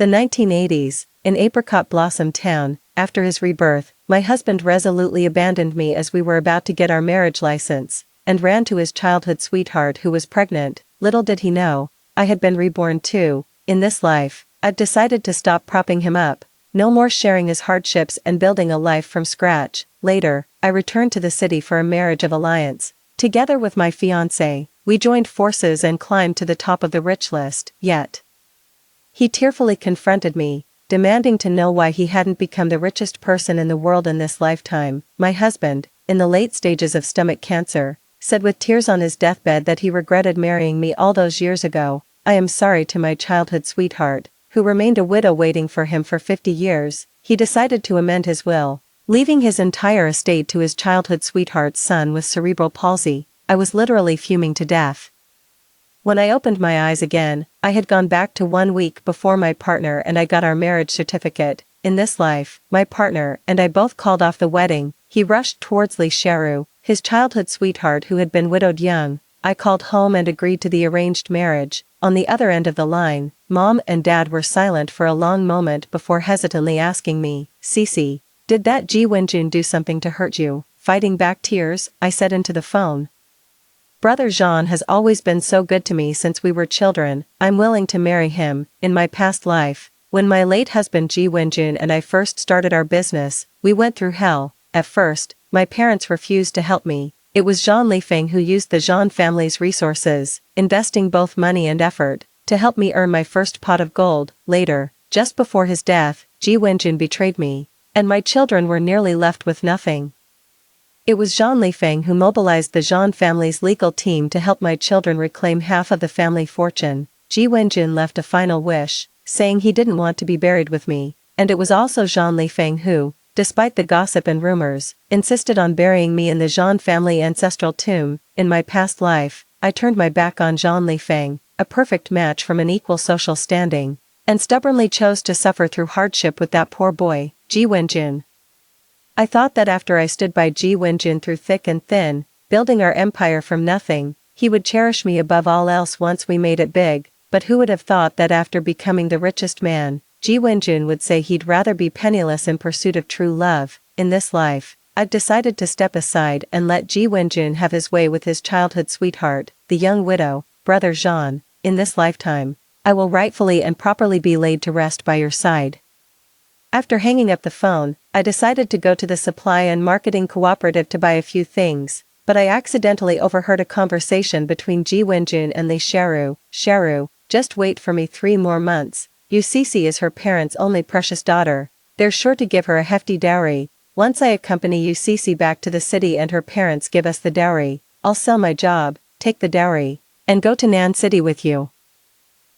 The 1980s, in Apricot Blossom Town, after his rebirth, my husband resolutely abandoned me as we were about to get our marriage license, and ran to his childhood sweetheart who was pregnant. Little did he know, I had been reborn too. In this life, I'd decided to stop propping him up, no more sharing his hardships and building a life from scratch. Later, I returned to the city for a marriage of alliance. Together with my fiancé, we joined forces and climbed to the top of the rich list, yet he tearfully confronted me, demanding to know why he hadn't become the richest person in the world in this lifetime. My husband, in the late stages of stomach cancer, said with tears on his deathbed that he regretted marrying me all those years ago. I am sorry to my childhood sweetheart, who remained a widow waiting for him for 50 years. He decided to amend his will, leaving his entire estate to his childhood sweetheart's son with cerebral palsy. I was literally fuming to death. When I opened my eyes again, I had gone back to 1 week before my partner and I got our marriage certificate. In this life, my partner and I both called off the wedding. He rushed towards Lee Sharu, his childhood sweetheart who had been widowed young. I called home and agreed to the arranged marriage. On the other end of the line, Mom and Dad were silent for a long moment before hesitantly asking me, "Cece, did that Ji Wenjun do something to hurt you?" Fighting back tears, I said into the phone, "Brother Jean has always been so good to me since we were children. I'm willing to marry him." In my past life, when my late husband Ji Wenjun and I first started our business, we went through hell. At first, my parents refused to help me. It was Jean Lifeng who used the Jean family's resources, investing both money and effort, to help me earn my first pot of gold. Later, just before his death, Ji Wenjun betrayed me, and my children were nearly left with nothing. It was Jean Lifeng who mobilized the Jean family's legal team to help my children reclaim half of the family fortune. Ji Wenjun left a final wish, saying he didn't want to be buried with me, and it was also Jean Lifeng who, despite the gossip and rumors, insisted on burying me in the Jean family ancestral tomb. In my past life, I turned my back on Jean Lifeng, a perfect match from an equal social standing, and stubbornly chose to suffer through hardship with that poor boy, Ji Wenjun. I thought that after I stood by Ji Wenjun through thick and thin, building our empire from nothing, he would cherish me above all else once we made it big. But who would have thought that after becoming the richest man, Ji Wenjun would say he'd rather be penniless in pursuit of true love. In this life, I've decided to step aside and let Ji Wenjun have his way with his childhood sweetheart, the young widow, Brother Jean. In this lifetime, I will rightfully and properly be laid to rest by your side. After hanging up the phone, I decided to go to the supply and marketing cooperative to buy a few things, but I accidentally overheard a conversation between Ji Wenjun and Lee Sharu. "Sharu, just wait for me 3 more months. Cece is her parents' only precious daughter. They're sure to give her a hefty dowry. Once I accompany Cece back to the city and her parents give us the dowry, I'll sell my job, take the dowry, and go to Nan City with you."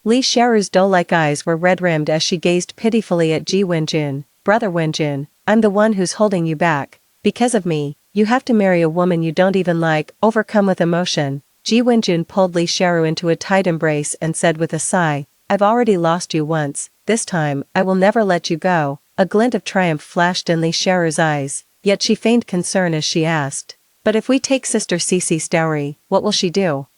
Lee Sharu's doe-like eyes were red-rimmed as she gazed pitifully at Ji Wenjun. "Brother Wenjun, I'm the one who's holding you back. Because of me, you have to marry a woman you don't even like." Overcome with emotion, Ji Wenjun pulled Lee Sharu into a tight embrace and said with a sigh, "I've already lost you once. This time, I will never let you go." A glint of triumph flashed in Lee Sharu's eyes, yet she feigned concern as she asked, "But if we take Sister Cece's dowry, what will she do?"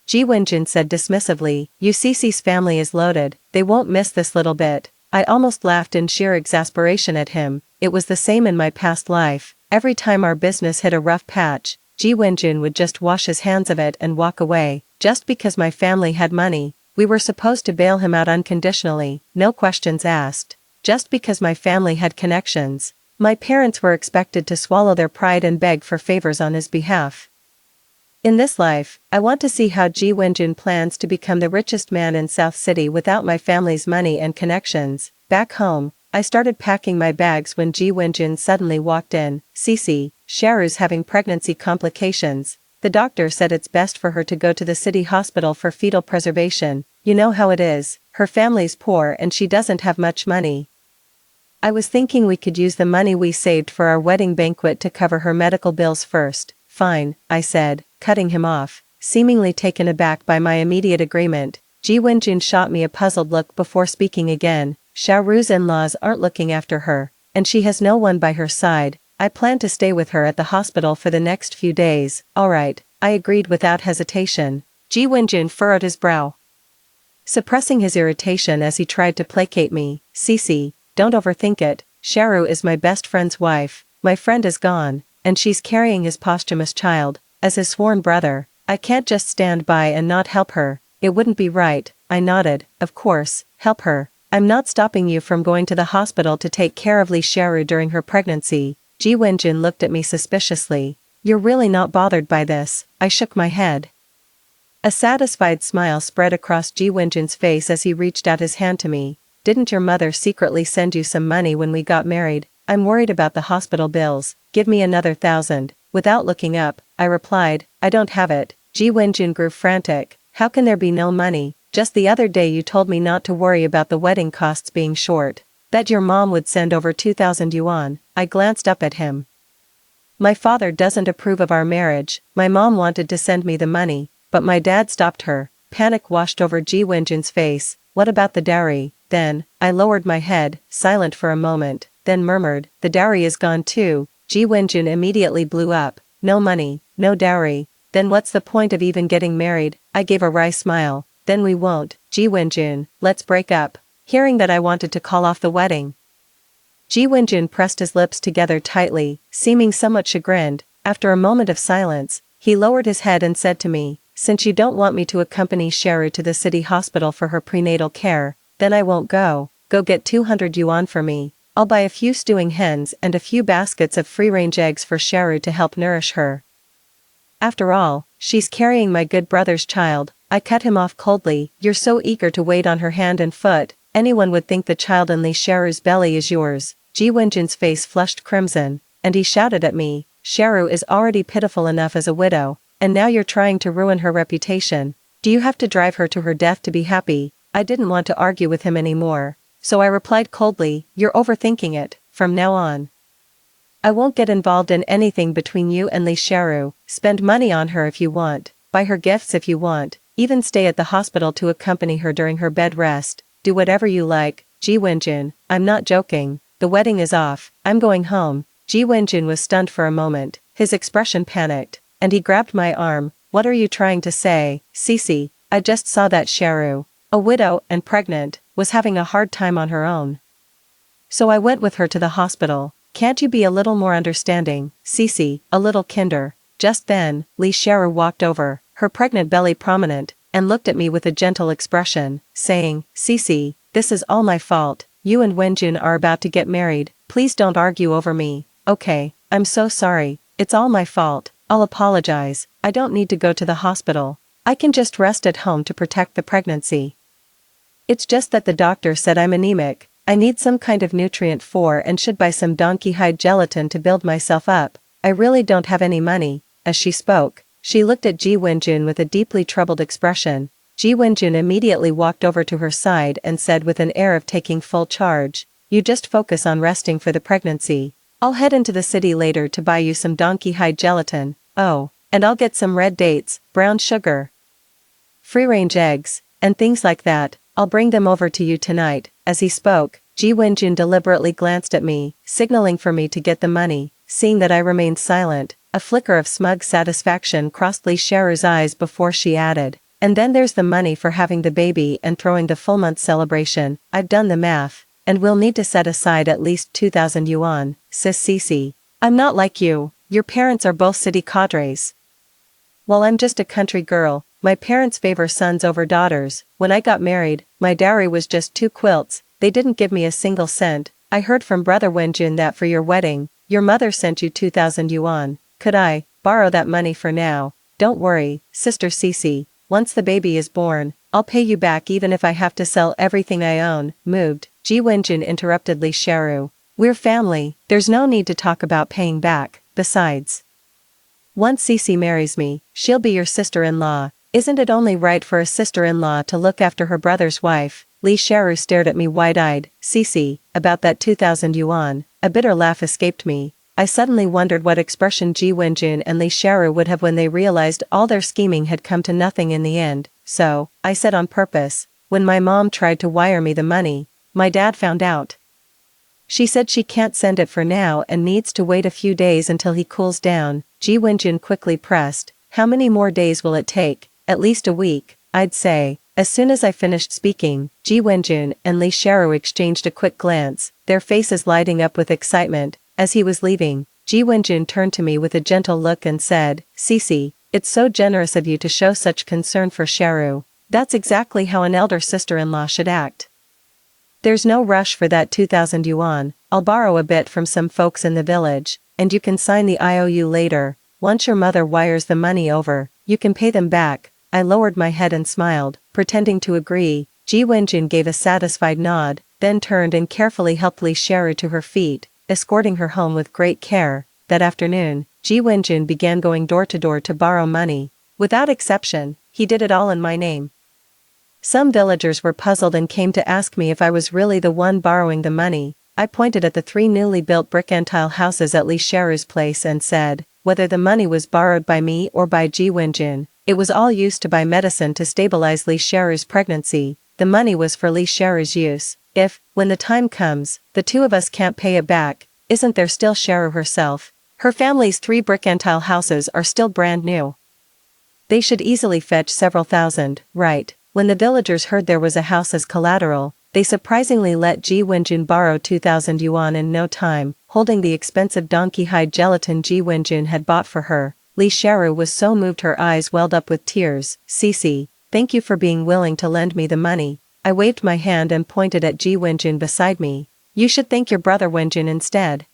Ji Wenjun said dismissively, "Cece's family is loaded, they won't miss this little bit." I almost laughed in sheer exasperation at him. It was the same in my past life. Every time our business hit a rough patch, Ji Wenjun would just wash his hands of it and walk away. Just because my family had money, we were supposed to bail him out unconditionally, no questions asked. Just because my family had connections, my parents were expected to swallow their pride and beg for favors on his behalf. In this life, I want to see how Ji Wenjun plans to become the richest man in South City without my family's money and connections. Back home, I started packing my bags when Ji Wenjun suddenly walked in. "Cece, Sharu's having pregnancy complications. The doctor said it's best for her to go to the city hospital for fetal preservation. You know how it is, her family's poor and she doesn't have much money." I was thinking we could use the money we saved for our wedding banquet to cover her medical bills first. "Fine," I said, cutting him off, seemingly taken aback by my immediate agreement. Ji Wenjun shot me a puzzled look before speaking again. "Sharu's in-laws aren't looking after her, and she has no one by her side. I plan to stay with her at the hospital for the next few days." "All right," I agreed without hesitation. Ji Wenjun furrowed his brow. suppressing his irritation as he tried to placate me. Cece, don't overthink it. Sharu is my best friend's wife. My friend is gone, and she's carrying his posthumous child, as his sworn brother. I can't just stand by and not help her. It wouldn't be right. I nodded. Of course, help her. I'm not stopping you from going to the hospital to take care of Lee Sharu during her pregnancy. Ji Wenjun looked at me suspiciously. You're really not bothered by this? I shook my head. A satisfied smile spread across Ji Wenjun's face as he reached out his hand to me. Didn't your mother secretly send you some money when we got married? I'm worried about the hospital bills. Give me another 1,000. Without looking up, I replied, I don't have it. Ji Wenjun grew frantic. How can there be no money? Just the other day you told me not to worry about the wedding costs being short. Bet your mom would send over 2,000 yuan. I glanced up at him. My father doesn't approve of our marriage. My mom wanted to send me the money, but my dad stopped her. Panic washed over Ji Wenjun's face. What about the dowry? Then, I lowered my head, silent for a moment, then murmured, the dowry is gone too. Ji Wenjun immediately blew up. No money, no dowry. Then what's the point of even getting married? I gave a wry smile. Then we won't. Ji Wenjun, let's break up. Hearing that I wanted to call off the wedding. Ji Wenjun pressed his lips together tightly, seeming somewhat chagrined. After a moment of silence, he lowered his head and said to me, since you don't want me to accompany Sharu to the city hospital for her prenatal care, then I won't go. Go get 200 yuan for me. I'll buy a few stewing hens and a few baskets of free-range eggs for Sharu to help nourish her. After all, she's carrying my good brother's child. I cut him off coldly. You're so eager to wait on her hand and foot. Anyone would think the child in Lee Sharu's belly is yours. Ji Wenjun's face flushed crimson, and he shouted at me, Sharu is already pitiful enough as a widow, and now you're trying to ruin her reputation. Do you have to drive her to her death to be happy? I didn't want to argue with him anymore, so I replied coldly, you're overthinking it. From now on, I won't get involved in anything between you and Lee Sharu. Spend money on her if you want, buy her gifts if you want, even stay at the hospital to accompany her during her bed rest. Do whatever you like. Ji Wenjun, I'm not joking. The wedding is off. I'm going home. Ji Wenjun was stunned for a moment. His expression panicked, and he grabbed my arm. What are you trying to say? Cece, I just saw that Sharu, a widow and pregnant, was having a hard time on her own. So I went with her to the hospital. Can't you be a little more understanding, Cece, a little kinder? Just then, Lee Sharu walked over, her pregnant belly prominent, and looked at me with a gentle expression, saying, Cece, this is all my fault. You and Wenjun are about to get married. Please don't argue over me. Okay, I'm so sorry. It's all my fault. I'll apologize. I don't need to go to the hospital. I can just rest at home to protect the pregnancy. It's just that the doctor said I'm anemic. I need some kind of nutrient for and should buy some donkey hide gelatin to build myself up. I really don't have any money. As she spoke, she looked at Ji Wenjun with a deeply troubled expression. Ji Wenjun immediately walked over to her side and said with an air of taking full charge, you just focus on resting for the pregnancy. I'll head into the city later to buy you some donkey hide gelatin. Oh, and I'll get some red dates, brown sugar, free-range eggs, and things like that. I'll bring them over to you tonight. As he spoke, Ji Wenjun deliberately glanced at me, signaling for me to get the money. Seeing that I remained silent, a flicker of smug satisfaction crossed Lee Sharu's eyes before she added, and then there's the money for having the baby and throwing the full month celebration. I've done the math, and we'll need to set aside at least 2,000 yuan, sis Cece. I'm not like you. Your parents are both city cadres. While I'm just a country girl, my parents favor sons over daughters. When I got married, my dowry was just 2 quilts. They didn't give me a single cent. I heard from brother Wenjun that for your wedding, your mother sent you 2,000 yuan. Could I borrow that money for now? Don't worry, sister Cece. Once the baby is born, I'll pay you back even if I have to sell everything I own. Moved, Ji Wenjun interrupted Lee Sharu. We're family. There's no need to talk about paying back. Besides, once Cece marries me, she'll be your sister-in-law. Isn't it only right for a sister-in-law to look after her brother's wife? Lee Sharu stared at me wide-eyed. Cece, about that 2,000 yuan. A bitter laugh escaped me. I suddenly wondered what expression Ji Wenjun and Lee Sharu would have when they realized all their scheming had come to nothing in the end. So, I said on purpose, when my mom tried to wire me the money, my dad found out. She said she can't send it for now and needs to wait a few days until he cools down. Ji Wenjun quickly pressed, how many more days will it take? At least a week, I'd say. As soon as I finished speaking, Ji Wenjun and Lee Sharu exchanged a quick glance, their faces lighting up with excitement. As he was leaving, Ji Wenjun turned to me with a gentle look and said, "Cece, it's so generous of you to show such concern for Sharu. That's exactly how an elder sister-in-law should act. There's no rush for that 2,000 yuan, I'll borrow a bit from some folks in the village, and you can sign the IOU later. Once your mother wires the money over, you can pay them back." I lowered my head and smiled, pretending to agree. Ji Wenjun gave a satisfied nod, then turned and carefully helped Lee Sharu to her feet, escorting her home with great care. That afternoon, Ji Wenjun began going door to door to borrow money. Without exception, he did it all in my name. Some villagers were puzzled and came to ask me if I was really the one borrowing the money. I pointed at the 3 newly built brick and tile houses at Lee Sharu's place and said, whether the money was borrowed by me or by Ji Wenjun, it was all used to buy medicine to stabilize Lee Sharu's pregnancy. The money was for Lee Sharu's use. If, when the time comes, the two of us can't pay it back, isn't there still Sharu herself? Her family's 3 brick and tile houses are still brand new. They should easily fetch several thousand, right? When the villagers heard there was a house as collateral, they surprisingly let Ji Wenjun borrow 2,000 yuan in no time, holding the expensive donkey hide gelatin Ji Wenjun had bought for her. Lee Sharu was so moved her eyes welled up with tears. "Cece, thank you for being willing to lend me the money." I waved my hand and pointed at Ji Wenjun beside me. "You should thank your brother Wenjun instead.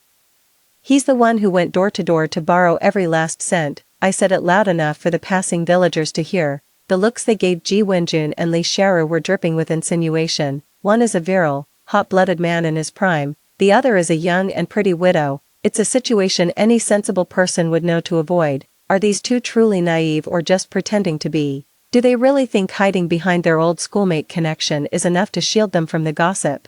He's the one who went door to door to borrow every last cent." I said it loud enough for the passing villagers to hear. The looks they gave Ji Wenjun and Lee Sharu were dripping with insinuation. One is a virile, hot-blooded man in his prime, the other is a young and pretty widow. It's a situation any sensible person would know to avoid. Are these two truly naive or just pretending to be? Do they really think hiding behind their old schoolmate connection is enough to shield them from the gossip?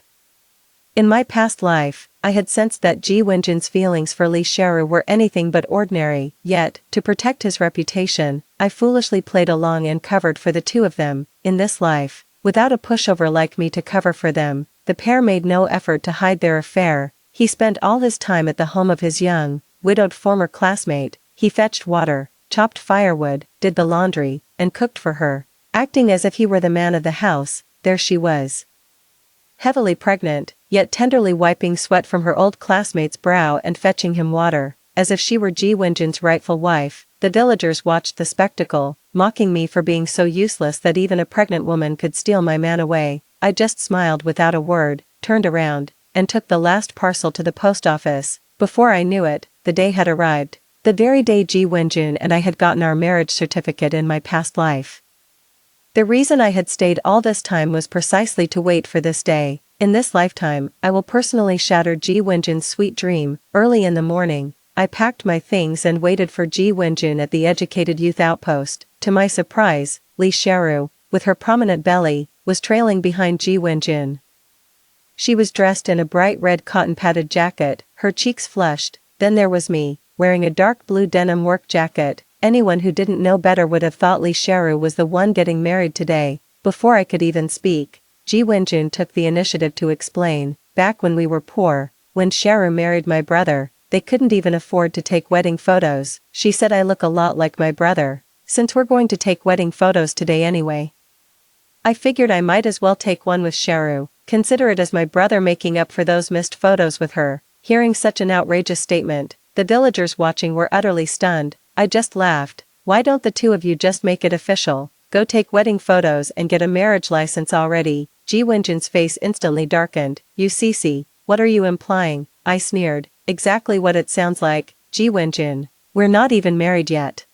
In my past life, I had sensed that Ji Wenjun's feelings for Lee Sharu were anything but ordinary, yet, to protect his reputation, I foolishly played along and covered for the two of them. In this life, without a pushover like me to cover for them, the pair made no effort to hide their affair. He spent all his time at the home of his young, widowed former classmate. He fetched water, chopped firewood, did the laundry, and cooked for her. Acting as if he were the man of the house, there she was, heavily pregnant, yet tenderly wiping sweat from her old classmate's brow and fetching him water, as if she were Ji Wenjun's rightful wife. The villagers watched the spectacle, mocking me for being so useless that even a pregnant woman could steal my man away. I just smiled without a word, turned around, and took the last parcel to the post office. Before I knew it, the day had arrived. The very day Ji Wenjun and I had gotten our marriage certificate in my past life. The reason I had stayed all this time was precisely to wait for this day. In this lifetime, I will personally shatter Ji Wenjun's sweet dream. Early in the morning, I packed my things and waited for Ji Wenjun at the Educated Youth Outpost. To my surprise, Lee Sharu, with her prominent belly, was trailing behind Ji Wenjun. She was dressed in a bright red cotton-padded jacket, her cheeks flushed. Then there was me, wearing a dark blue denim work jacket. Anyone who didn't know better would have thought Lee Sharu was the one getting married today. Before I could even speak, Ji Wenjun took the initiative to explain. "Back when we were poor, when Sharu married my brother, they couldn't even afford to take wedding photos. She said I look a lot like my brother. Since we're going to take wedding photos today anyway, I figured I might as well take one with Sharu, consider it as my brother making up for those missed photos with her." Hearing such an outrageous statement, the villagers watching were utterly stunned. I just laughed. "Why don't the two of you just make it official? Go take wedding photos and get a marriage license already." Ji Wenjun's face instantly darkened. "You Cece, what are you implying?" I sneered. "Exactly what it sounds like, Ji Wenjun. We're not even married yet.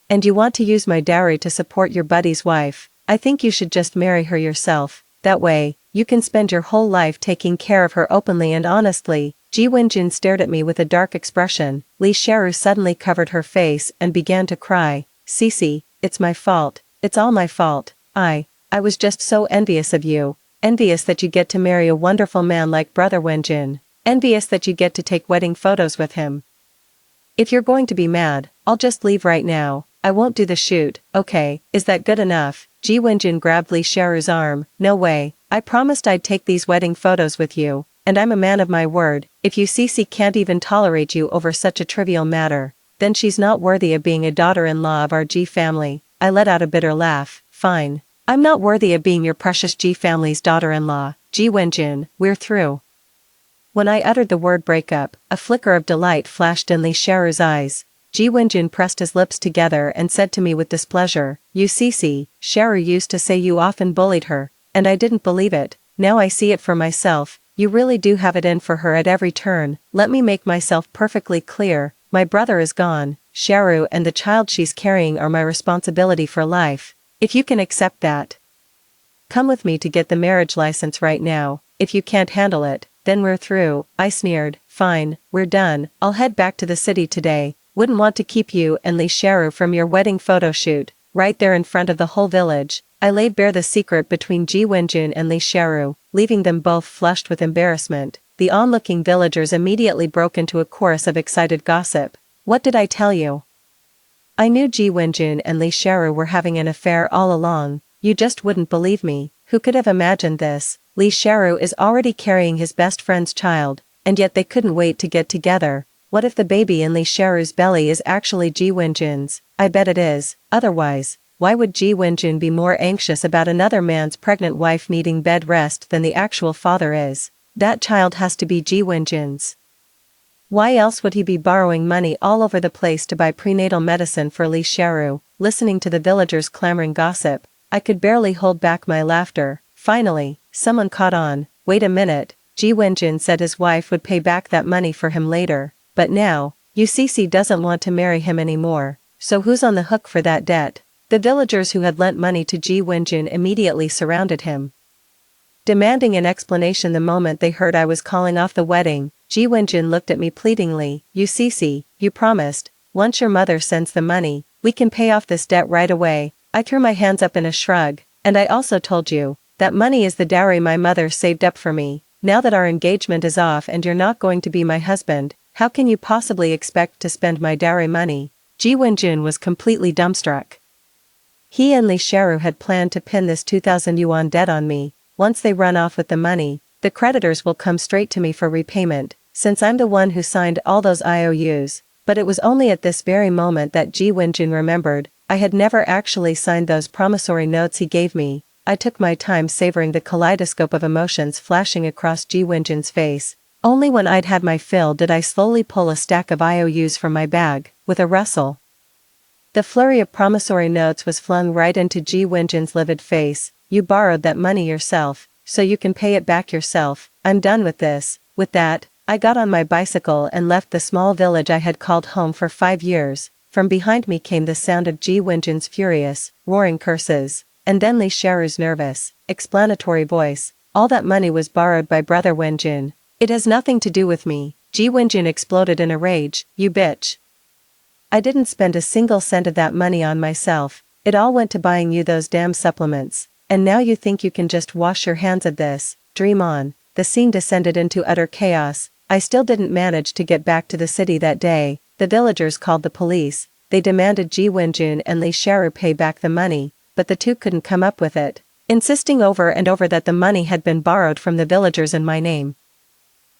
And you want to use my dowry to support your buddy's wife. I think you should just marry her yourself. That way, you can spend your whole life taking care of her openly and honestly." Ji Wenjun stared at me with a dark expression. Lee Sharu suddenly covered her face and began to cry. "Cece, it's my fault. It's all my fault. I was just so envious of you. Envious that you get to marry a wonderful man like Brother Wenjun. Envious that you get to take wedding photos with him. If you're going to be mad, I'll just leave right now. I won't do the shoot, okay? Is that good enough?" Ji Wenjun grabbed Lee Sharu's arm. "No way. I promised I'd take these wedding photos with you, and I'm a man of my word. If you Cece can't even tolerate you over such a trivial matter, then she's not worthy of being a daughter-in-law of our Ji family." I let out a bitter laugh. "Fine. I'm not worthy of being your precious Ji family's daughter-in-law, Ji Wenjun, we're through. When I uttered the word breakup, a flicker of delight flashed in Li Xiaoru's eyes. Ji Wenjun pressed his lips together and said to me with displeasure, "You see, Xiaoru used to say you often bullied her, and I didn't believe it, now I see it for myself, you really do have it in for her at every turn. Let me make myself perfectly clear, my brother is gone, Xiaoru and the child she's carrying are my responsibility for life. If you can accept that, come with me to get the marriage license right now. If you can't handle it, then we're through," I sneered. "Fine, we're done, I'll head back to the city today. Wouldn't want to keep you and Li Xiaoru from your wedding photo shoot." Right there in front of the whole village, I laid bare the secret between Ji Wenjun and Li Xiaoru, leaving them both flushed with embarrassment. The onlooking villagers immediately broke into a chorus of excited gossip. "What did I tell you? I knew Ji Wenjun and Li Xiaoru were having an affair all along, you just wouldn't believe me. Who could have imagined this? Li Xiaoru is already carrying his best friend's child, and yet they couldn't wait to get together. What if the baby in Li Xiaoru's belly is actually Ji Wenjun's? I bet it is, otherwise, why would Ji Wenjun be more anxious about another man's pregnant wife needing bed rest than the actual father is? That child has to be Ji Wenjun's. Why else would he be borrowing money all over the place to buy prenatal medicine for Li Xiaoru?" Listening to the villagers clamoring gossip, I could barely hold back my laughter. Finally, someone caught on. "Wait a minute, Ji Wenjun said his wife would pay back that money for him later, but now, UCC doesn't want to marry him anymore, so who's on the hook for that debt?" The villagers who had lent money to Ji Wenjun immediately surrounded him, demanding an explanation the moment they heard I was calling off the wedding. Ji Wenjun looked at me pleadingly. "UCC, you promised, once your mother sends the money, we can pay off this debt right away." I threw my hands up in a shrug. "And I also told you, that money is the dowry my mother saved up for me. Now that our engagement is off and you're not going to be my husband, how can you possibly expect to spend my dowry money?" Ji Wenjun was completely dumbstruck. He and Li Xiaoru had planned to pin this 2,000 yuan debt on me. Once they run off with the money, the creditors will come straight to me for repayment, since I'm the one who signed all those IOUs. But it was only at this very moment that Ji Wenjun remembered, I had never actually signed those promissory notes he gave me. I took my time savoring the kaleidoscope of emotions flashing across Ji Wenjun's face. Only when I'd had my fill did I slowly pull a stack of IOUs from my bag. With a rustle, the flurry of promissory notes was flung right into Ji Wenjun's livid face. "You borrowed that money yourself, so you can pay it back yourself. I'm done with this." With that, I got on my bicycle and left the small village I had called home for 5 years. From behind me came the sound of Ji Wenjun's furious, roaring curses, and then Li Xiaoru's nervous, explanatory voice. "All that money was borrowed by brother Wenjun. It has nothing to do with me." Ji Wenjun exploded in a rage. "You bitch. I didn't spend a single cent of that money on myself, it all went to buying you those damn supplements. And now you think you can just wash your hands of this? Dream on." The scene descended into utter chaos. I still didn't manage to get back to the city that day. The villagers called the police. They demanded Ji Wenjun and Li Xiaoru pay back the money, but the two couldn't come up with it, insisting over and over that the money had been borrowed from the villagers in my name.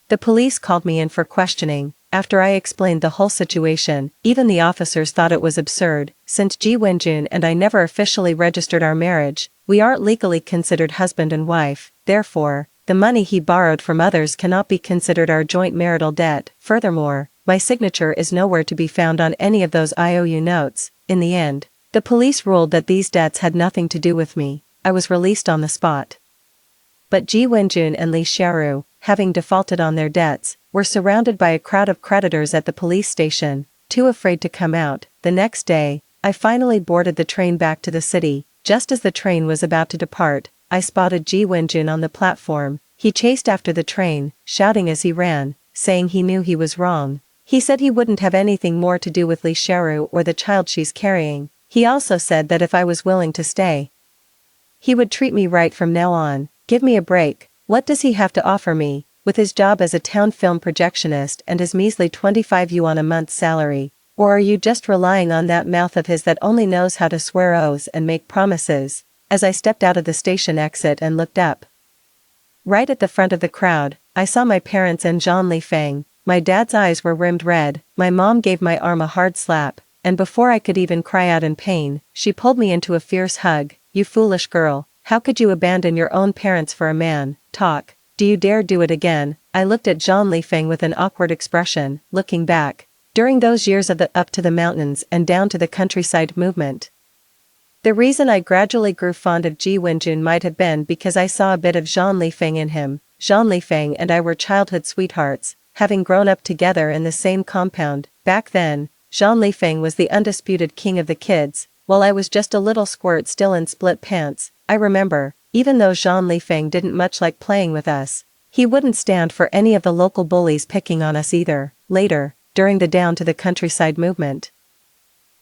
The police called me in for questioning. After I explained the whole situation, even the officers thought it was absurd. Since Ji Wenjun and I never officially registered our marriage, we aren't legally considered husband and wife. Therefore, the money he borrowed from others cannot be considered our joint marital debt. Furthermore, my signature is nowhere to be found on any of those IOU notes. In the end, the police ruled that these debts had nothing to do with me. I was released on the spot. But Ji Wenjun and Li Xiaoru, having defaulted on their debts, were surrounded by a crowd of creditors at the police station, too afraid to come out. The next day, I finally boarded the train back to the city. Just as the train was about to depart, I spotted Ji Wenjun on the platform. He chased after the train, shouting as he ran, saying he knew he was wrong. He said he wouldn't have anything more to do with Li Xiaoru or the child she's carrying. He also said that if I was willing to stay, he would treat me right from now on. Give me a break. What does he have to offer me? With his job as a town film projectionist and his measly 25 yuan a month salary? Or are you just relying on that mouth of his that only knows how to swear oaths and make promises? As I stepped out of the station exit and looked up, right at the front of the crowd, I saw my parents and Zhang Lifeng. My dad's eyes were rimmed red, my mom gave my arm a hard slap, and before I could even cry out in pain, she pulled me into a fierce hug. "You foolish girl, how could you abandon your own parents for a man? Talk. Do you dare do it again?" I looked at Zhang Lifeng with an awkward expression, looking back. During those years of the up to the mountains and down to the countryside movement. The reason I gradually grew fond of Ji Wenjun might have been because I saw a bit of Zhang Lifeng in him. Zhang Lifeng and I were childhood sweethearts, having grown up together in the same compound. Back then, Zhang Lifeng was the undisputed king of the kids, while I was just a little squirt still in split pants. I remember, even though Zhang Lifeng didn't much like playing with us, he wouldn't stand for any of the local bullies picking on us either. Later, during the down to the countryside movement,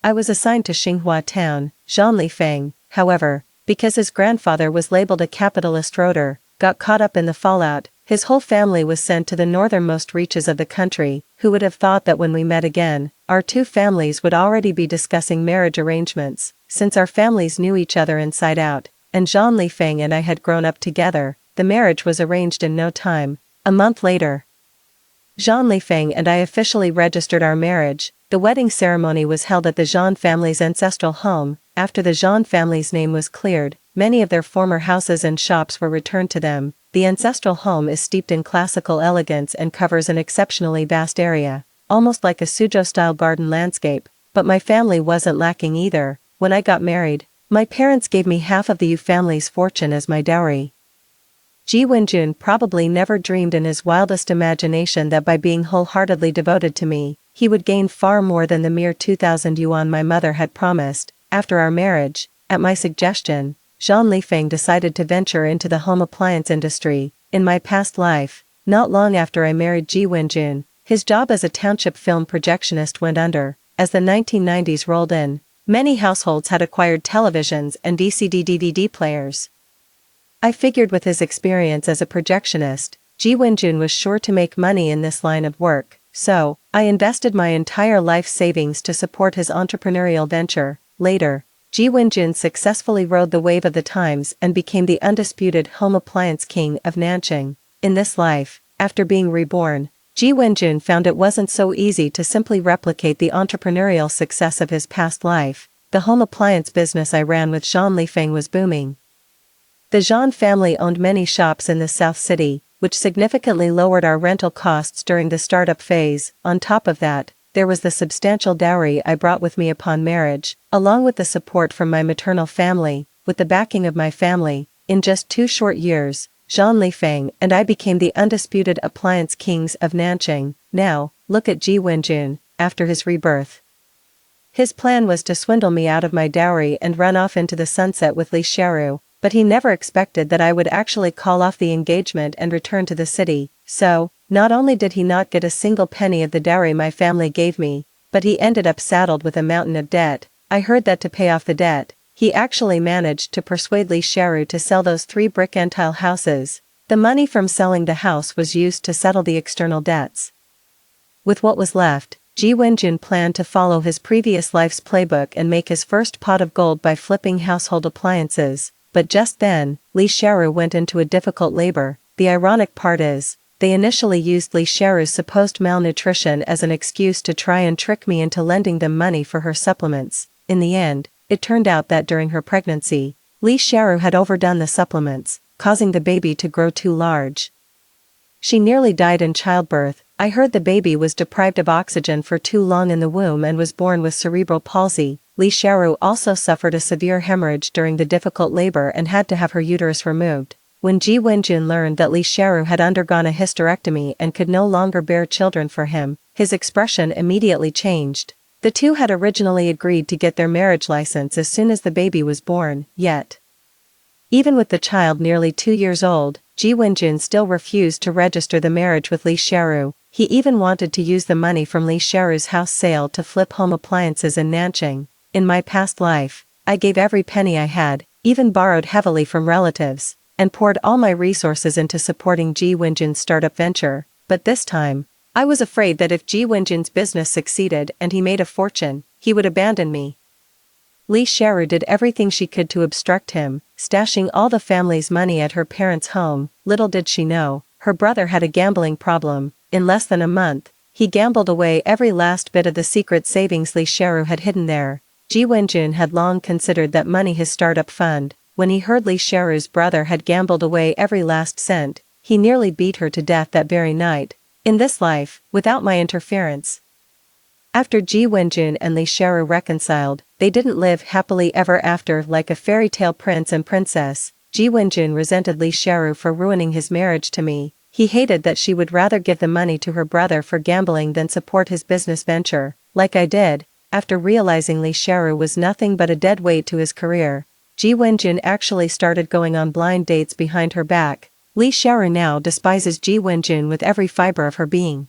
I was assigned to Xinghua town. Zhang Lifeng, however, because his grandfather was labeled a capitalist roader, got caught up in the fallout. His whole family was sent to the northernmost reaches of the country. Who would have thought that when we met again, our two families would already be discussing marriage arrangements, since our families knew each other inside out, and Zhang Lifeng and I had grown up together. The marriage was arranged in no time. A month later, Zhang Lifeng and I officially registered our marriage. The wedding ceremony was held at the Zhan family's ancestral home. After the Zhan family's name was cleared, many of their former houses and shops were returned to them. The ancestral home is steeped in classical elegance and covers an exceptionally vast area, almost like a Suzhou-style garden landscape, but my family wasn't lacking either. When I got married, my parents gave me half of the Yu family's fortune as my dowry. Ji Wenjun probably never dreamed in his wildest imagination that by being wholeheartedly devoted to me, he would gain far more than the mere 2,000 yuan my mother had promised. After our marriage, at my suggestion, Zhang Lifeng decided to venture into the home appliance industry. In my past life, not long after I married Ji Wenjun, his job as a township film projectionist went under. As the 1990s rolled in, many households had acquired televisions and VCD-DVD players. I figured with his experience as a projectionist, Ji Wenjun was sure to make money in this line of work, so I invested my entire life savings to support his entrepreneurial venture. Later, Ji Wenjun successfully rode the wave of the times and became the undisputed home appliance king of Nanjing. In this life, after being reborn, Ji Wenjun found it wasn't so easy to simply replicate the entrepreneurial success of his past life. The home appliance business I ran with Zhang Lifeng was booming. The Zhan family owned many shops in the South City, which significantly lowered our rental costs during the startup phase. On top of that, there was the substantial dowry I brought with me upon marriage, along with the support from my maternal family. With the backing of my family, in just 2 short years, Zhang Lifeng and I became the undisputed appliance kings of Nanjing. Now, look at Ji Wenjun, after his rebirth. His plan was to swindle me out of my dowry and run off into the sunset with Li Xiaoru, but he never expected that I would actually call off the engagement and return to the city. So, not only did he not get a single penny of the dowry my family gave me, but he ended up saddled with a mountain of debt. I heard that to pay off the debt, he actually managed to persuade Li Xiaoru to sell those 3 brick and tile houses. The money from selling the house was used to settle the external debts. With what was left, Ji Wenjun planned to follow his previous life's playbook and make his first pot of gold by flipping household appliances. But just then, Li Xiaoru went into a difficult labor. The ironic part is, they initially used Li Xiaoru's supposed malnutrition as an excuse to try and trick me into lending them money for her supplements. In the end, it turned out that during her pregnancy, Li Xiaoru had overdone the supplements, causing the baby to grow too large. She nearly died in childbirth. I heard the baby was deprived of oxygen for too long in the womb and was born with cerebral palsy. Li Xiaoru also suffered a severe hemorrhage during the difficult labor and had to have her uterus removed. When Ji Wenjun learned that Li Xiaoru had undergone a hysterectomy and could no longer bear children for him, his expression immediately changed. The two had originally agreed to get their marriage license as soon as the baby was born, yet, even with the child nearly 2 years old, Ji Wenjun still refused to register the marriage with Li Xiaoru. He even wanted to use the money from Li Xiaoru's house sale to flip home appliances in Nanjing. In my past life, I gave every penny I had, even borrowed heavily from relatives, and poured all my resources into supporting Ji Wenjun's startup venture. But this time, I was afraid that if Ji Wenjun's business succeeded and he made a fortune, he would abandon me. Li Xiaoru did everything she could to obstruct him, stashing all the family's money at her parents' home. Little did she know, her brother had a gambling problem. In less than a month, he gambled away every last bit of the secret savings Li Xiaoru had hidden there. Ji Wenjun had long considered that money his startup fund when he heard Li Sharu's brother had gambled away every last cent, he nearly beat her to death that very night. In this life, without my interference. After Ji Wenjun and Li Sharu reconciled, they didn't live happily ever after like a fairy tale prince and princess. Ji Wenjun resented Li Sharu for ruining his marriage to me. He hated that she would rather give the money to her brother for gambling than support his business venture, like I did. After realizing Li Sharu was nothing but a dead weight to his career, Ji Wenjun actually started going on blind dates behind her back. Li Sharu now despises Ji Wenjun with every fiber of her being.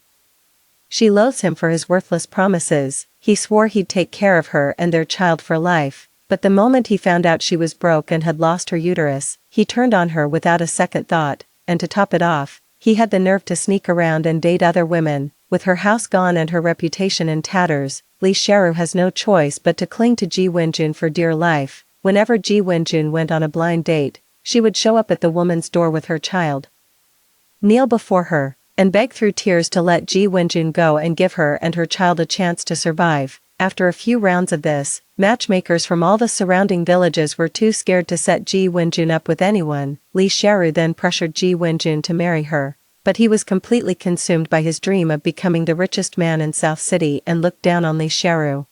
She loathes him for his worthless promises. He swore he'd take care of her and their child for life, but the moment he found out she was broke and had lost her uterus, he turned on her without a second thought, and to top it off, he had the nerve to sneak around and date other women. With her house gone and her reputation in tatters, Li Sharu has no choice but to cling to Ji Wenjun for dear life. Whenever Ji Wenjun went on a blind date, she would show up at the woman's door with her child, kneel before her, and beg through tears to let Ji Wenjun go and give her and her child a chance to survive. After a few rounds of this, matchmakers from all the surrounding villages were too scared to set Ji Wenjun up with anyone. Li Sharu then pressured Ji Wenjun to marry her, but he was completely consumed by his dream of becoming the richest man in South City and looked down on Li Sharu,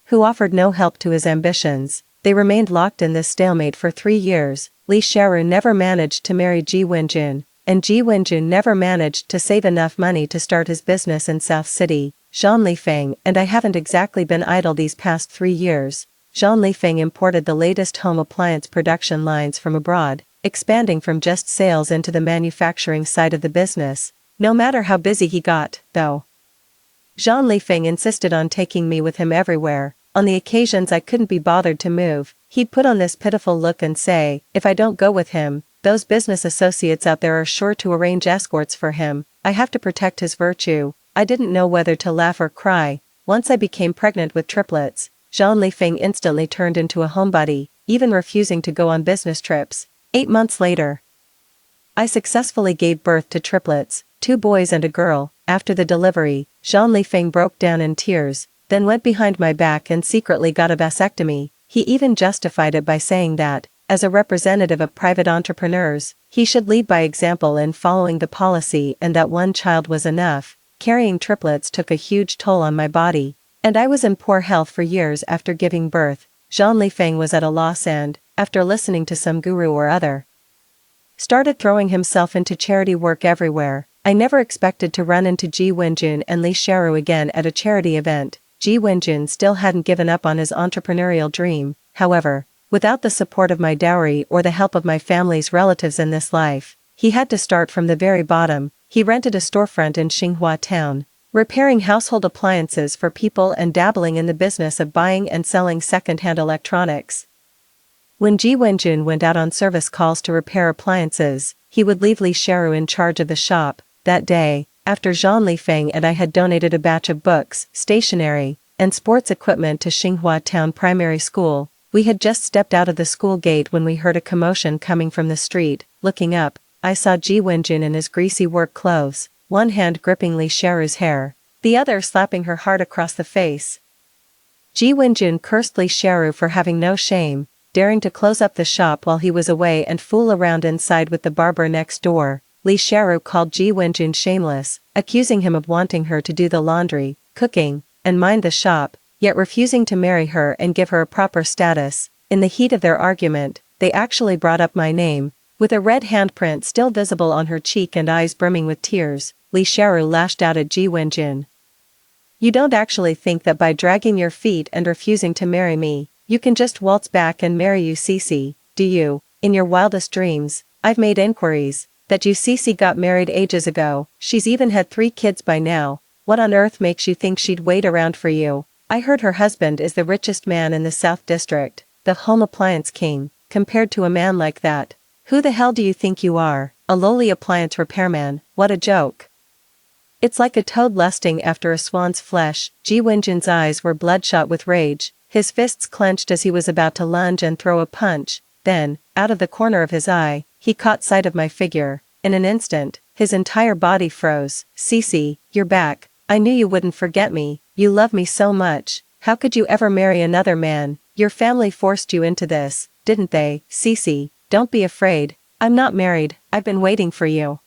who offered no help to his ambitions. They remained locked in this stalemate for 3 years. Li Sharu never managed to marry Ji Wenjun, and Ji Wenjun never managed to save enough money to start his business in South City. Zhang Lifeng and I haven't exactly been idle these past 3 years. Zhang Lifeng imported the latest home appliance production lines from abroad, expanding from just sales into the manufacturing side of the business. No matter how busy he got, though, Zhang Lifeng insisted on taking me with him everywhere. On the occasions I couldn't be bothered to move, he'd put on this pitiful look and say, if I don't go with him, those business associates out there are sure to arrange escorts for him. I have to protect his virtue. I didn't know whether to laugh or cry. Once I became pregnant with triplets, Zhang Lifeng instantly turned into a homebody, even refusing to go on business trips. 8 months later, I successfully gave birth to triplets, 2 boys and a girl. After the delivery, Zhang Lifeng broke down in tears, then went behind my back and secretly got a vasectomy. He even justified it by saying that, as a representative of private entrepreneurs, he should lead by example in following the policy and that 1 child was enough. Carrying triplets took a huge toll on my body, and I was in poor health for years after giving birth. Zhang Lifeng was at a loss and, after listening to some guru or other, started throwing himself into charity work everywhere. I never expected to run into Ji Wenjun and Li Sharu again at a charity event. Ji Wenjun still hadn't given up on his entrepreneurial dream, however. Without the support of my dowry or the help of my family's relatives in this life, he had to start from the very bottom. He rented a storefront in Xinhua town, repairing household appliances for people and dabbling in the business of buying and selling second-hand electronics. When Ji Wenjun went out on service calls to repair appliances, he would leave Li Sharu in charge of the shop. That day, after Zhang Lifeng and I had donated a batch of books, stationery, and sports equipment to Xinhua Town Primary School, we had just stepped out of the school gate when we heard a commotion coming from the street. Looking up, I saw Ji Wenjun in his greasy work clothes, one hand gripping Li Sharu's hair, the other slapping her hard across the face. Ji Wenjun cursed Li Sharu for having no shame, daring to close up the shop while he was away and fool around inside with the barber next door. Li Sharu called Ji Wenjun shameless, accusing him of wanting her to do the laundry, cooking, and mind the shop, yet refusing to marry her and give her a proper status. In the heat of their argument, they actually brought up my name, with a red handprint still visible on her cheek and eyes brimming with tears. Li Sharu lashed out at Ji Wenjun. You don't actually think that by dragging your feet and refusing to marry me, you can just waltz back and marry you Cece, do you? In your wildest dreams, I've made inquiries. That you Cece got married ages ago, she's even had 3 kids by now. What on earth makes you think she'd wait around for you? I heard her husband is the richest man in the South District, the home appliance king. Compared to a man like that, who the hell do you think you are? A lowly appliance repairman? What a joke. It's like a toad lusting after a swan's flesh. Ji Wenjun's eyes were bloodshot with rage, his fists clenched as he was about to lunge and throw a punch. Then, out of the corner of his eye, he caught sight of my figure. In an instant, his entire body froze. Cece, you're back. I knew you wouldn't forget me. You love me so much. How could you ever marry another man? Your family forced you into this. didn't they, Cece? Don't be afraid. I'm not married, I've been waiting for you.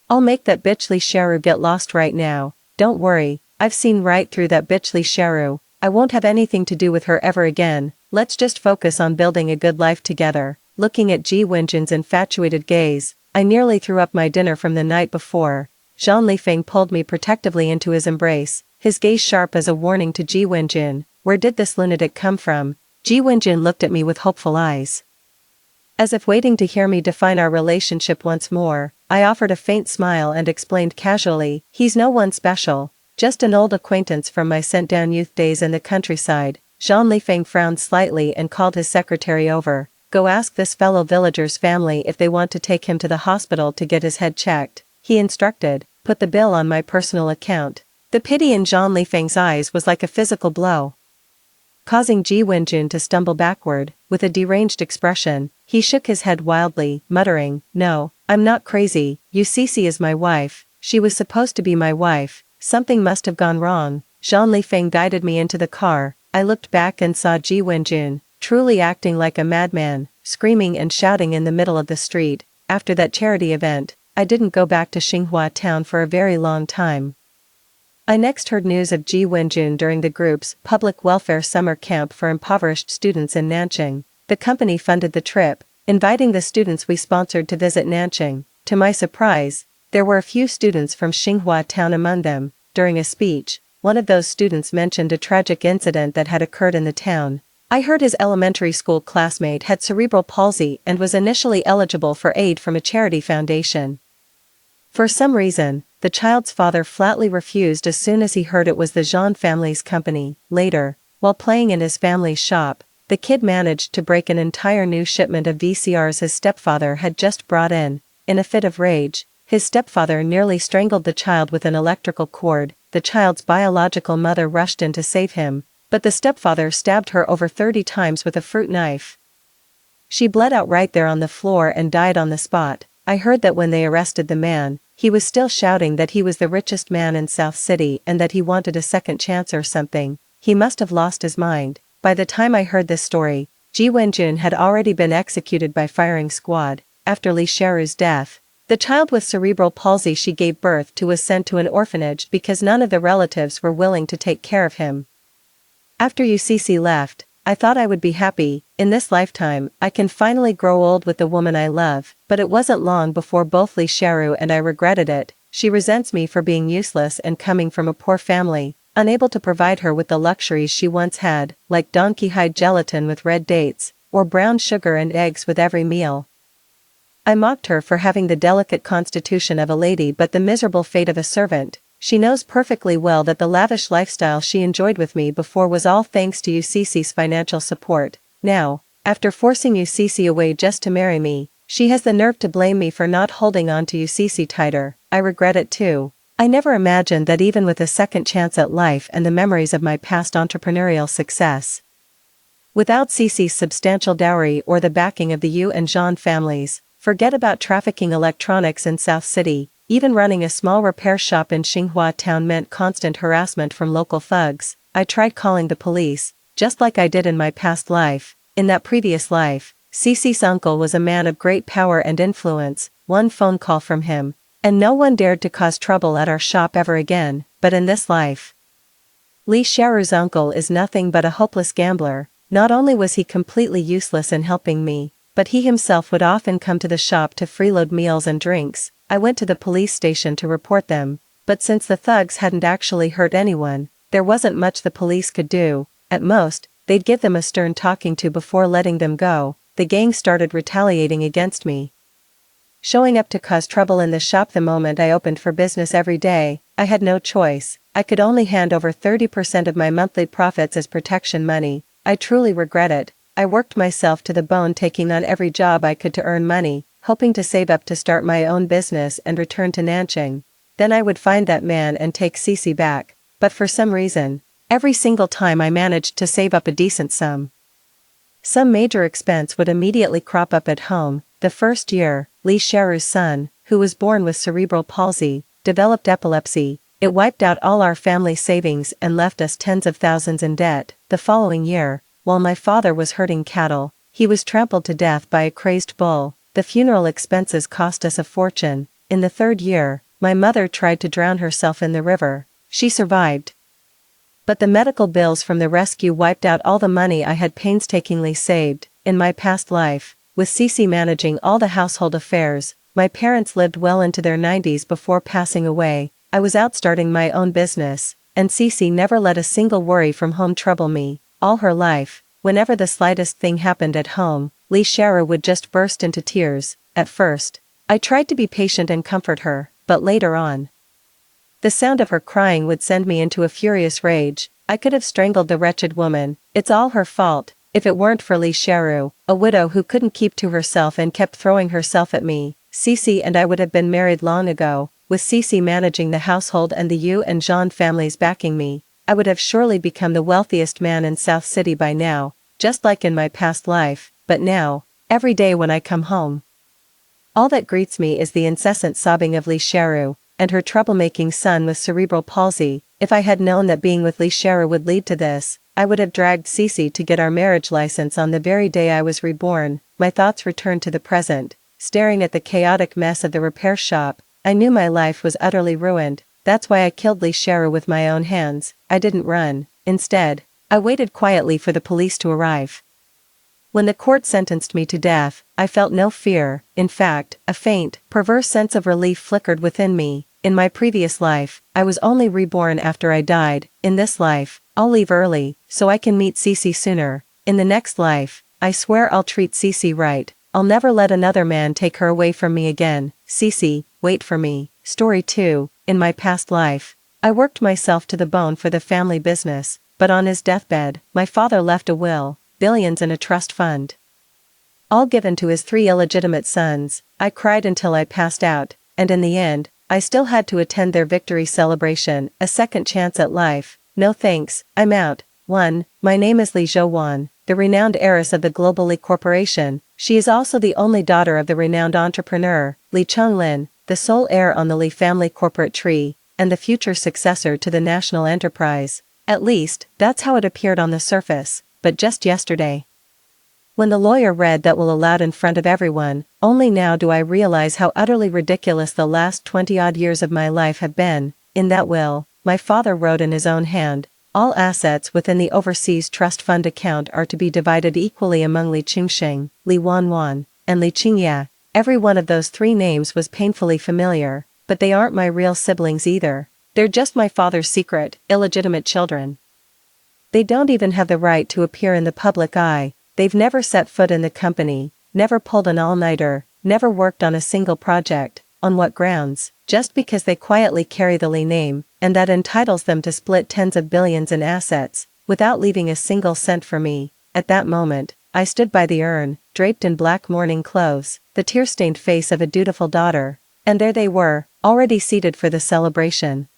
I'll make that bitch Lee Sharu get lost right now. Don't worry, I've seen right through that bitch Lee Sharu. I won't have anything to do with her ever again. Let's just focus on building a good life together. Looking at Ji Wenjun's infatuated gaze, I nearly threw up my dinner from the night before. Zhang Lifeng pulled me protectively into his embrace, his gaze sharp as a warning to Ji Wenjun. Where did this lunatic come from? Ji Wenjun looked at me with hopeful eyes, as if waiting to hear me define our relationship once more. I offered a faint smile and explained casually, he's no one special, just an old acquaintance from my sent-down youth days in the countryside. Zhang Lifeng frowned slightly and called his secretary over. Go ask this fellow villager's family if they want to take him to the hospital to get his head checked, he instructed. Put the bill on my personal account. The pity in Zhang Lifeng's eyes was like a physical blow, causing Ji Wenjun to stumble backward. With a deranged expression, he shook his head wildly, muttering, no, I'm not crazy. Cece is my wife. She was supposed to be my wife. Something must have gone wrong. Zhang Lifeng guided me into the car. I looked back and saw Ji Wenjun, truly acting like a madman, screaming and shouting in the middle of the street. After that charity event, I didn't go back to Xinghua town for a very long time. I next heard news of Ji Wenjun during the group's public welfare summer camp for impoverished students in Nanjing. The company funded the trip, inviting the students we sponsored to visit Nanjing. To my surprise, there were a few students from Xinghua town among them. During a speech, one of those students mentioned a tragic incident that had occurred in the town. I heard his elementary school classmate had cerebral palsy and was initially eligible for aid from a charity foundation. For some reason, the child's father flatly refused as soon as he heard it was the Zhang family's company. Later, while playing in his family's shop, the kid managed to break an entire new shipment of VCRs his stepfather had just brought in. In a fit of rage, his stepfather nearly strangled the child with an electrical cord. The child's biological mother rushed in to save him, but the stepfather stabbed her over 30 times with a fruit knife. She bled out right there on the floor and died on the spot. I heard that when they arrested the man, he was still shouting that he was the richest man in South City and that he wanted a second chance or something. He must have lost his mind. By the time I heard this story, Ji Wenjun had already been executed by firing squad. After Lee Sharu's death, the child with cerebral palsy she gave birth to was sent to an orphanage because none of the relatives were willing to take care of him. After Cece left, I thought I would be happy. In this lifetime, I can finally grow old with the woman I love, but it wasn't long before both Lee Sharu and I regretted it. She resents me for being useless and coming from a poor family, unable to provide her with the luxuries she once had, like donkey-hide gelatin with red dates, or brown sugar and eggs with every meal. I mocked her for having the delicate constitution of a lady but the miserable fate of a servant. She knows perfectly well that the lavish lifestyle she enjoyed with me before was all thanks to Cece's financial support. Now, after forcing Cece away just to marry me, she has the nerve to blame me for not holding on to Cece tighter. I regret it too. I never imagined that even with a second chance at life and the memories of my past entrepreneurial success, without Cece's substantial dowry or the backing of the Yu and Zhang families, forget about trafficking electronics in South City. Even running a small repair shop in Xinghua town meant constant harassment from local thugs. I tried calling the police, just like I did in my past life. In that previous life, Cece's uncle was a man of great power and influence. One phone call from him, and no one dared to cause trouble at our shop ever again. But in this life, Lee Sharu's uncle is nothing but a hopeless gambler. Not only was he completely useless in helping me, but he himself would often come to the shop to freeload meals and drinks. I went to the police station to report them, but since the thugs hadn't actually hurt anyone, there wasn't much the police could do. At most, they'd give them a stern talking to before letting them go. The gang started retaliating against me, showing up to cause trouble in the shop the moment I opened for business every day. I had no choice. I could only hand over 30% of my monthly profits as protection money. I truly regret it. I worked myself to the bone taking on every job I could to earn money, hoping to save up to start my own business and return to Nanjing. Then I would find that man and take Cece back. But for some reason, every single time I managed to save up a decent sum, some major expense would immediately crop up at home. The first year, Lee Sharu's son, who was born with cerebral palsy, developed epilepsy. It wiped out all our family savings and left us tens of thousands in debt. The following year, while my father was herding cattle, He was trampled to death by a crazed bull. The funeral expenses cost us a fortune. In the 3rd year, my mother tried to drown herself in the river. She survived. But the medical bills from the rescue wiped out all the money I had painstakingly saved. In my past life, with Cece managing all the household affairs, my parents lived well into their 90s before passing away. I was out starting my own business, and Cece never let a single worry from home trouble me. All her life, whenever the slightest thing happened at home, Lee Shara would just burst into tears. At first, I tried to be patient and comfort her, but later on, the sound of her crying would send me into a furious rage. I could have strangled the wretched woman. It's all her fault. If it weren't for Lee Sharu, a widow who couldn't keep to herself and kept throwing herself at me, Cece and I would have been married long ago. With Cece managing the household and the Yu and Jean families backing me, I would have surely become the wealthiest man in South City by now, just like in my past life. But now, every day when I come home, all that greets me is the incessant sobbing of Lee Sharu and her troublemaking son with cerebral palsy. If I had known that being with Lee Sharu would lead to this, I would have dragged Cece to get our marriage license on the very day I was reborn. My thoughts returned to the present, staring at the chaotic mess of the repair shop. I knew my life was utterly ruined. That's why I killed Lee Sharu with my own hands. I didn't run. Instead, I waited quietly for the police to arrive. When the court sentenced me to death, I felt no fear. In fact, a faint, perverse sense of relief flickered within me. In my previous life, I was only reborn after I died. In this life, I'll leave early, so I can meet Cece sooner. In the next life, I swear I'll treat Cece right. I'll never let another man take her away from me again. Cece, wait for me. Story 2. In my past life, I worked myself to the bone for the family business, but on his deathbed, my father left a will, billions in a trust fund, all given to his 3 illegitimate sons. I cried until I passed out, and in the end, I still had to attend their victory celebration. A second chance at life. No thanks, I'm out. 1. My name is Li Zhouwan, the renowned heiress of the Global Li Corporation. She is also the only daughter of the renowned entrepreneur, Li Chonglin, the sole heir on the Li family corporate tree, and the future successor to the national enterprise. At least, that's how it appeared on the surface. But just yesterday, when the lawyer read that will aloud in front of everyone, only now do I realize how utterly ridiculous the last 20-odd years of my life have been. In that will, my father wrote in his own hand, all assets within the overseas trust fund account are to be divided equally among Li Qingsheng, Li Wanwan, and Li Qingya. Every one of those 3 names was painfully familiar, but they aren't my real siblings either. They're just my father's secret, illegitimate children. They don't even have the right to appear in the public eye. They've never set foot in the company, never pulled an all-nighter, never worked on a single project. On what grounds? Just because they quietly carry the Li name, and that entitles them to split tens of billions in assets, without leaving a single cent for me. At that moment, I stood by the urn, draped in black mourning clothes, the tear-stained face of a dutiful daughter. And there they were, already seated for the celebration,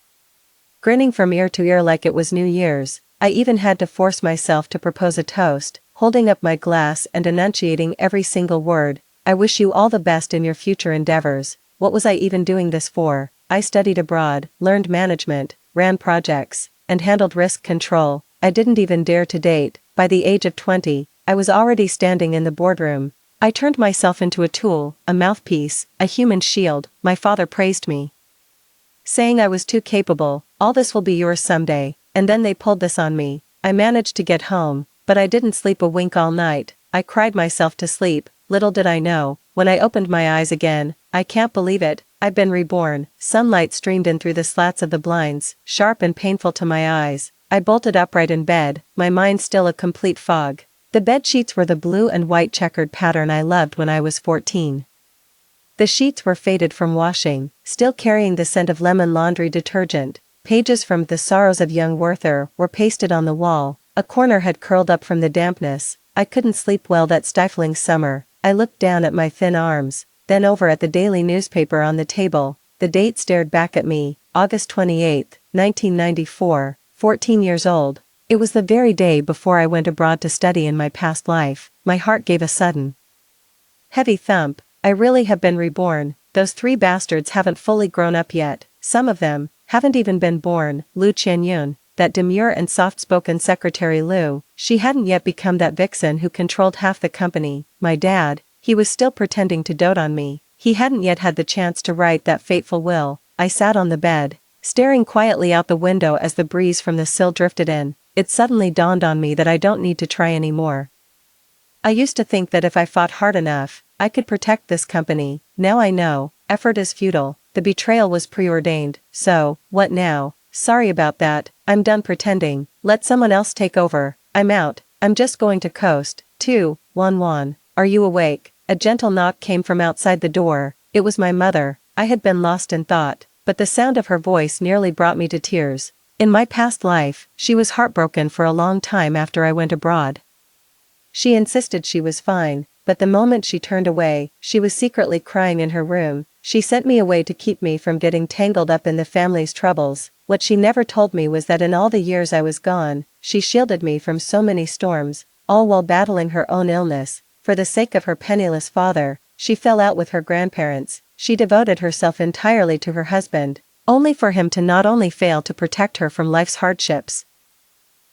grinning from ear to ear like it was New Year's. I even had to force myself to propose a toast, holding up my glass and enunciating every single word. I wish you all the best in your future endeavors. What was I even doing this for? I studied abroad, learned management, ran projects, and handled risk control. I didn't even dare to date. By the age of 20, I was already standing in the boardroom. I turned myself into a tool, a mouthpiece, a human shield. My father praised me, saying I was too capable. All this will be yours someday. And then they pulled this on me. I managed to get home, but I didn't sleep a wink all night. I cried myself to sleep. Little did I know, when I opened my eyes again, I can't believe it, I've been reborn. Sunlight streamed in through the slats of the blinds, sharp and painful to my eyes. I bolted upright in bed, my mind still a complete fog. The bed sheets were the blue and white checkered pattern I loved when I was 14. The sheets were faded from washing, still carrying the scent of lemon laundry detergent. Pages from The Sorrows of Young Werther were pasted on the wall. A corner had curled up from the dampness. I couldn't sleep well that stifling summer. I looked down at my thin arms, then over at the daily newspaper on the table. The date stared back at me, August 28, 1994, 14 years old. It was the very day before I went abroad to study in my past life. My heart gave a sudden, heavy thump. I really have been reborn. Those 3 bastards haven't fully grown up yet. Some of them haven't even been born. Lu Qianyun, that demure and soft-spoken Secretary Lou. She hadn't yet become that vixen who controlled half the company. My dad, he was still pretending to dote on me. He hadn't yet had the chance to write that fateful will. I sat on the bed, staring quietly out the window as the breeze from the sill drifted in. It suddenly dawned on me that I don't need to try anymore. I used to think that if I fought hard enough, I could protect this company. Now I know, effort is futile. The betrayal was preordained. So, what now? Sorry about that, I'm done pretending. Let someone else take over. I'm out. I'm just going to coast. 211. Are you awake? A gentle knock came from outside the door. It was my mother. I had been lost in thought, but the sound of her voice nearly brought me to tears. In my past life, she was heartbroken for a long time after I went abroad. She insisted she was fine, but the moment she turned away, she was secretly crying in her room. She sent me away to keep me from getting tangled up in the family's troubles. What she never told me was that in all the years I was gone, she shielded me from so many storms, all while battling her own illness. For the sake of her penniless father, she fell out with her grandparents. She devoted herself entirely to her husband, only for him to not only fail to protect her from life's hardships,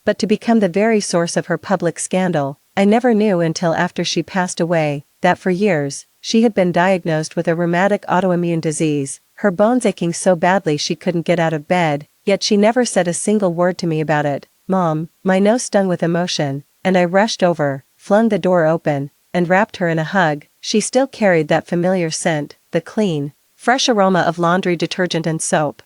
but to become the very source of her public scandal. I never knew until after she passed away, that for years, she had been diagnosed with a rheumatic autoimmune disease, her bones aching so badly she couldn't get out of bed, yet she never said a single word to me about it. Mom, my nose stung with emotion, and I rushed over, flung the door open, and wrapped her in a hug. She still carried that familiar scent, the clean, fresh aroma of laundry detergent and soap.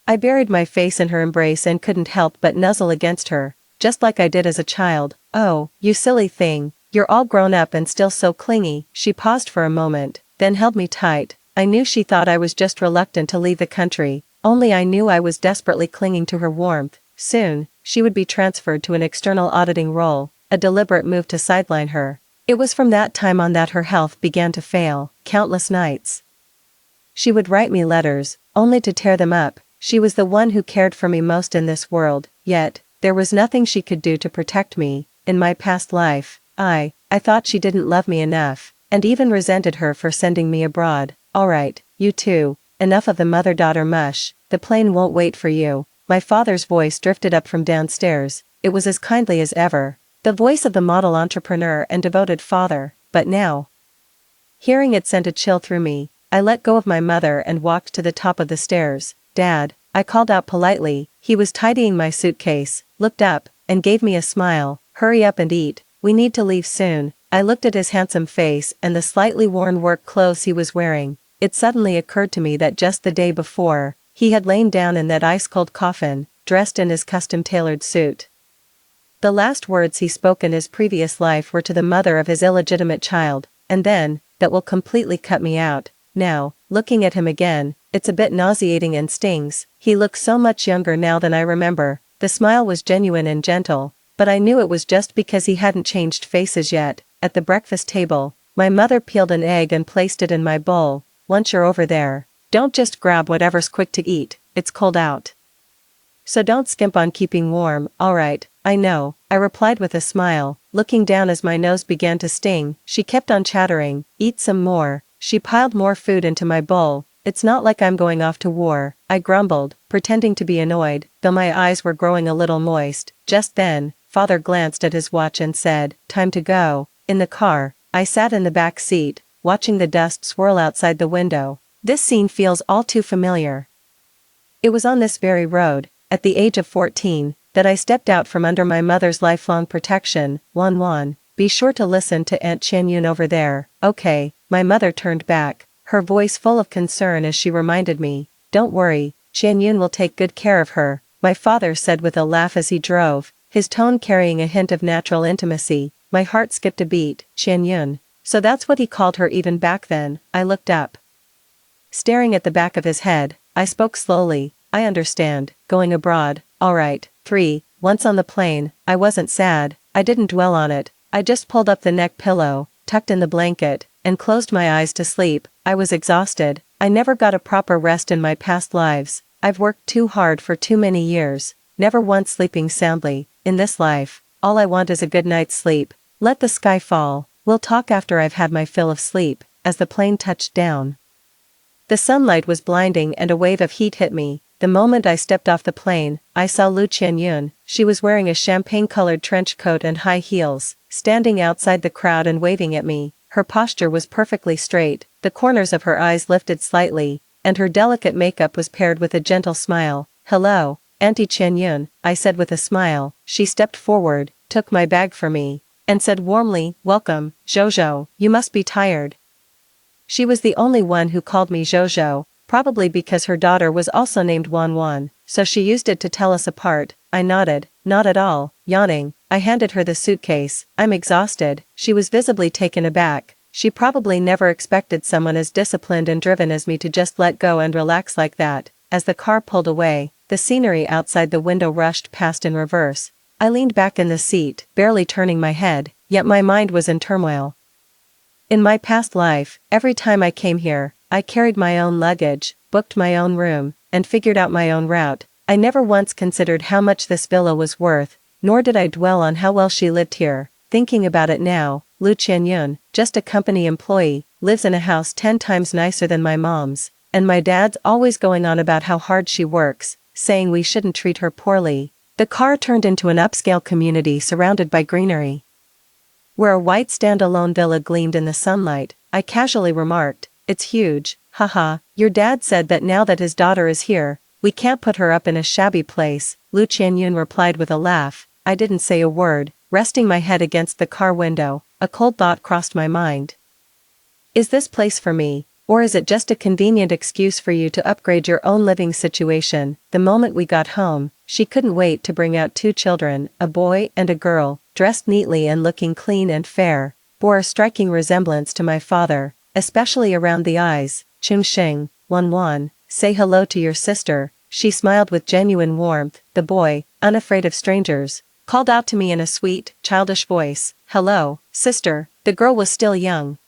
I buried my face in her embrace and couldn't help but nuzzle against her, just like I did as a child. Oh, you silly thing, you're all grown up and still so clingy. She paused for a moment, then held me tight. I knew she thought I was just reluctant to leave the country, only I knew I was desperately clinging to her warmth. Soon, she would be transferred to an external auditing role, a deliberate move to sideline her. It was from that time on that her health began to fail. Countless nights she would write me letters, only to tear them up. She was the one who cared for me most in this world, yet, there was nothing she could do to protect me. In my past life, I thought she didn't love me enough, and even resented her for sending me abroad. Alright, you two, enough of the mother-daughter mush, the plane won't wait for you. My father's voice drifted up from downstairs. It was as kindly as ever, the voice of the model entrepreneur and devoted father, but now, hearing it sent a chill through me. I let go of my mother and walked to the top of the stairs. Dad, I called out politely. He was tidying my suitcase, looked up, and gave me a smile. Hurry up and eat, we need to leave soon. I looked at his handsome face and the slightly worn work clothes he was wearing. It suddenly occurred to me that just the day before, he had lain down in that ice-cold coffin, dressed in his custom-tailored suit. The last words he spoke in his previous life were to the mother of his illegitimate child, and then, that will completely cut me out. Now, looking at him again, it's a bit nauseating and stings. He looks so much younger now than I remember. The smile was genuine and gentle, but I knew it was just because he hadn't changed faces yet. At the breakfast table, my mother peeled an egg and placed it in my bowl. Once you're over there, don't just grab whatever's quick to eat, it's cold out. So don't skimp on keeping warm. Alright, I know, I replied with a smile, looking down as my nose began to sting. She kept on chattering, eat some more. She piled more food into my bowl. It's not like I'm going off to war, I grumbled, pretending to be annoyed, though my eyes were growing a little moist. Just then, Father glanced at his watch and said, time to go. In the car, I sat in the back seat, watching the dust swirl outside the window. This scene feels all too familiar. It was on this very road, at the age of 14, that I stepped out from under my mother's lifelong protection. Wan, be sure to listen to Aunt Qianyun over there. Okay, my mother turned back, her voice full of concern as she reminded me. Don't worry, Qianyun will take good care of her, my father said with a laugh as he drove, his tone carrying a hint of natural intimacy. My heart skipped a beat. Qianyun. So that's what he called her even back then. I looked up. Staring at the back of his head, I spoke slowly. I understand, going abroad, alright. 3. Once on the plane, I wasn't sad, I didn't dwell on it, I just pulled up the neck pillow, tucked in the blanket, and closed my eyes to sleep. I was exhausted. I never got a proper rest in my past lives. I've worked too hard for too many years, never once sleeping soundly. In this life, all I want is a good night's sleep. Let the sky fall. We'll talk after I've had my fill of sleep. As the plane touched down, the sunlight was blinding and a wave of heat hit me. The moment I stepped off the plane, I saw Lu Qianyun. She was wearing a champagne-colored trench coat and high heels, standing outside the crowd and waving at me. Her posture was perfectly straight, the corners of her eyes lifted slightly, and her delicate makeup was paired with a gentle smile. "Hello, Auntie Qianyun," I said with a smile. She stepped forward, took my bag for me, and said warmly, "Welcome, Jojo, you must be tired." She was the only one who called me Jojo, probably because her daughter was also named Wanwan, so she used it to tell us apart. I nodded, not at all, yawning. I handed her the suitcase. "I'm exhausted." She was visibly taken aback. She probably never expected someone as disciplined and driven as me to just let go and relax like that. As the car pulled away, the scenery outside the window rushed past in reverse. I leaned back in the seat, barely turning my head, yet my mind was in turmoil. In my past life, every time I came here, I carried my own luggage, booked my own room, and figured out my own route. I never once considered how much this villa was worth, nor did I dwell on how well she lived here. Thinking about it now, Lu Qianyun, just a company employee, lives in a house 10 times nicer than my mom's, and my dad's always going on about how hard she works, saying we shouldn't treat her poorly. The car turned into an upscale community surrounded by greenery. Where a white standalone villa gleamed in the sunlight, I casually remarked, "It's huge, haha." "Your dad said that now that his daughter is here, we can't put her up in a shabby place," Lu Qianyun replied with a laugh. I didn't say a word, resting my head against the car window. A cold thought crossed my mind. Is this place for me, or is it just a convenient excuse for you to upgrade your own living situation? The moment we got home, she couldn't wait to bring out 2 children, a boy and a girl, dressed neatly and looking clean and fair, bore a striking resemblance to my father, especially around the eyes. "Chungxing, Wanwan, say hello to your sister." She smiled with genuine warmth. The boy, unafraid of strangers, called out to me in a sweet, childish voice, "Hello, sister." The girl was still young.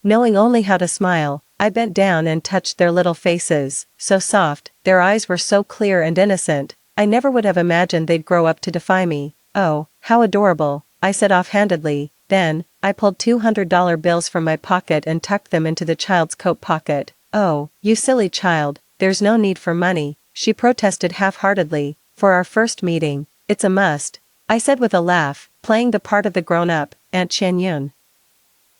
Knowing only how to smile, I bent down and touched their little faces, so soft, their eyes were so clear and innocent, I never would have imagined they'd grow up to defy me. "Oh, how adorable," I said offhandedly. Then, I pulled $200 bills from my pocket and tucked them into the child's coat pocket. "Oh, you silly child, there's no need for money," she protested half-heartedly. "For our first meeting, it's a must," I said with a laugh, playing the part of the grown-up, Aunt Qianyun.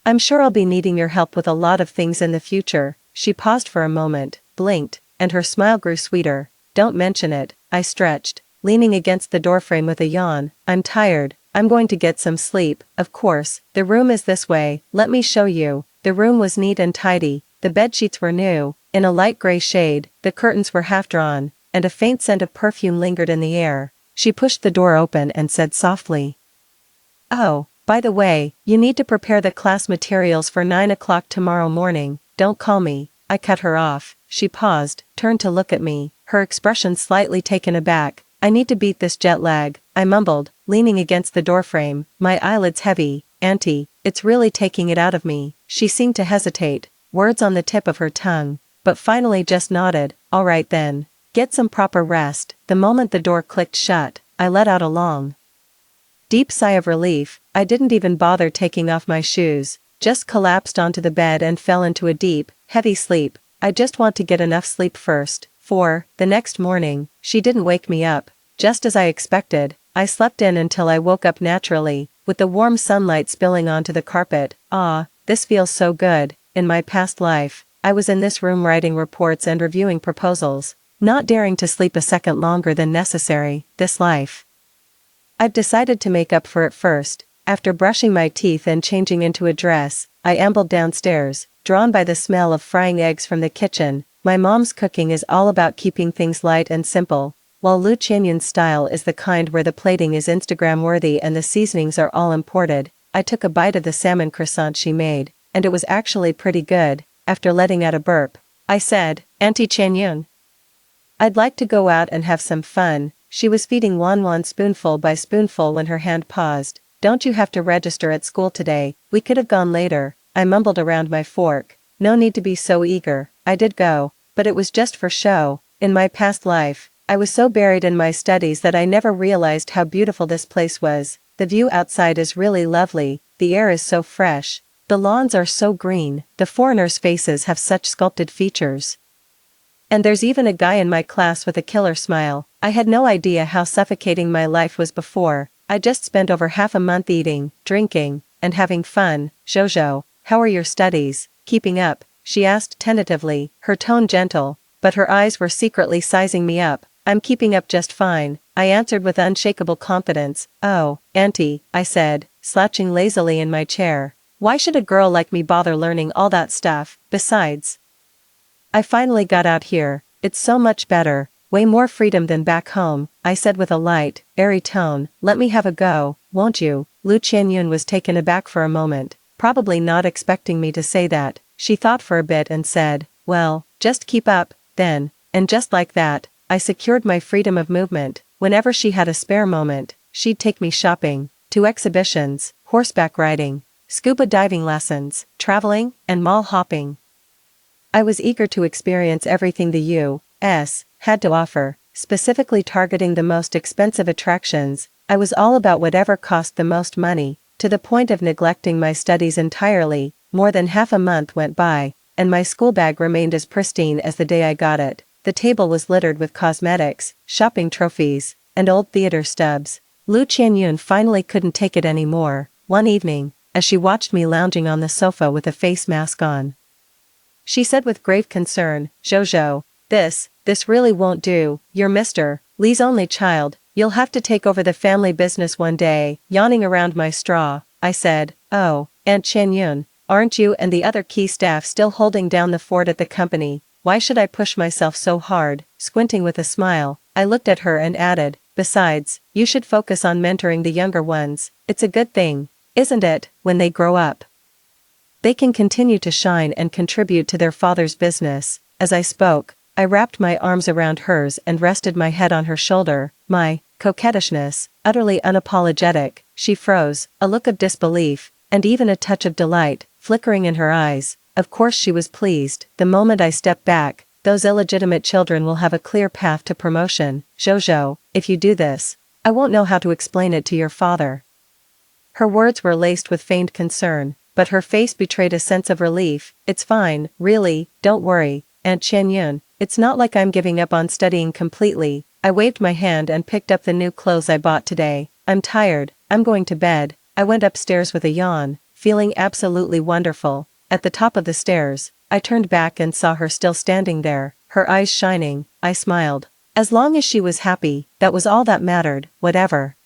"I'm sure I'll be needing your help with a lot of things in the future." She paused for a moment, blinked, and her smile grew sweeter. "Don't mention it," I stretched, leaning against the doorframe with a yawn. "I'm tired. I'm going to get some sleep." "Of course, the room is this way, let me show you." The room was neat and tidy, the bedsheets were new, in a light gray shade, the curtains were half drawn, and a faint scent of perfume lingered in the air. She pushed the door open and said softly, "Oh, by the way, you need to prepare the class materials for 9 o'clock tomorrow morning. Don't call me." I cut her off. She paused, turned to look at me, her expression slightly taken aback. "I need to beat this jet lag," I mumbled, leaning against the doorframe, my eyelids heavy. "Auntie, it's really taking it out of me." She seemed to hesitate, words on the tip of her tongue, but finally just nodded. "All right then. Get some proper rest." The moment the door clicked shut, I let out a long, deep sigh of relief. I didn't even bother taking off my shoes, just collapsed onto the bed and fell into a deep, heavy sleep. I just want to get enough sleep first. The next morning, she didn't wake me up. Just as I expected, I slept in until I woke up naturally, with the warm sunlight spilling onto the carpet. Ah, this feels so good. In my past life, I was in this room writing reports and reviewing proposals, not daring to sleep a second longer than necessary. This life, I've decided to make up for it first. After brushing my teeth and changing into a dress, I ambled downstairs, drawn by the smell of frying eggs from the kitchen. My mom's cooking is all about keeping things light and simple, while Lu Qianyun's style is the kind where the plating is Instagram-worthy and the seasonings are all imported. I took a bite of the salmon croissant she made, and it was actually pretty good. After letting out a burp, I said, "Auntie Qianyun, I'd like to go out and have some fun." She was feeding Wanwan spoonful by spoonful when her hand paused. "Don't you have to register at school today? We could have gone later." I mumbled around my fork. No need to be so eager. I did go, but it was just for show. In my past life, I was so buried in my studies that I never realized how beautiful this place was. The view outside is really lovely, the air is so fresh, the lawns are so green, the foreigners' faces have such sculpted features. And there's even a guy in my class with a killer smile. I had no idea how suffocating my life was before. I just spent over half a month eating, drinking, and having fun. Jojo, how are your studies? Keeping up? She asked tentatively, her tone gentle, but her eyes were secretly sizing me up. I'm keeping up just fine, I answered with unshakable confidence. Oh, Auntie, I said, slouching lazily in my chair. Why should a girl like me bother learning all that stuff? Besides, I finally got out here. It's so much better, way more freedom than back home, I said with a light, airy tone. Let me have a go, won't you? Lu Qianyun was taken aback for a moment, probably not expecting me to say that. She thought for a bit and said, well, just keep up, then. And just like that, I secured my freedom of movement. Whenever she had a spare moment, she'd take me shopping, to exhibitions, horseback riding, scuba diving lessons, traveling, and mall hopping. I was eager to experience everything the U.S. had to offer, specifically targeting the most expensive attractions. I was all about whatever cost the most money, to the point of neglecting my studies entirely. More than half a month went by, and my school bag remained as pristine as the day I got it. The table was littered with cosmetics, shopping trophies, and old theater stubs. Lu Qianyun finally couldn't take it anymore, one evening, as she watched me lounging on the sofa with a face mask on. She said with grave concern, Jojo, this really won't do. You're Mr. Lee's only child. You'll have to take over the family business one day. Yawning around my straw, I said, oh, Aunt Qianyun, aren't you and the other key staff still holding down the fort at the company? Why should I push myself so hard? Squinting with a smile, I looked at her and added, besides, you should focus on mentoring the younger ones. It's a good thing, isn't it, when they grow up? They can continue to shine and contribute to their father's business. As I spoke, I wrapped my arms around hers and rested my head on her shoulder, my coquettishness, utterly unapologetic. She froze, a look of disbelief, and even a touch of delight, flickering in her eyes. Of course she was pleased. The moment I stepped back, those illegitimate children will have a clear path to promotion. Jojo, if you do this, I won't know how to explain it to your father. Her words were laced with feigned concern, but her face betrayed a sense of relief. It's fine, really, don't worry, Aunt Qianyun. It's not like I'm giving up on studying completely. I waved my hand and picked up the new clothes I bought today. I'm tired, I'm going to bed. I went upstairs with a yawn, feeling absolutely wonderful. At the top of the stairs, I turned back and saw her still standing there, her eyes shining. I smiled. As long as she was happy, that was all that mattered, whatever.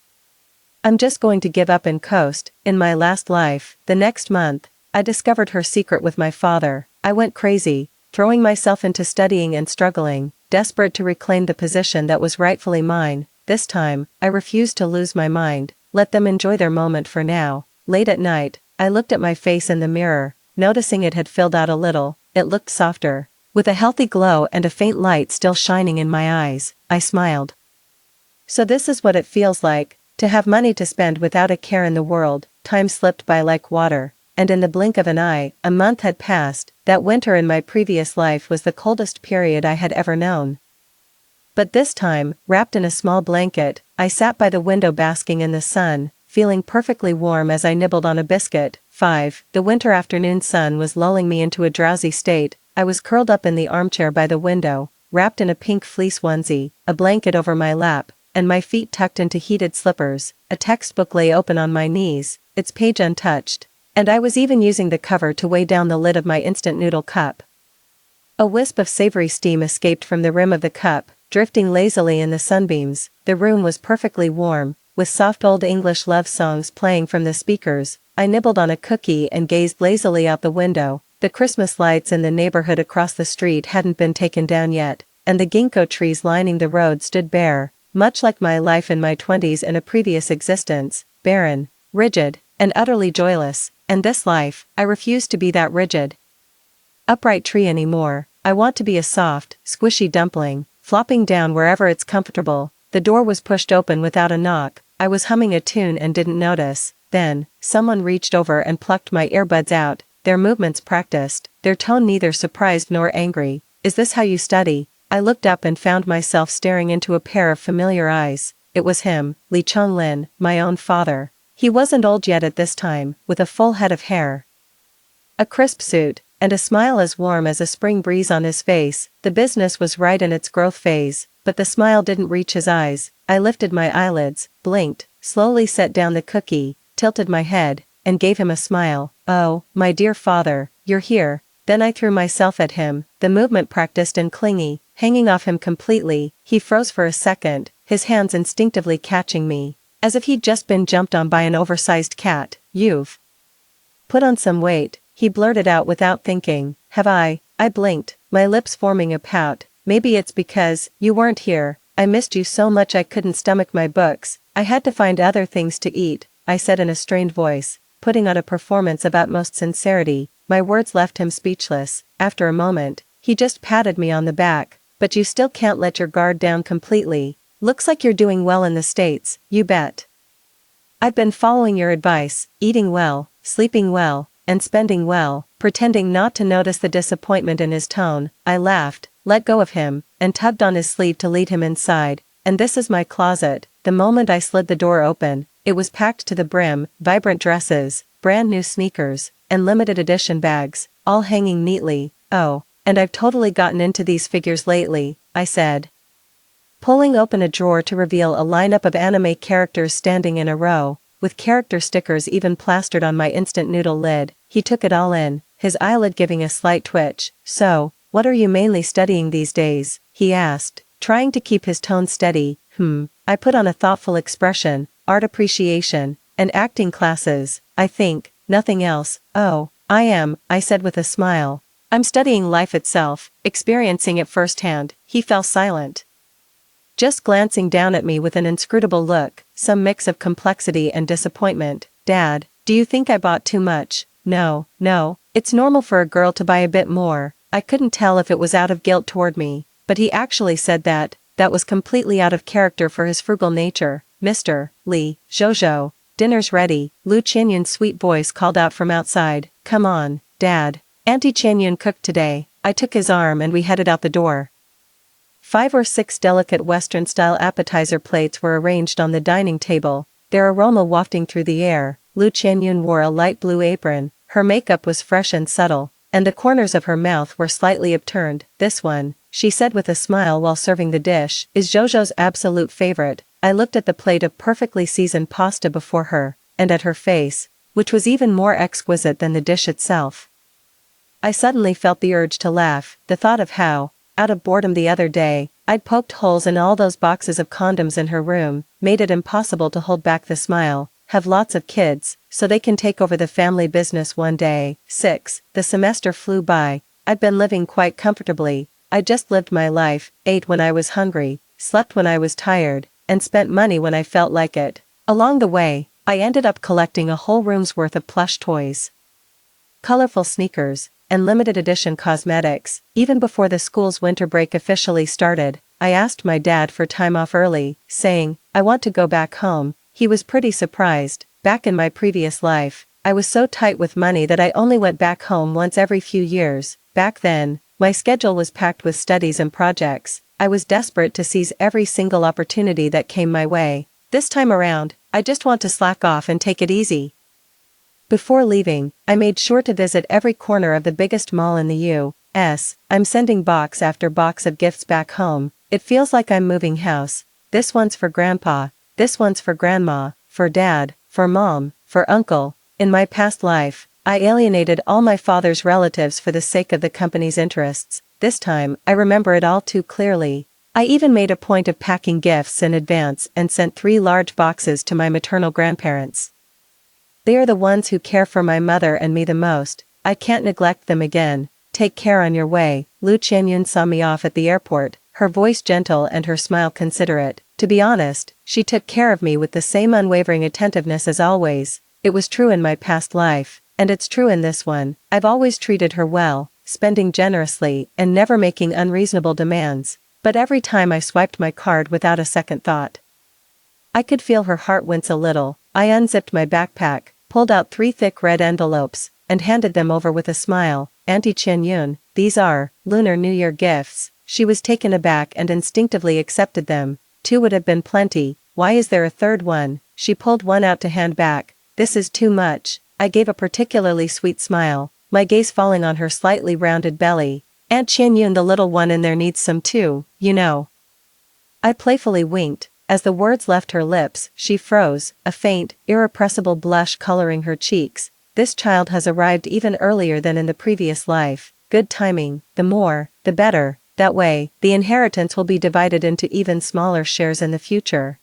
I'm just going to give up and coast. In my last life, the next month, I discovered her secret with my father. I went crazy, throwing myself into studying and struggling, desperate to reclaim the position that was rightfully mine. This time, I refused to lose my mind. Let them enjoy their moment for now. Late at night, I looked at my face in the mirror, noticing it had filled out a little. It looked softer, with a healthy glow and a faint light still shining in my eyes. I smiled. So this is what it feels like, to have money to spend without a care in the world. Time slipped by like water, and in the blink of an eye, a month had passed. That winter in my previous life was the coldest period I had ever known. But this time, wrapped in a small blanket, I sat by the window basking in the sun, feeling perfectly warm as I nibbled on a biscuit. 5. The winter afternoon sun was lulling me into a drowsy state. I was curled up in the armchair by the window, wrapped in a pink fleece onesie, a blanket over my lap, and my feet tucked into heated slippers. A textbook lay open on my knees, its page untouched, and I was even using the cover to weigh down the lid of my instant noodle cup. A wisp of savory steam escaped from the rim of the cup, drifting lazily in the sunbeams. The room was perfectly warm, with soft old English love songs playing from the speakers. I nibbled on a cookie and gazed lazily out the window. The Christmas lights in the neighborhood across the street hadn't been taken down yet, and the ginkgo trees lining the road stood bare, much like my life in my 20s in a previous existence, barren, rigid, and utterly joyless. And this life, I refuse to be that rigid, upright tree anymore. I want to be a soft, squishy dumpling, flopping down wherever it's comfortable. The door was pushed open without a knock. I was humming a tune and didn't notice. Then, someone reached over and plucked my earbuds out, their movements practiced, their tone neither surprised nor angry. Is this how you study? I looked up and found myself staring into a pair of familiar eyes. It was him, Lee Chonglin, my own father. He wasn't old yet at this time, with a full head of hair, a crisp suit, and a smile as warm as a spring breeze on his face. The business was right in its growth phase, but the smile didn't reach his eyes. I lifted my eyelids, blinked, slowly set down the cookie, tilted my head, and gave him a smile. "Oh, my dear father, you're here." Then I threw myself at him, the movement practiced and clingy, hanging off him completely. He froze for a second, his hands instinctively catching me, as if he'd just been jumped on by an oversized cat. "You've put on some weight," he blurted out without thinking. "Have I?" I blinked, my lips forming a pout. "Maybe it's because you weren't here. I missed you so much I couldn't stomach my books. I had to find other things to eat," I said in a strained voice, putting on a performance of utmost sincerity. My words left him speechless. After a moment, he just patted me on the back. "But you still can't let your guard down completely. Looks like you're doing well in the States, you bet. I've been following your advice, eating well, sleeping well, and spending well." Pretending not to notice the disappointment in his tone, I laughed, let go of him, and tugged on his sleeve to lead him inside. "And this is my closet." The moment I slid the door open, it was packed to the brim, vibrant dresses, brand new sneakers, and limited edition bags, all hanging neatly. "Oh, and I've totally gotten into these figures lately," I said, pulling open a drawer to reveal a lineup of anime characters standing in a row, with character stickers even plastered on my instant noodle lid. He took it all in, his eyelid giving a slight twitch. "So, what are you mainly studying these days?" he asked, trying to keep his tone steady. I put on a thoughtful expression. "Art appreciation, and acting classes, I think, nothing else." "Oh, I am," I said with a smile. "I'm studying life itself, experiencing it firsthand." He fell silent, just glancing down at me with an inscrutable look, some mix of complexity and disappointment. "Dad, do you think I bought too much?" No, it's normal for a girl to buy a bit more." I couldn't tell if it was out of guilt toward me, but he actually said that was completely out of character for his frugal nature. "Mr. Lee, Jojo, dinner's ready," Lu Qianyun's sweet voice called out from outside. "Come on, Dad. Auntie Qianyun cooked today." I took his arm and we headed out the door. 5 or 6 delicate Western-style appetizer plates were arranged on the dining table, their aroma wafting through the air. Lu Qianyun wore a light blue apron, her makeup was fresh and subtle, and the corners of her mouth were slightly upturned. "This one," she said with a smile while serving the dish, "is Jojo's absolute favorite." I looked at the plate of perfectly seasoned pasta before her, and at her face, which was even more exquisite than the dish itself. I suddenly felt the urge to laugh, the thought of how, out of boredom the other day, I'd poked holes in all those boxes of condoms in her room, made it impossible to hold back the smile. "Have lots of kids, so they can take over the family business one day." 6. The semester flew by. I'd been living quite comfortably. I just lived my life, ate when I was hungry, slept when I was tired, and spent money when I felt like it. Along the way, I ended up collecting a whole room's worth of plush toys, colorful sneakers, and limited edition cosmetics. Even before the school's winter break officially started, I asked my dad for time off early, saying, "I want to go back home." He was pretty surprised. Back in my previous life, I was so tight with money that I only went back home once every few years. Back then, my schedule was packed with studies and projects. I was desperate to seize every single opportunity that came my way. This time around, I just want to slack off and take it easy. Before leaving, I made sure to visit every corner of the biggest mall in the U.S. I'm sending box after box of gifts back home. It feels like I'm moving house. This one's for Grandpa. This one's for Grandma, for Dad, for Mom, for Uncle. In my past life, I alienated all my father's relatives for the sake of the company's interests. This time, I remember it all too clearly. I even made a point of packing gifts in advance and sent 3 large boxes to my maternal grandparents. They are the ones who care for my mother and me the most. I can't neglect them again. "Take care on your way." Lu Qianyun saw me off at the airport, her voice gentle and her smile considerate. To be honest, she took care of me with the same unwavering attentiveness as always. It was true in my past life, and it's true in this one. I've always treated her well, spending generously and never making unreasonable demands. But every time I swiped my card without a second thought, I could feel her heart wince a little. I unzipped my backpack, pulled out 3 thick red envelopes, and handed them over with a smile. "Auntie Qianyun, these are Lunar New Year gifts." She was taken aback and instinctively accepted them. 2 would have been plenty. "Why is there a third one?" She pulled one out to hand back. "This is too much." I gave a particularly sweet smile. my gaze falling on her slightly rounded belly. Aunt Qianyun, the little one in there needs some too, you know. I playfully winked. As the words left her lips, she froze, a faint, irrepressible blush coloring her cheeks. This child has arrived even earlier than in the previous life. Good timing, the more, the better. That way, the inheritance will be divided into even smaller shares in the future.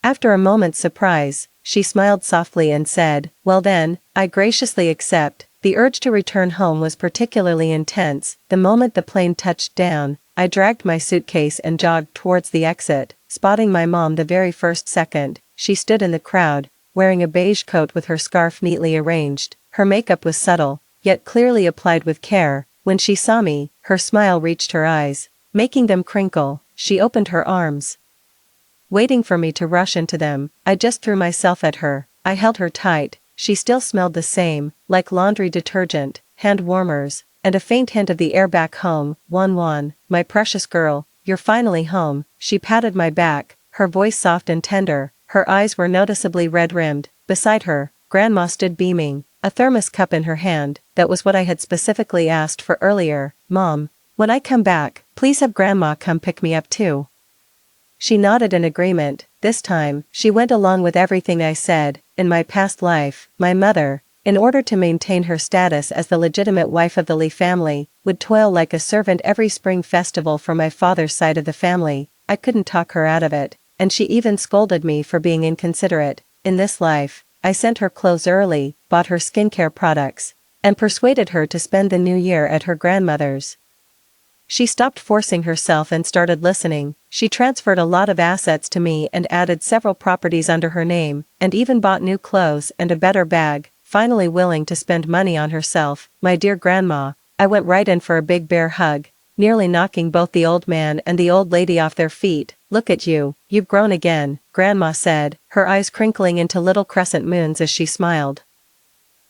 After a moment's surprise, she smiled softly and said, "Well then, I graciously accept." The urge to return home was particularly intense. The moment the plane touched down, I dragged my suitcase and jogged towards the exit, spotting my mom the very first second. She stood in the crowd, wearing a beige coat with her scarf neatly arranged. Her makeup was subtle, yet clearly applied with care. When she saw me, her smile reached her eyes, making them crinkle. She opened her arms, waiting for me to rush into them. I just threw myself at her. I held her tight. She still smelled the same, like laundry detergent, hand warmers, and a faint hint of the air. "Back home, Wan, my precious girl, you're finally home." She patted my back, her voice soft and tender. Her eyes were noticeably red-rimmed. Beside her, Grandma stood beaming, a thermos cup in her hand. That was what I had specifically asked for earlier. "Mom, when I come back, please have Grandma come pick me up too." She nodded in agreement. This time, she went along with everything I said. In my past life, my mother, in order to maintain her status as the legitimate wife of the Lee family, would toil like a servant every spring festival for my father's side of the family. I couldn't talk her out of it, and she even scolded me for being inconsiderate. In this life, I sent her clothes early, bought her skincare products, and persuaded her to spend the new year at her grandmother's. She stopped forcing herself and started listening. She transferred a lot of assets to me and added several properties under her name, and even bought new clothes and a better bag, finally willing to spend money on herself. My dear Grandma, I went right in for a big bear hug, nearly knocking both the old man and the old lady off their feet. "Look at you, you've grown again," Grandma said, her eyes crinkling into little crescent moons as she smiled.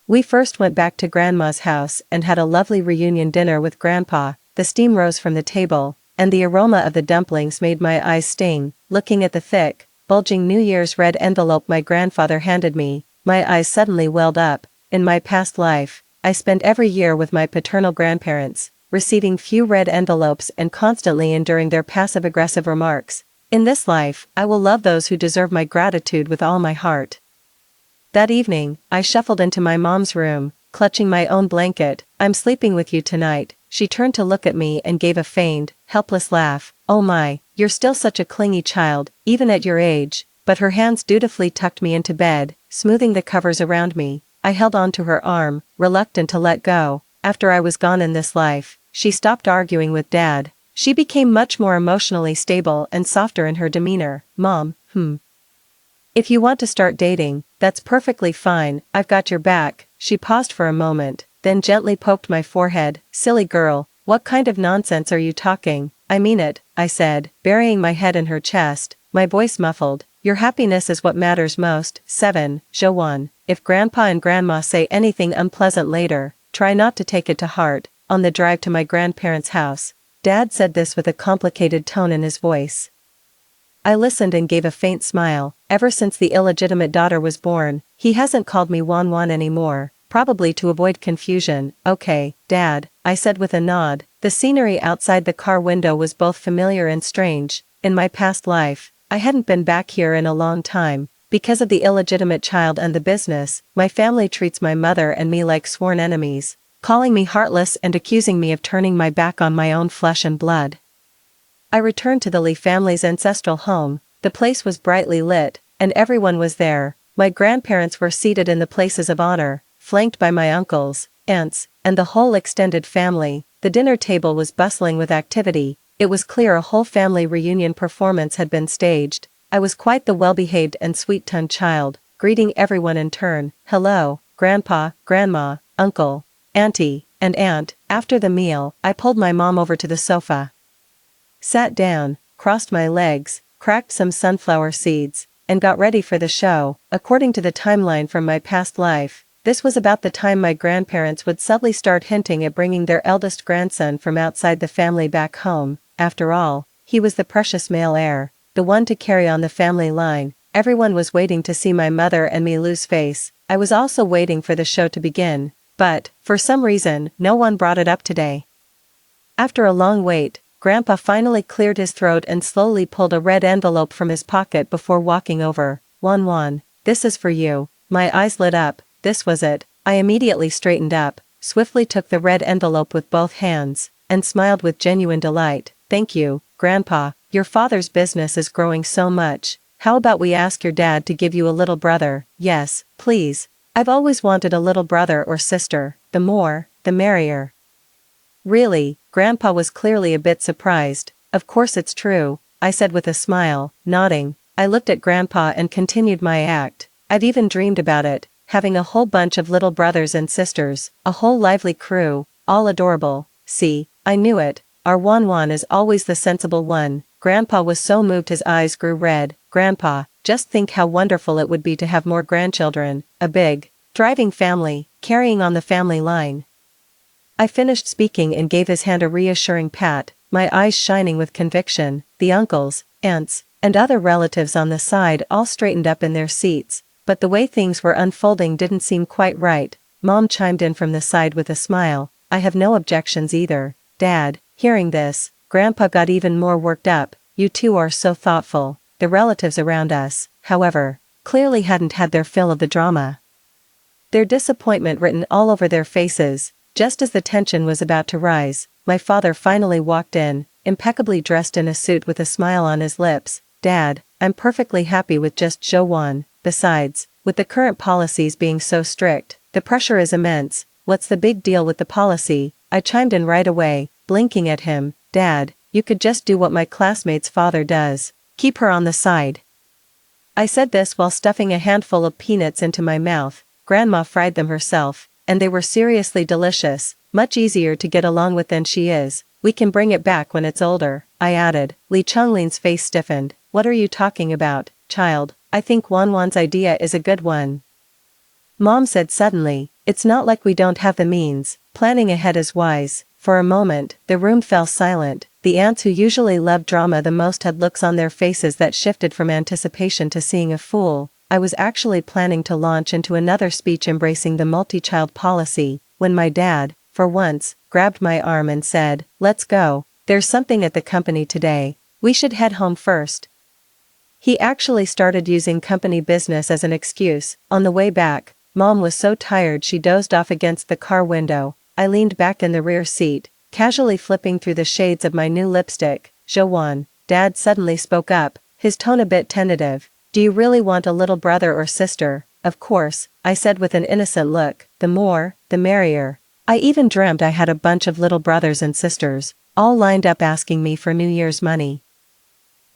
We first went back to Grandma's house and had a lovely reunion dinner with Grandpa. The steam rose from the table, and the aroma of the dumplings made my eyes sting. Looking at the thick, bulging New Year's red envelope my grandfather handed me, my eyes suddenly welled up. In my past life, I spent every year with my paternal grandparents, receiving few red envelopes and constantly enduring their passive-aggressive remarks. In this life, I will love those who deserve my gratitude with all my heart. That evening, I shuffled into my mom's room, clutching my own blanket. "I'm sleeping with you tonight." She turned to look at me and gave a feigned, helpless laugh. "Oh my, you're still such a clingy child, even at your age." But her hands dutifully tucked me into bed, smoothing the covers around me. I held on to her arm, reluctant to let go. After I was gone in this life, she stopped arguing with Dad. She became much more emotionally stable and softer in her demeanor. "Mom, if you want to start dating, that's perfectly fine, I've got your back." She paused for a moment, then gently poked my forehead. "Silly girl, what kind of nonsense are you talking?" "I mean it," I said, burying my head in her chest, my voice muffled. "Your happiness is what matters most." 7. Joanne. If Grandpa and Grandma say anything unpleasant later, try not to take it to heart. On the drive to my grandparents' house, Dad said this with a complicated tone in his voice. I listened and gave a faint smile. Ever since the illegitimate daughter was born, he hasn't called me Wan anymore, probably to avoid confusion. "Okay, Dad," I said with a nod. The scenery outside the car window was both familiar and strange. In my past life, I hadn't been back here in a long time. Because of the illegitimate child and the business, my family treats my mother and me like sworn enemies, calling me heartless and accusing me of turning my back on my own flesh and blood. I returned to the Lee family's ancestral home. The place was brightly lit, and everyone was there. My grandparents were seated in the places of honor, flanked by my uncles, aunts, and the whole extended family. The dinner table was bustling with activity. It was clear a whole family reunion performance had been staged. I was quite the well-behaved and sweet-tongued child, greeting everyone in turn. "Hello, Grandpa, Grandma, Uncle, Auntie, and Aunt." After the meal, I pulled my mom over to the sofa, sat down, crossed my legs, cracked some sunflower seeds, and got ready for the show. According to the timeline from my past life, this was about the time my grandparents would subtly start hinting at bringing their eldest grandson from outside the family back home. After all, he was the precious male heir, the one to carry on the family line. Everyone was waiting to see my mother and me lose face. I was also waiting for the show to begin. But, for some reason, no one brought it up today. After a long wait, Grandpa finally cleared his throat and slowly pulled a red envelope from his pocket before walking over. "Juan, this is for you." My eyes lit up. This was it. I immediately straightened up, swiftly took the red envelope with both hands, and smiled with genuine delight. "Thank you, Grandpa. Your father's business is growing so much. How about we ask your dad to give you a little brother?" "Yes, please. I've always wanted a little brother or sister. The more, the merrier." "Really?" Grandpa was clearly a bit surprised. "Of course it's true," I said with a smile, nodding. I looked at Grandpa and continued my act. I've even dreamed about it, having a whole bunch of little brothers and sisters, a whole lively crew, all adorable. "See, I knew it. Our Juan is always the sensible one." Grandpa was so moved his eyes grew red. "Grandpa, just think how wonderful it would be to have more grandchildren, a big, thriving family, carrying on the family line." I finished speaking and gave his hand a reassuring pat, my eyes shining with conviction. The uncles, aunts, and other relatives on the side all straightened up in their seats, but the way things were unfolding didn't seem quite right. Mom chimed in from the side with a smile. "I have no objections either, Dad." Hearing this, Grandpa got even more worked up. "You two are so thoughtful." The relatives around us, however, clearly hadn't had their fill of the drama. Their disappointment written all over their faces. Just as the tension was about to rise, my father finally walked in, impeccably dressed in a suit with a smile on his lips. "Dad, I'm perfectly happy with just Juan. Besides, with the current policies being so strict, the pressure is immense. What's the big deal with the policy?" I chimed in right away, blinking at him. "Dad, you could just do what my classmate's father does. Keep her on the side." I said this while stuffing a handful of peanuts into my mouth. Grandma fried them herself, and they were seriously delicious, much easier to get along with than she is. "We can bring it back when it's older," I added. Lee Chungling's face stiffened. "What are you talking about, child? I think Juan's idea is a good one," Mom said suddenly. "It's not like we don't have the means. Planning ahead is wise." For a moment, the room fell silent. The aunts who usually loved drama the most had looks on their faces that shifted from anticipation to seeing a fool. I was actually planning to launch into another speech embracing the multi-child policy, when my dad, for once, grabbed my arm and said, "Let's go. There's something at the company today. We should head home first." He actually started using company business as an excuse. On the way back, Mom was so tired she dozed off against the car window. I leaned back in the rear seat, casually flipping through the shades of my new lipstick. "Juan," Dad suddenly spoke up, his tone a bit tentative. "Do you really want a little brother or sister?" "Of course," I said with an innocent look. "The more, the merrier." I even dreamt I had a bunch of little brothers and sisters, all lined up asking me for New Year's money.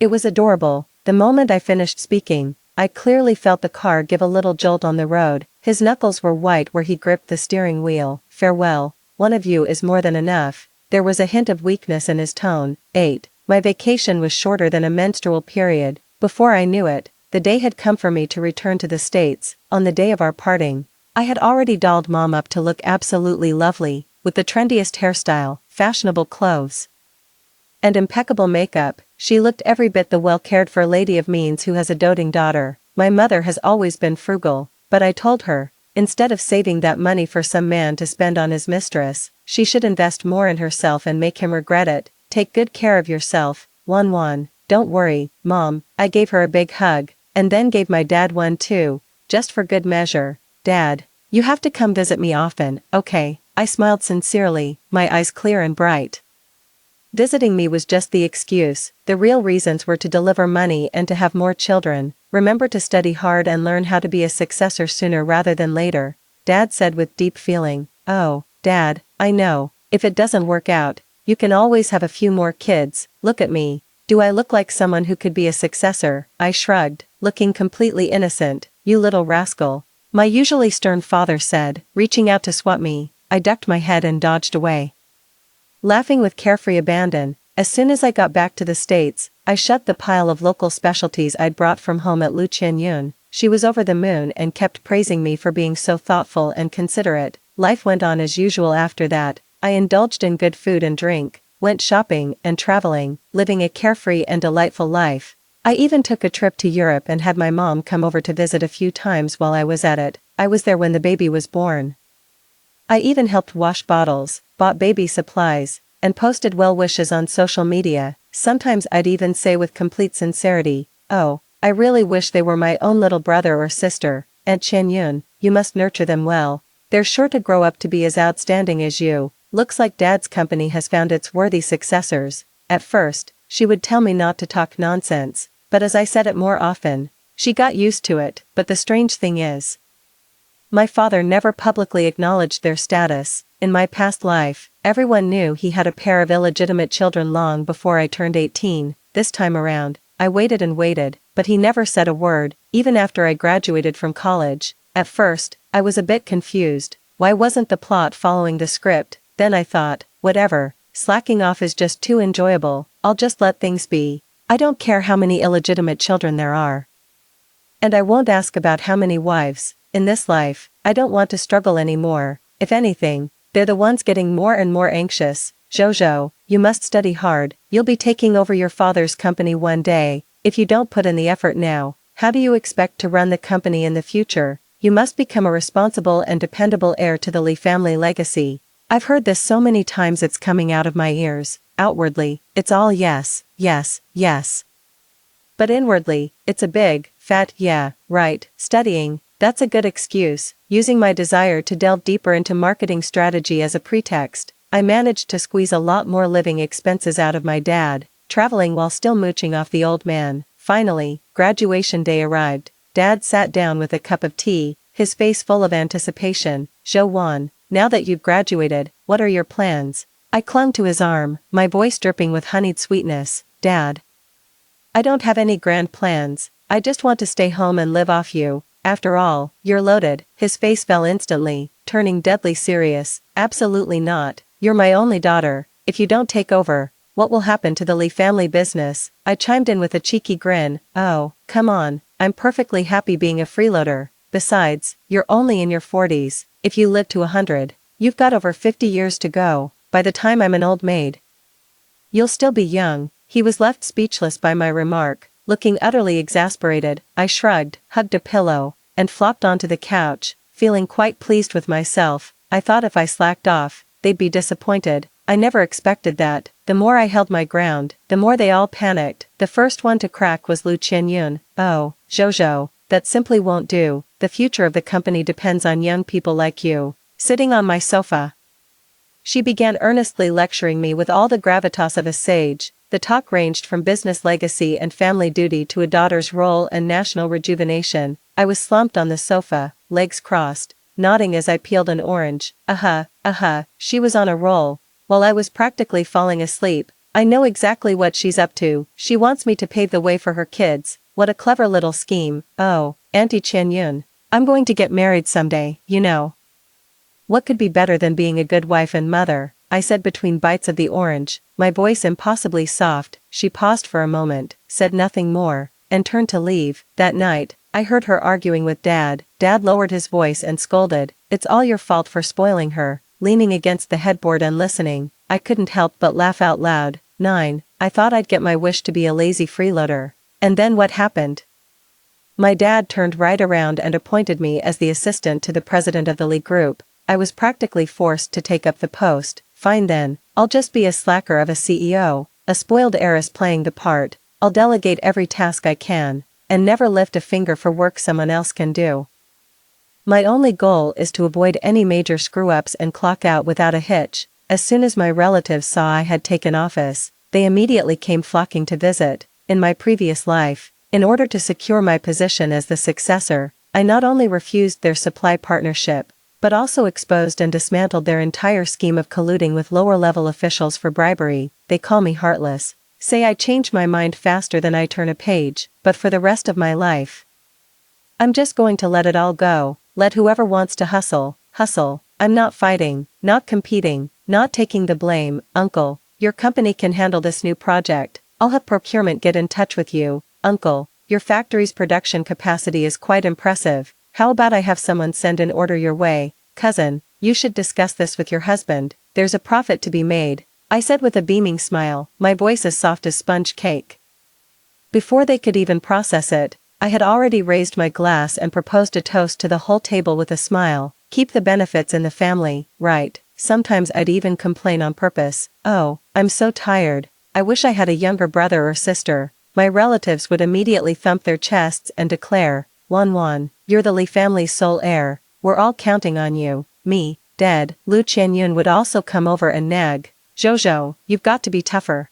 It was adorable. The moment I finished speaking, I clearly felt the car give a little jolt on the road. His knuckles were white where he gripped the steering wheel. "Farewell. One of you is more than enough." There was a hint of weakness in his tone. 8. My vacation was shorter than a menstrual period. Before I knew it, the day had come for me to return to the States. On the day of our parting, I had already dolled Mom up to look absolutely lovely, with the trendiest hairstyle, fashionable clothes, and impeccable makeup. She looked every bit the well-cared-for lady of means who has a doting daughter. My mother has always been frugal, but I told her, instead of saving that money for some man to spend on his mistress, she should invest more in herself and make him regret it. "Take good care of yourself, Juan. Don't worry, Mom." I gave her a big hug, and then gave my dad one too, just for good measure. "Dad, you have to come visit me often, okay?" I smiled sincerely, my eyes clear and bright. Visiting me was just the excuse. The real reasons were to deliver money and to have more children. "Remember to study hard and learn how to be a successor sooner rather than later," Dad said with deep feeling. "Oh, Dad, I know. If it doesn't work out, you can always have a few more kids." Look at me. Do I look like someone who could be a successor? I shrugged, looking completely innocent. "You little rascal," my usually stern father said, reaching out to swat me. I ducked my head and dodged away, laughing with carefree abandon. As soon as I got back to the States, I shut the pile of local specialties I'd brought from home at Lu Qianyun. She was over the moon and kept praising me for being so thoughtful and considerate. Life went on as usual after that. I indulged in good food and drink, went shopping and traveling, living a carefree and delightful life. I even took a trip to Europe and had my mom come over to visit a few times while I was at it. I was there when the baby was born. I even helped wash bottles, bought baby supplies, and posted well wishes on social media. Sometimes I'd even say with complete sincerity, "Oh, I really wish they were my own little brother or sister, Aunt Chen-yun, you must nurture them well. They're sure to grow up to be as outstanding as you. Looks like Dad's company has found its worthy successors." At first, she would tell me not to talk nonsense, but as I said it more often, she got used to it. But the strange thing is, my father never publicly acknowledged their status. In my past life, everyone knew he had a pair of illegitimate children long before I turned 18. This time around, I waited and waited, but he never said a word, even after I graduated from college. At first, I was a bit confused. Why wasn't the plot following the script? Then I thought, whatever, slacking off is just too enjoyable, I'll just let things be. I don't care how many illegitimate children there are. And I won't ask about how many wives. In this life, I don't want to struggle anymore. If anything, they're the ones getting more and more anxious. Jojo, you must study hard. You'll be taking over your father's company one day. If you don't put in the effort now, how do you expect to run the company in the future? You must become a responsible and dependable heir to the Lee family legacy. I've heard this so many times it's coming out of my ears. Outwardly, it's all yes, yes, yes. But inwardly, it's a big, fat yeah, right. Studying, that's a good excuse. Using my desire to delve deeper into marketing strategy as a pretext, I managed to squeeze a lot more living expenses out of my dad, traveling while still mooching off the old man. Finally, graduation day arrived. Dad sat down with a cup of tea, his face full of anticipation. "Jo-won, now that you've graduated, what are your plans?" I clung to his arm, my voice dripping with honeyed sweetness. "Dad, I don't have any grand plans. I just want to stay home and live off you. After all, you're loaded." His face fell instantly, turning deadly serious. "Absolutely not. You're my only daughter. If you don't take over, what will happen to the Lee family business?" I chimed in with a cheeky grin. "Oh, come on, I'm perfectly happy being a freeloader. Besides, you're only in your 40s. If you live to 100, you've got over 50 years to go. By the time I'm an old maid, you'll still be young." He was left speechless by my remark. Looking utterly exasperated, I shrugged, hugged a pillow, and flopped onto the couch, feeling quite pleased with myself. I thought if I slacked off, they'd be disappointed. I never expected that. The more I held my ground, the more they all panicked. The first one to crack was Lu Chen-yun. "Oh, Jojo, that simply won't do. The future of the company depends on young people like you." Sitting on my sofa, she began earnestly lecturing me with all the gravitas of a sage. The talk ranged from business legacy and family duty to a daughter's role and national rejuvenation. I was slumped on the sofa, legs crossed, nodding as I peeled an orange. She was on a roll, while I was practically falling asleep. "I know exactly what she's up to. She wants me to pave the way for her kids. What a clever little scheme. Oh, Auntie Chen-yun, I'm going to get married someday, you know. What could be better than being a good wife and mother?" I said between bites of the orange, my voice impossibly soft. She paused for a moment, said nothing more, and turned to leave. That night, I heard her arguing with Dad. Dad lowered his voice and scolded, "It's all your fault for spoiling her." Leaning against the headboard and listening, I couldn't help but laugh out loud. 9. I thought I'd get my wish to be a lazy freeloader. And then what happened? My dad turned right around and appointed me as the assistant to the president of the Lee Group. I was practically forced to take up the post. Fine then, I'll just be a slacker of a CEO, a spoiled heiress playing the part. I'll delegate every task I can, and never lift a finger for work someone else can do. My only goal is to avoid any major screw-ups and clock out without a hitch. As soon as my relatives saw I had taken office, they immediately came flocking to visit. In my previous life, in order to secure my position as the successor, I not only refused their supply partnership, but also exposed and dismantled their entire scheme of colluding with lower-level officials for bribery. They call me heartless. Say I change my mind faster than I turn a page, but for the rest of my life, I'm just going to let it all go. Let whoever wants to hustle, hustle. I'm not fighting, not competing, not taking the blame. Uncle, your company can handle this new project. I'll have procurement get in touch with you. Uncle, your factory's production capacity is quite impressive. How about I have someone send an order your way? Cousin, you should discuss this with your husband. There's a profit to be made, I said with a beaming smile, my voice as soft as sponge cake. Before they could even process it, I had already raised my glass and proposed a toast to the whole table with a smile. Keep the benefits in the family, right? Sometimes I'd even complain on purpose. Oh, I'm so tired. I wish I had a younger brother or sister. My relatives would immediately thump their chests and declare, Wan, you're the Li family's sole heir. We're all counting on you. Me, dead. Lu Qianyun would also come over and nag. Zhou, you've got to be tougher.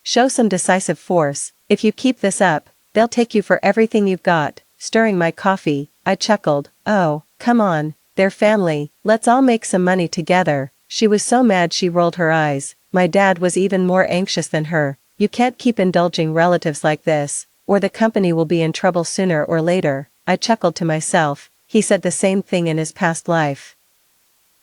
Show some decisive force. If you keep this up, they'll take you for everything you've got. Stirring my coffee, I chuckled. Oh, come on. They're family. Let's all make some money together. She was so mad she rolled her eyes. My dad was even more anxious than her. You can't keep indulging relatives like this, or the company will be in trouble sooner or later. I chuckled to myself. He said the same thing in his past life.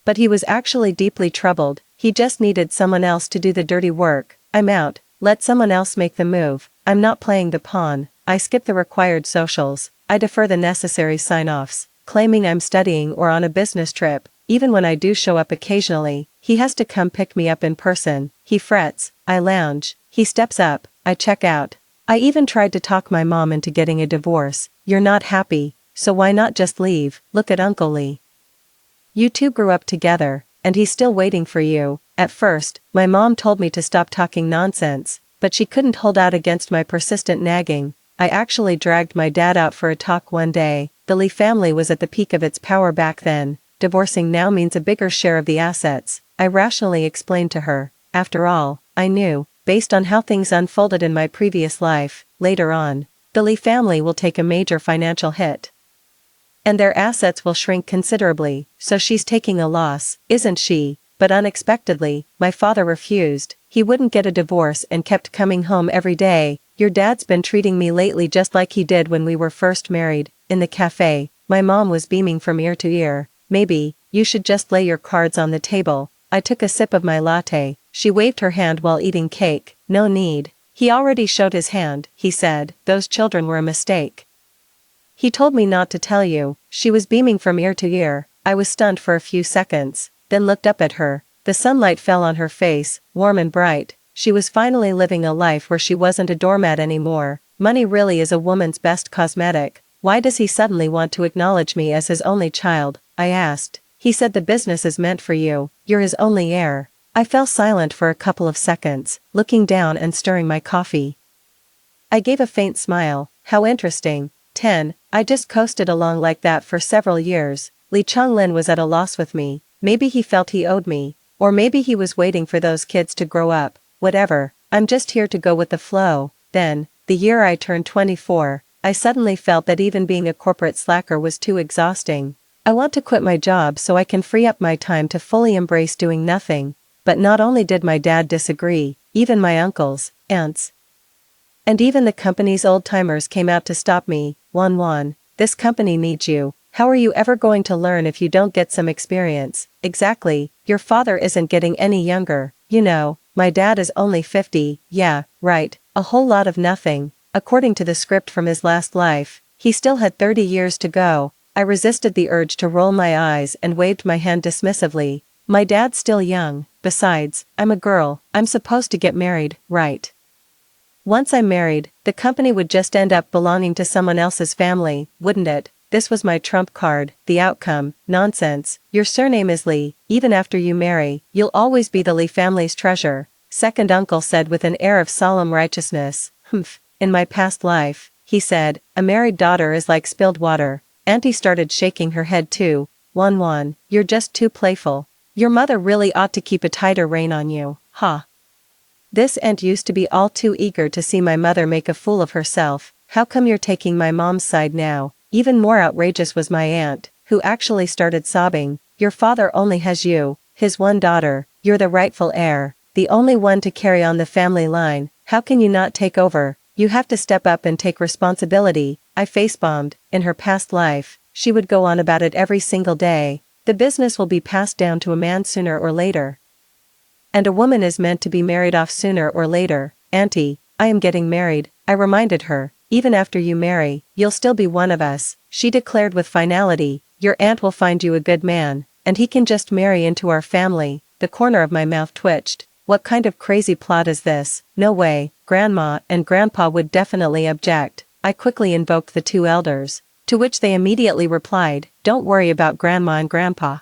But he was actually deeply troubled. He just needed someone else to do the dirty work. I'm out. Let someone else make the move. I'm not playing the pawn. I skip the required socials. I defer the necessary sign-offs, claiming I'm studying or on a business trip. Even when I do show up occasionally, he has to come pick me up in person. He frets. I lounge. He steps up. I check out. I even tried to talk my mom into getting a divorce. You're not happy, so why not just leave? Look at Uncle Lee. You two grew up together, and he's still waiting for you. At first, my mom told me to stop talking nonsense, but she couldn't hold out against my persistent nagging. I actually dragged my dad out for a talk one day. The Lee family was at the peak of its power back then. Divorcing now means a bigger share of the assets. I rationally explained to her. After all, I knew, based on how things unfolded in my previous life, later on, the Lee family will take a major financial hit. And their assets will shrink considerably, so she's taking a loss, isn't she? But unexpectedly, my father refused. He wouldn't get a divorce and kept coming home every day. Your dad's been treating me lately just like he did when we were first married. In the cafe, my mom was beaming from ear to ear. Maybe, you should just lay your cards on the table. I took a sip of my latte. She waved her hand while eating cake. No need. He already showed his hand, he said. Those children were a mistake. He told me not to tell you. She was beaming from ear to ear. I was stunned for a few seconds, then looked up at her. The sunlight fell on her face, warm and bright. She was finally living a life where she wasn't a doormat anymore. Money really is a woman's best cosmetic. Why does he suddenly want to acknowledge me as his only child? I asked. He said the business is meant for you. You're his only heir. I fell silent for a couple of seconds, looking down and stirring my coffee. I gave a faint smile. How interesting. 10. I just coasted along like that for several years. Li Chonglin was at a loss with me. Maybe he felt he owed me. Or maybe he was waiting for those kids to grow up. Whatever. I'm just here to go with the flow. Then, the year I turned 24, I suddenly felt that even being a corporate slacker was too exhausting. I want to quit my job so I can free up my time to fully embrace doing nothing. But not only did my dad disagree, even my uncles, aunts, and even the company's old-timers came out to stop me. Wan, this company needs you. How are you ever going to learn if you don't get some experience? Exactly, your father isn't getting any younger. You know, my dad is only 50, yeah, right, a whole lot of nothing. According to the script from his last life, he still had 30 years to go. I resisted the urge to roll my eyes and waved my hand dismissively. My dad's still young. Besides, I'm a girl. I'm supposed to get married, right? Once I'm married, the company would just end up belonging to someone else's family, wouldn't it? This was my trump card. The outcome. Nonsense. Your surname is Lee. Even after you marry, you'll always be the Lee family's treasure. Second uncle said with an air of solemn righteousness. Humph. In my past life, he said, a married daughter is like spilled water. Auntie started shaking her head too. Wan, you're just too playful. Your mother really ought to keep a tighter rein on you, huh? This aunt used to be all too eager to see my mother make a fool of herself. How come you're taking my mom's side now? Even more outrageous was my aunt, who actually started sobbing. Your father only has you, his one daughter. You're the rightful heir, the only one to carry on the family line. How can you not take over? You have to step up and take responsibility. I face-bombed. In her past life, she would go on about it every single day. The business will be passed down to a man sooner or later. And a woman is meant to be married off sooner or later. Auntie, I am getting married, I reminded her. Even after you marry, you'll still be one of us, she declared with finality. Your aunt will find you a good man, and he can just marry into our family. The corner of my mouth twitched. What kind of crazy plot is this? No way. Grandma and Grandpa would definitely object. I quickly invoked the two elders. To which they immediately replied, "Don't worry about grandma and grandpa.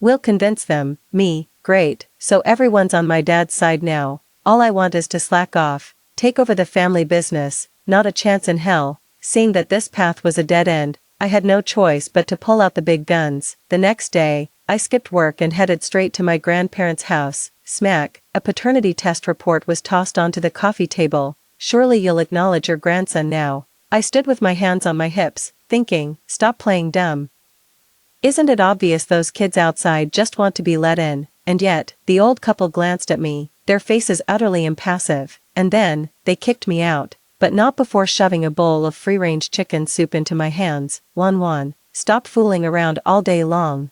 We'll convince them." Me, great, so everyone's on my dad's side now. All I want is to slack off, take over the family business, not a chance in hell. Seeing that this path was a dead end, I had no choice but to pull out the big guns. The next day, I skipped work and headed straight to my grandparents' house. Smack, a paternity test report was tossed onto the coffee table. "Surely you'll acknowledge your grandson now." I stood with my hands on my hips, thinking, stop playing dumb. Isn't it obvious those kids outside just want to be let in? And yet, the old couple glanced at me, their faces utterly impassive, and then, they kicked me out, but not before shoving a bowl of free-range chicken soup into my hands. Wan, stop fooling around all day long.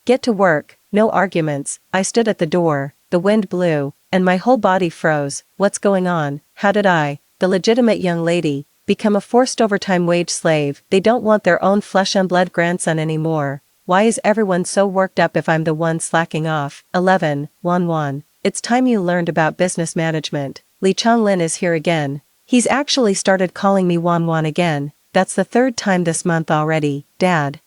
Get to work, no arguments. I stood at the door, the wind blew, and my whole body froze. What's going on? How did I, the legitimate young lady, become a forced overtime wage slave? They don't want their own flesh and blood grandson anymore. Why is everyone so worked up if I'm the one slacking off? 11. Wan. It's time you learned about business management. Li Changlin is here again. He's actually started calling me Wan again. That's the third time this month already. Dad.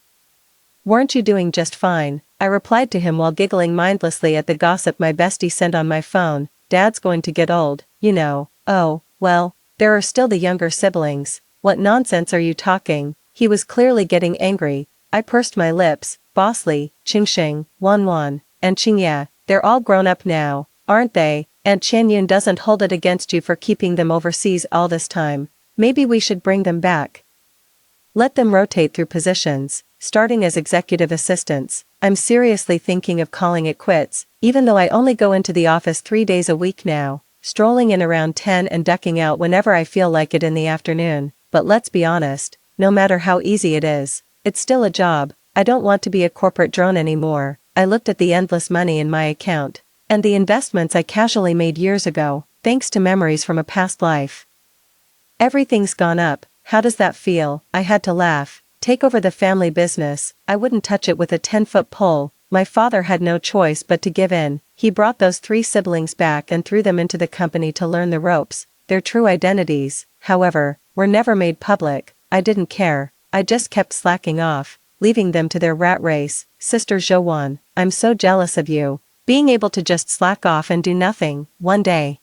Weren't you doing just fine? I replied to him while giggling mindlessly at the gossip my bestie sent on my phone. Dad's going to get old, you know. Oh, well, there are still the younger siblings. What nonsense are you talking? He was clearly getting angry. I pursed my lips. Bossly, Qingxing, Wan, and Qingya, they're all grown up now, aren't they? Aunt Qianyun doesn't hold it against you for keeping them overseas all this time. Maybe we should bring them back. Let them rotate through positions, starting as executive assistants. I'm seriously thinking of calling it quits, even though I only go into the office 3 days a week now, strolling in around 10 and ducking out whenever I feel like it in the afternoon. But let's be honest, no matter how easy it is, it's still a job. I don't want to be a corporate drone anymore. I looked at the endless money in my account, and the investments I casually made years ago, thanks to memories from a past life. Everything's gone up. How does that feel? I had to laugh. Take over the family business. I wouldn't touch it with a 10-foot pole. My father had no choice but to give in. He brought those 3 siblings back and threw them into the company to learn the ropes. Their true identities, however, were never made public. I didn't care. I just kept slacking off, leaving them to their rat race. Sister Zhouwan, I'm so jealous of you, being able to just slack off and do nothing. One day,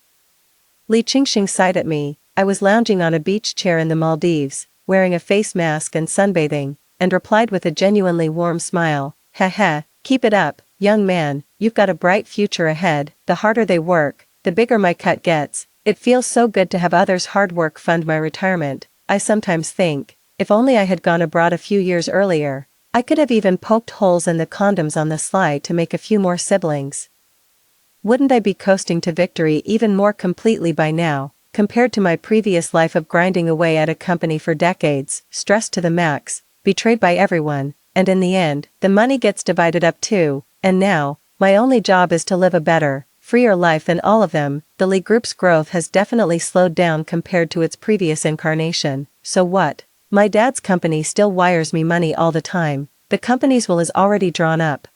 Li Qingxing sighed at me. I was lounging on a beach chair in the Maldives, wearing a face mask and sunbathing, and replied with a genuinely warm smile. Heh, keep it up, young man, you've got a bright future ahead. The harder they work, the bigger my cut gets. It feels so good to have others' hard work fund my retirement. I sometimes think, if only I had gone abroad a few years earlier, I could have even poked holes in the condoms on the sly to make a few more siblings. Wouldn't I be coasting to victory even more completely by now? Compared to my previous life of grinding away at a company for decades, stressed to the max, betrayed by everyone, and in the end, the money gets divided up too, and now, my only job is to live a better, freer life than all of them. The Li Group's growth has definitely slowed down compared to its previous incarnation. So what? My dad's company still wires me money all the time. The company's will is already drawn up,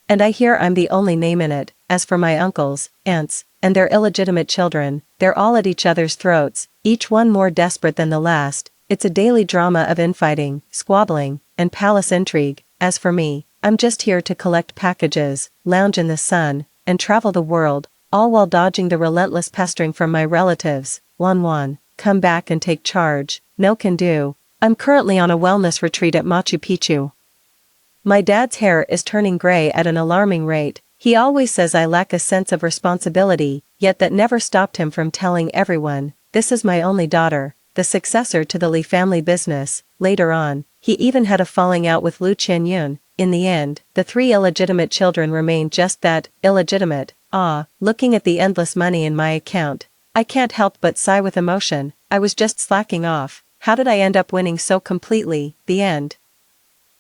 and I hear I'm the only name in it. As for my uncles, aunts, and their illegitimate children, they're all at each other's throats, each one more desperate than the last. It's a daily drama of infighting, squabbling, and palace intrigue. As for me, I'm just here to collect packages, lounge in the sun, and travel the world, all while dodging the relentless pestering from my relatives. Wan, come back and take charge. No can do. I'm currently on a wellness retreat at Machu Picchu. My dad's hair is turning gray at an alarming rate. He always says I lack a sense of responsibility, yet that never stopped him from telling everyone, this is my only daughter, the successor to the Li family business. Later on, he even had a falling out with Lu Qianyun. In the end, the 3 illegitimate children remained just that, illegitimate. Looking at the endless money in my account, I can't help but sigh with emotion. I was just slacking off. How did I end up winning so completely? The end.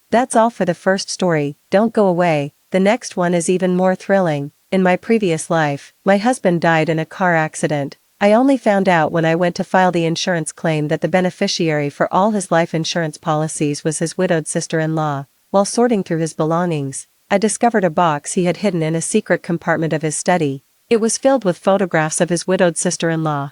That's all for the first story. Don't go away. The next one is even more thrilling. In my previous life, my husband died in a car accident. I only found out when I went to file the insurance claim that the beneficiary for all his life insurance policies was his widowed sister-in-law. While sorting through his belongings, I discovered a box he had hidden in a secret compartment of his study. It was filled with photographs of his widowed sister-in-law.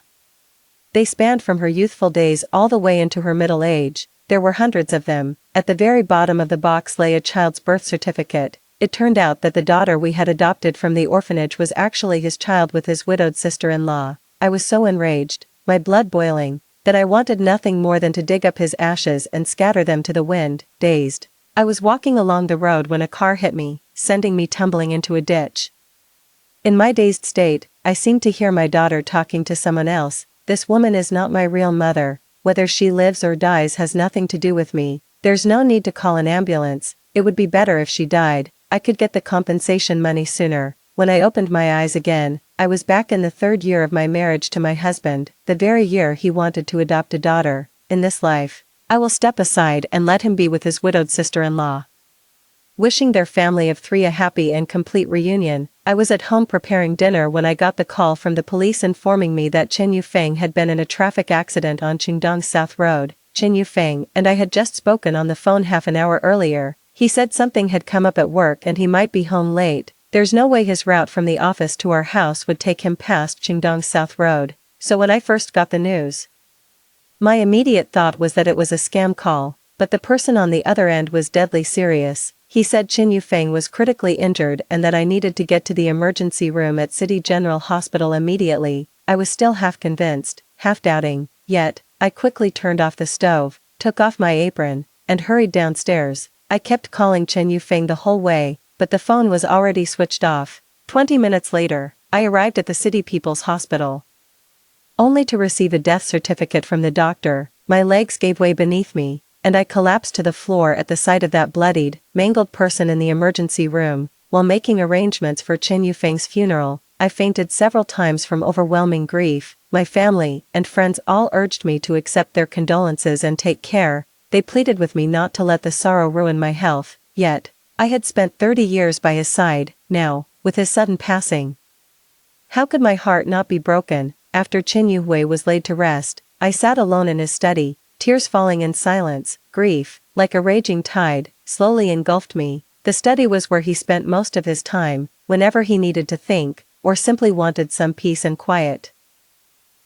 They spanned from her youthful days all the way into her middle age, There were hundreds of them. At the very bottom of the box lay a child's birth certificate. It turned out that the daughter we had adopted from the orphanage was actually his child with his widowed sister-in-law. I was so enraged, my blood boiling, that I wanted nothing more than to dig up his ashes and scatter them to the wind. Dazed, I was walking along the road when a car hit me, sending me tumbling into a ditch. In my dazed state, I seemed to hear my daughter talking to someone else. This woman is not my real mother. Whether she lives or dies has nothing to do with me. There's no need to call an ambulance. It would be better if she died. I could get the compensation money sooner. When I opened my eyes again, I was back in the 3rd year of my marriage to my husband, the very year he wanted to adopt a daughter. In this life, I will step aside and let him be with his widowed sister-in-law. Wishing their family of 3 a happy and complete reunion, I was at home preparing dinner when I got the call from the police informing me that Chen Yufeng had been in a traffic accident on Qingdong South Road. Chen Yufeng and I had just spoken on the phone half an hour earlier. He said something had come up at work and he might be home late. There's no way his route from the office to our house would take him past Qingdong South Road. So when I first got the news, my immediate thought was that it was a scam call, but the person on the other end was deadly serious. He said Chen Yufeng was critically injured and that I needed to get to the emergency room at City General Hospital immediately. I was still half convinced, half doubting, yet, I quickly turned off the stove, took off my apron, and hurried downstairs. I kept calling Chen Yufeng the whole way, but the phone was already switched off. 20 minutes later, I arrived at the City People's Hospital, only to receive a death certificate from the doctor. My legs gave way beneath me, and I collapsed to the floor at the sight of that bloodied, mangled person in the emergency room. While making arrangements for Chen Yufeng's funeral, I fainted several times from overwhelming grief. My family and friends all urged me to accept their condolences and take care. They pleaded with me not to let the sorrow ruin my health. Yet, I had spent 30 years by his side. Now, with his sudden passing, how could my heart not be broken? After Chen Yuhui was laid to rest, I sat alone in his study, tears falling in silence. Grief, like a raging tide, slowly engulfed me. The study was where he spent most of his time, whenever he needed to think, or simply wanted some peace and quiet.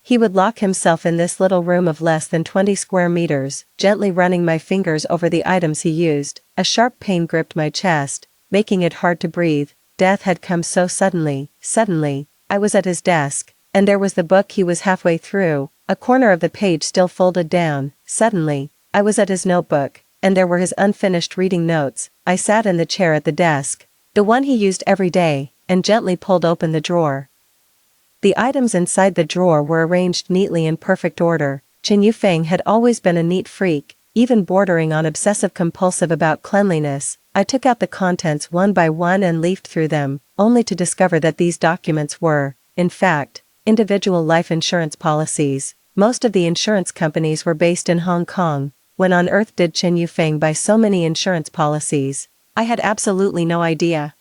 He would lock himself in this little room of less than 20 square meters, gently running my fingers over the items he used. A sharp pain gripped my chest, making it hard to breathe. Death had come so suddenly. Suddenly, I was at his desk, and there was the book he was halfway through, a corner of the page still folded down. Suddenly, I was at his notebook, and there were his unfinished reading notes. I sat in the chair at the desk, the one he used every day, and gently pulled open the drawer. The items inside the drawer were arranged neatly in perfect order. Chen Yufeng had always been a neat freak, even bordering on obsessive-compulsive about cleanliness. I took out the contents one by one and leafed through them, only to discover that these documents were, in fact, individual life insurance policies. Most of the insurance companies were based in Hong Kong. When on earth did Chen Yufeng buy so many insurance policies? I had absolutely no idea.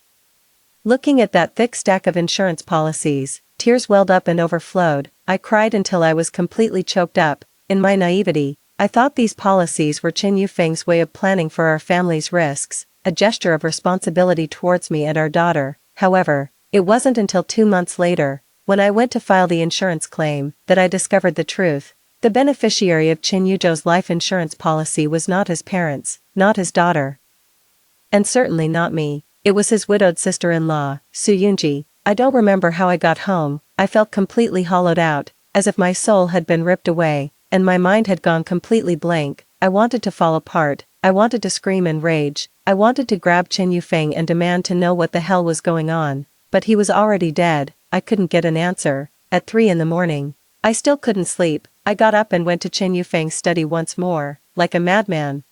Looking at that thick stack of insurance policies, tears welled up and overflowed. I cried until I was completely choked up. In my naivety, I thought these policies were Chen Yufeng's way of planning for our family's risks, a gesture of responsibility towards me and our daughter. However, it wasn't until 2 months later, when I went to file the insurance claim, that I discovered the truth. The beneficiary of Chen Yuzhou's life insurance policy was not his parents, not his daughter, and certainly not me. It was his widowed sister-in-law, Su Yunji. I don't remember how I got home. I felt completely hollowed out, as if my soul had been ripped away, and my mind had gone completely blank. I wanted to fall apart. I wanted to scream in rage. I wanted to grab Chen Yufeng and demand to know what the hell was going on. But he was already dead. I couldn't get an answer. At 3 in the morning, I still couldn't sleep. I got up and went to Chen Yufeng's study once more, like a madman.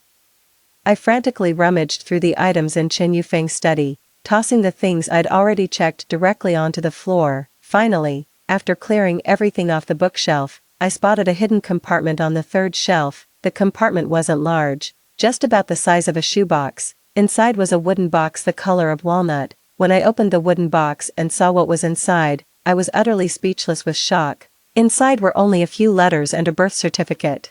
I frantically rummaged through the items in Chen Yufeng's study, tossing the things I'd already checked directly onto the floor. Finally, after clearing everything off the bookshelf, I spotted a hidden compartment on the 3rd shelf. The compartment wasn't large, just about the size of a shoebox. Inside was a wooden box the color of walnut. When I opened the wooden box and saw what was inside, I was utterly speechless with shock. Inside were only a few letters and a birth certificate.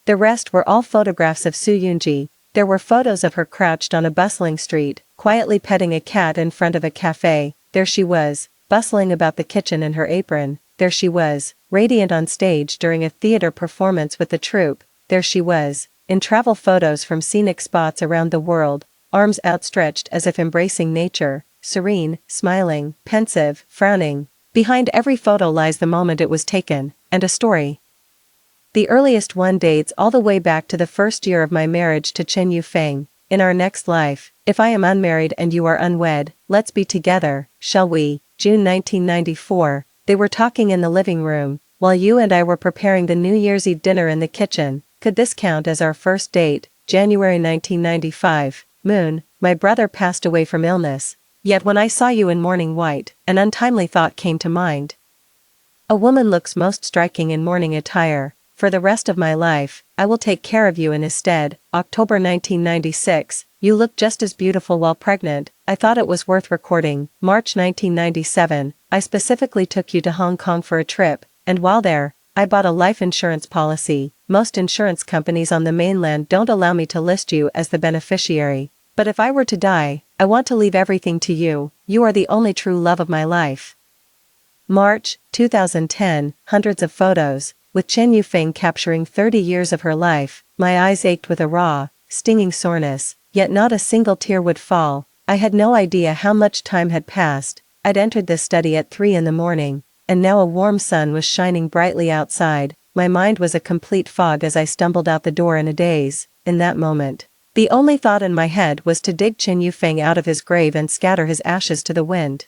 The rest were all photographs of Su Yunji. There were photos of her crouched on a bustling street, quietly petting a cat in front of a cafe. There she was, bustling about the kitchen in her apron. There she was, radiant on stage during a theater performance with the troupe. There she was, in travel photos from scenic spots around the world, arms outstretched as if embracing nature, serene, smiling, pensive, frowning. Behind every photo lies the moment it was taken, and a story. The earliest one dates all the way back to the first year of my marriage to Chen Yufeng. In our next life, if I am unmarried and you are unwed, let's be together, shall we? June 1994, they were talking in the living room, while you and I were preparing the New Year's Eve dinner in the kitchen. Could this count as our first date? January 1995, Moon, my brother passed away from illness. Yet when I saw you in mourning white, an untimely thought came to mind. A woman looks most striking in mourning attire. For the rest of my life, I will take care of you in his stead. October 1996, you look just as beautiful while pregnant. I thought it was worth recording. March 1997, I specifically took you to Hong Kong for a trip, and while there, I bought a life insurance policy. Most insurance companies on the mainland don't allow me to list you as the beneficiary. But if I were to die, I want to leave everything to you. You are the only true love of my life. March 2010, hundreds of photos, with Chen Yufeng capturing 30 years of her life. My eyes ached with a raw, stinging soreness, yet not a single tear would fall. I had no idea how much time had passed. I'd entered this study at 3 in the morning, and now a warm sun was shining brightly outside. My mind was a complete fog as I stumbled out the door in a daze. In that moment, the only thought in my head was to dig Chen Yufeng out of his grave and scatter his ashes to the wind.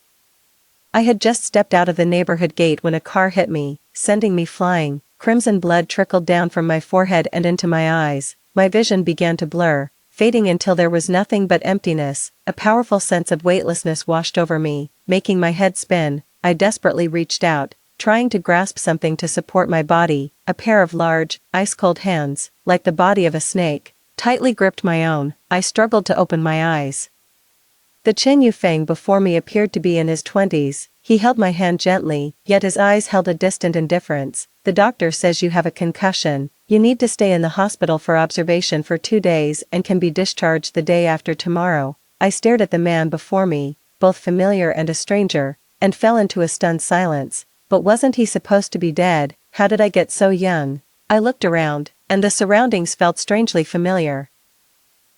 I had just stepped out of the neighborhood gate when a car hit me, sending me flying. Crimson blood trickled down from my forehead and into my eyes. My vision began to blur, fading until there was nothing but emptiness. A powerful sense of weightlessness washed over me, making my head spin. I desperately reached out, trying to grasp something to support my body. A pair of large, ice-cold hands, like the body of a snake, tightly gripped my own. I struggled to open my eyes. The Chen Yufeng before me appeared to be in his 20s. He held my hand gently, yet his eyes held a distant indifference. The doctor says you have a concussion. You need to stay in the hospital for observation for 2 days and can be discharged the day after tomorrow. I stared at the man before me, both familiar and a stranger, and fell into a stunned silence. But wasn't he supposed to be dead? How did I get so young? I looked around, and the surroundings felt strangely familiar.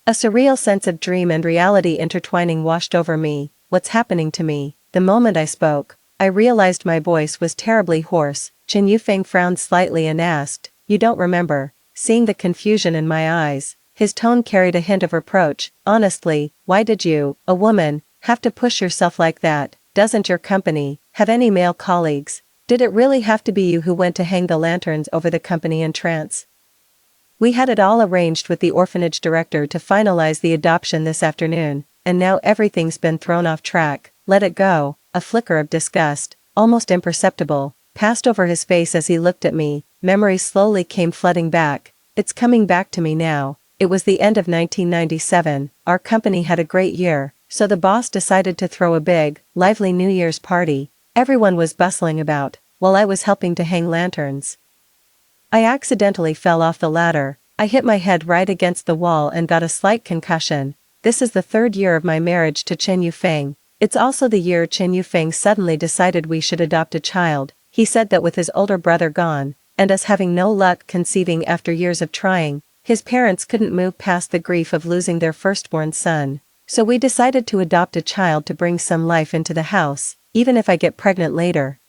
A surreal sense of dream and reality intertwining washed over me. What's happening to me? The moment I spoke, I realized my voice was terribly hoarse. Chen Yufeng frowned slightly and asked, "You don't remember?" Seeing the confusion in my eyes, his tone carried a hint of reproach. "Honestly, why did you, a woman, have to push yourself like that? Doesn't your company have any male colleagues? Did it really have to be you who went to hang the lanterns over the company entrance?" We had it all arranged with the orphanage director to finalize the adoption this afternoon, and now everything's been thrown off track. Let it go. A flicker of disgust, almost imperceptible, passed over his face as he looked at me. Memories slowly came flooding back. It's coming back to me now. It was the end of 1997. Our company had a great year, so the boss decided to throw a big, lively New Year's party. Everyone was bustling about, while I was helping to hang lanterns. I accidentally fell off the ladder. I hit my head right against the wall and got a slight concussion. This is the 3rd year of my marriage to Chen Yufeng. It's also the year Chen Yufeng suddenly decided we should adopt a child. He said that with his older brother gone, and us having no luck conceiving after years of trying, his parents couldn't move past the grief of losing their firstborn son. So we decided to adopt a child to bring some life into the house, even if I get pregnant later.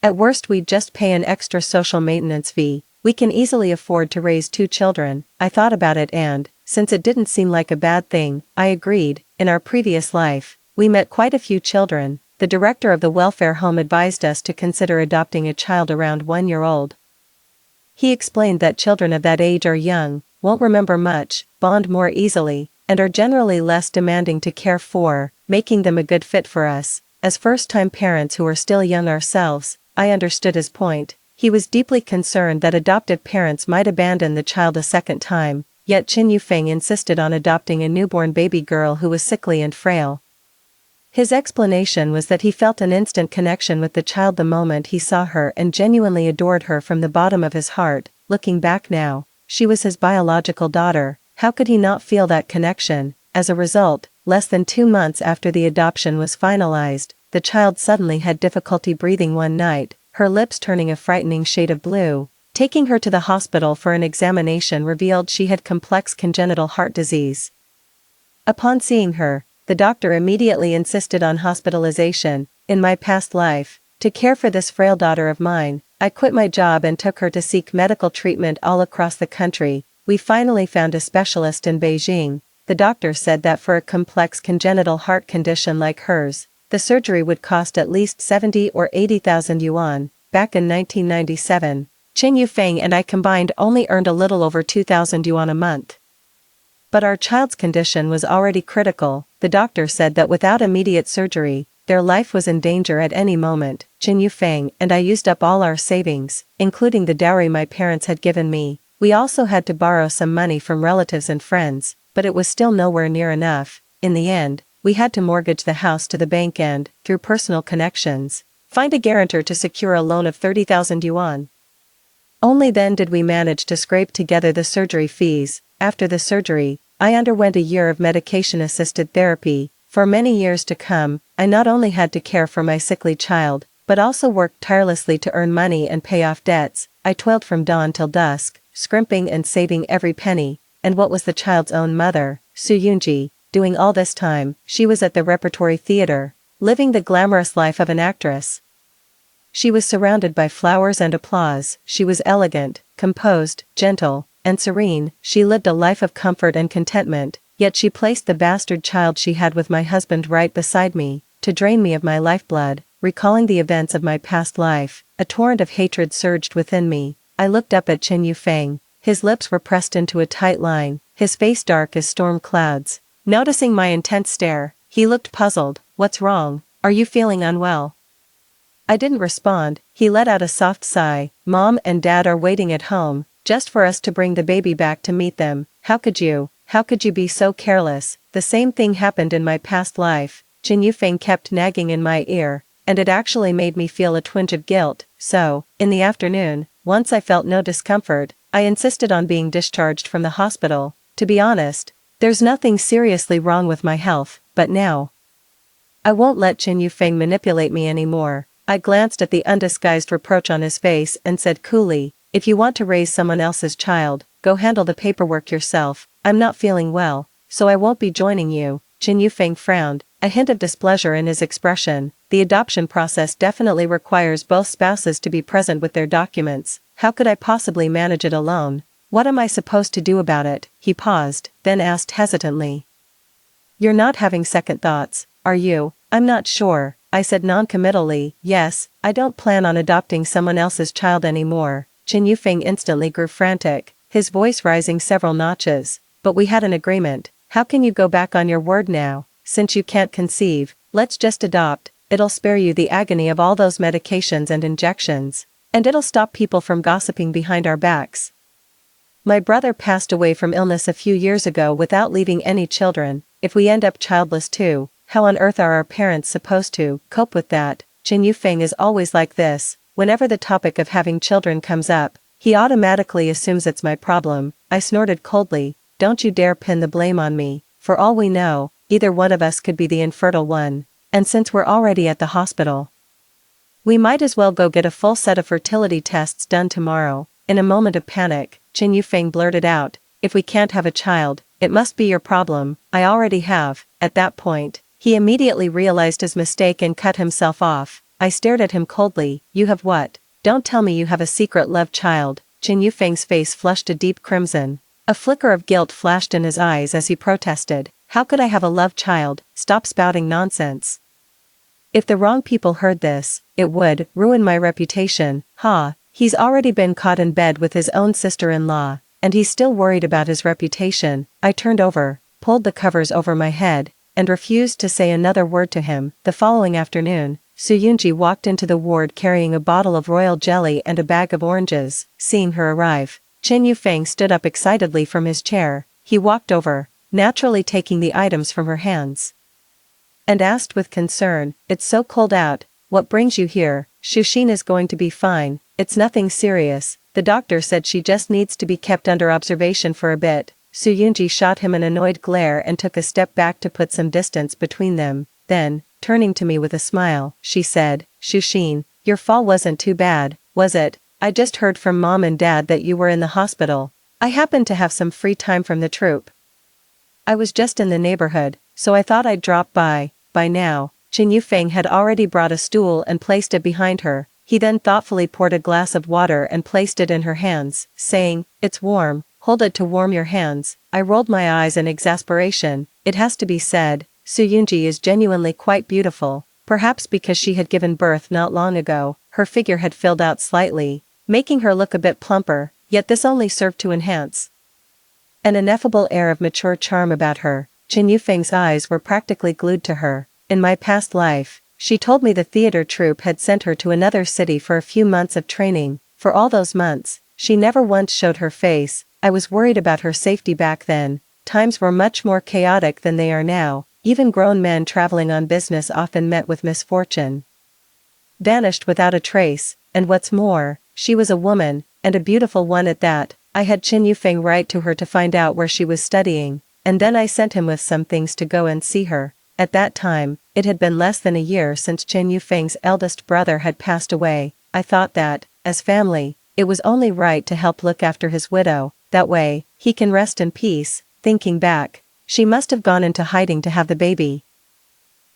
At worst we'd just pay an extra social maintenance fee. We can easily afford to raise 2 children. I thought about it and, since it didn't seem like a bad thing, I agreed. In our previous life, we met quite a few children. The director of the welfare home advised us to consider adopting a child around 1 year old. He explained that children of that age are young, won't remember much, bond more easily, and are generally less demanding to care for, making them a good fit for us. As first-time parents who are still young ourselves, I understood his point. He was deeply concerned that adoptive parents might abandon the child a second time, yet Chen Yufeng insisted on adopting a newborn baby girl who was sickly and frail. His explanation was that he felt an instant connection with the child the moment he saw her and genuinely adored her from the bottom of his heart. Looking back now, she was his biological daughter. How could he not feel that connection? As a result, less than 2 months after the adoption was finalized, the child suddenly had difficulty breathing one night, her lips turning a frightening shade of blue. Taking her to the hospital for an examination revealed she had complex congenital heart disease. Upon seeing her, the doctor immediately insisted on hospitalization. In my past life, to care for this frail daughter of mine, I quit my job and took her to seek medical treatment all across the country. We finally found a specialist in Beijing. The doctor said that for a complex congenital heart condition like hers, the surgery would cost at least 70 or 80,000 yuan. Back in 1997, Qin Yufeng and I combined only earned a little over 2,000 yuan a month. But our child's condition was already critical. The doctor said that without immediate surgery, their life was in danger at any moment. Qin Yufeng and I used up all our savings, including the dowry my parents had given me. We also had to borrow some money from relatives and friends, but it was still nowhere near enough. In the end, we had to mortgage the house to the bank and, through personal connections, find a guarantor to secure a loan of 30,000 yuan. Only then did we manage to scrape together the surgery fees. After the surgery, I underwent a year of medication-assisted therapy. For many years to come, I not only had to care for my sickly child, but also worked tirelessly to earn money and pay off debts. I toiled from dawn till dusk, scrimping and saving every penny. And what was the child's own mother, Su Yunji, doing all this time? She was at the repertory theater, living the glamorous life of an actress. She was surrounded by flowers and applause. She was elegant, composed, gentle, and serene. She lived a life of comfort and contentment, yet she placed the bastard child she had with my husband right beside me, to drain me of my lifeblood. Recalling the events of my past life, a torrent of hatred surged within me. I looked up at Qin Yufeng. His lips were pressed into a tight line, his face dark as storm clouds. Noticing my intense stare, he looked puzzled. "What's wrong? Are you feeling unwell?" I didn't respond. He let out a soft sigh. "Mom and Dad are waiting at home, just for us to bring the baby back to meet them. How could you be so careless? The same thing happened in my past life." Qin Yufeng kept nagging in my ear, and it actually made me feel a twinge of guilt. So, in the afternoon, once I felt no discomfort, I insisted on being discharged from the hospital. To be honest, there's nothing seriously wrong with my health, but now I won't let Qin Yufeng manipulate me anymore. I glanced at the undisguised reproach on his face and said coolly, "If you want to raise someone else's child, go handle the paperwork yourself. I'm not feeling well, so I won't be joining you." Qin Yufeng frowned, a hint of displeasure in his expression. "The adoption process definitely requires both spouses to be present with their documents. How could I possibly manage it alone? What am I supposed to do about it?" He paused, then asked hesitantly, "You're not having second thoughts, are you?" "I'm not sure," I said non-committally. "Yes, I don't plan on adopting someone else's child anymore." Qin Yufeng instantly grew frantic, his voice rising several notches. "But we had an agreement. How can you go back on your word now? Since you can't conceive, let's just adopt. It'll spare you the agony of all those medications and injections. And it'll stop people from gossiping behind our backs. My brother passed away from illness a few years ago without leaving any children. If we end up childless too, how on earth are our parents supposed to cope with that?" Qin Yufeng is always like this. Whenever the topic of having children comes up, he automatically assumes it's my problem. I snorted coldly. "Don't you dare pin the blame on me. For all we know, either one of us could be the infertile one. And since we're already at the hospital, we might as well go get a full set of fertility tests done tomorrow." In a moment of panic, Qin Yufeng blurted out, "If we can't have a child, it must be your problem. I already have." At that point, he immediately realized his mistake and cut himself off. I stared at him coldly. "You have what? Don't tell me you have a secret love child." Qin Yufeng's face flushed a deep crimson. A flicker of guilt flashed in his eyes as he protested. "How could I have a love child? Stop spouting nonsense. If the wrong people heard this, it would ruin my reputation." "Ha, he's already been caught in bed with his own sister-in-law, and he's still worried about his reputation." I turned over, pulled the covers over my head, and refused to say another word to him. The following afternoon, Su Yunji walked into the ward carrying a bottle of royal jelly and a bag of oranges. Seeing her arrive, Qin Yufeng stood up excitedly from his chair. He walked over, naturally taking the items from her hands, and asked with concern, "It's so cold out, what brings you here?" "Shuxin is going to be fine, it's nothing serious. The doctor said she just needs to be kept under observation for a bit." Su Yunji shot him an annoyed glare and took a step back to put some distance between them. Then, turning to me with a smile, she said, "Shuxin, your fall wasn't too bad, was it?" I just heard from Mom and Dad that you were in the hospital. I happened to have some free time from the troop. I was just in the neighborhood, so I thought I'd drop by." By now, Qin Yufeng had already brought a stool and placed it behind her. He then thoughtfully poured a glass of water and placed it in her hands, saying, "It's warm, hold it to warm your hands." I rolled my eyes in exasperation. It has to be said, Su Yunji is genuinely quite beautiful. Perhaps because she had given birth not long ago, her figure had filled out slightly, making her look a bit plumper, yet this only served to enhance an ineffable air of mature charm about her. Qin Yufeng's eyes were practically glued to her. In my past life, she told me the theater troupe had sent her to another city for a few months of training. For all those months, she never once showed her face. I was worried about her safety back then. Times were much more chaotic than they are now. Even grown men traveling on business often met with misfortune. Vanished without a trace, and what's more, she was a woman, and a beautiful one at that. I had Qin Yufeng write to her to find out where she was studying, and then I sent him with some things to go and see her. At that time, it had been less than a year since Qin Yufeng's eldest brother had passed away. I thought that, as family, it was only right to help look after his widow, that way, he can rest in peace. Thinking back, she must have gone into hiding to have the baby.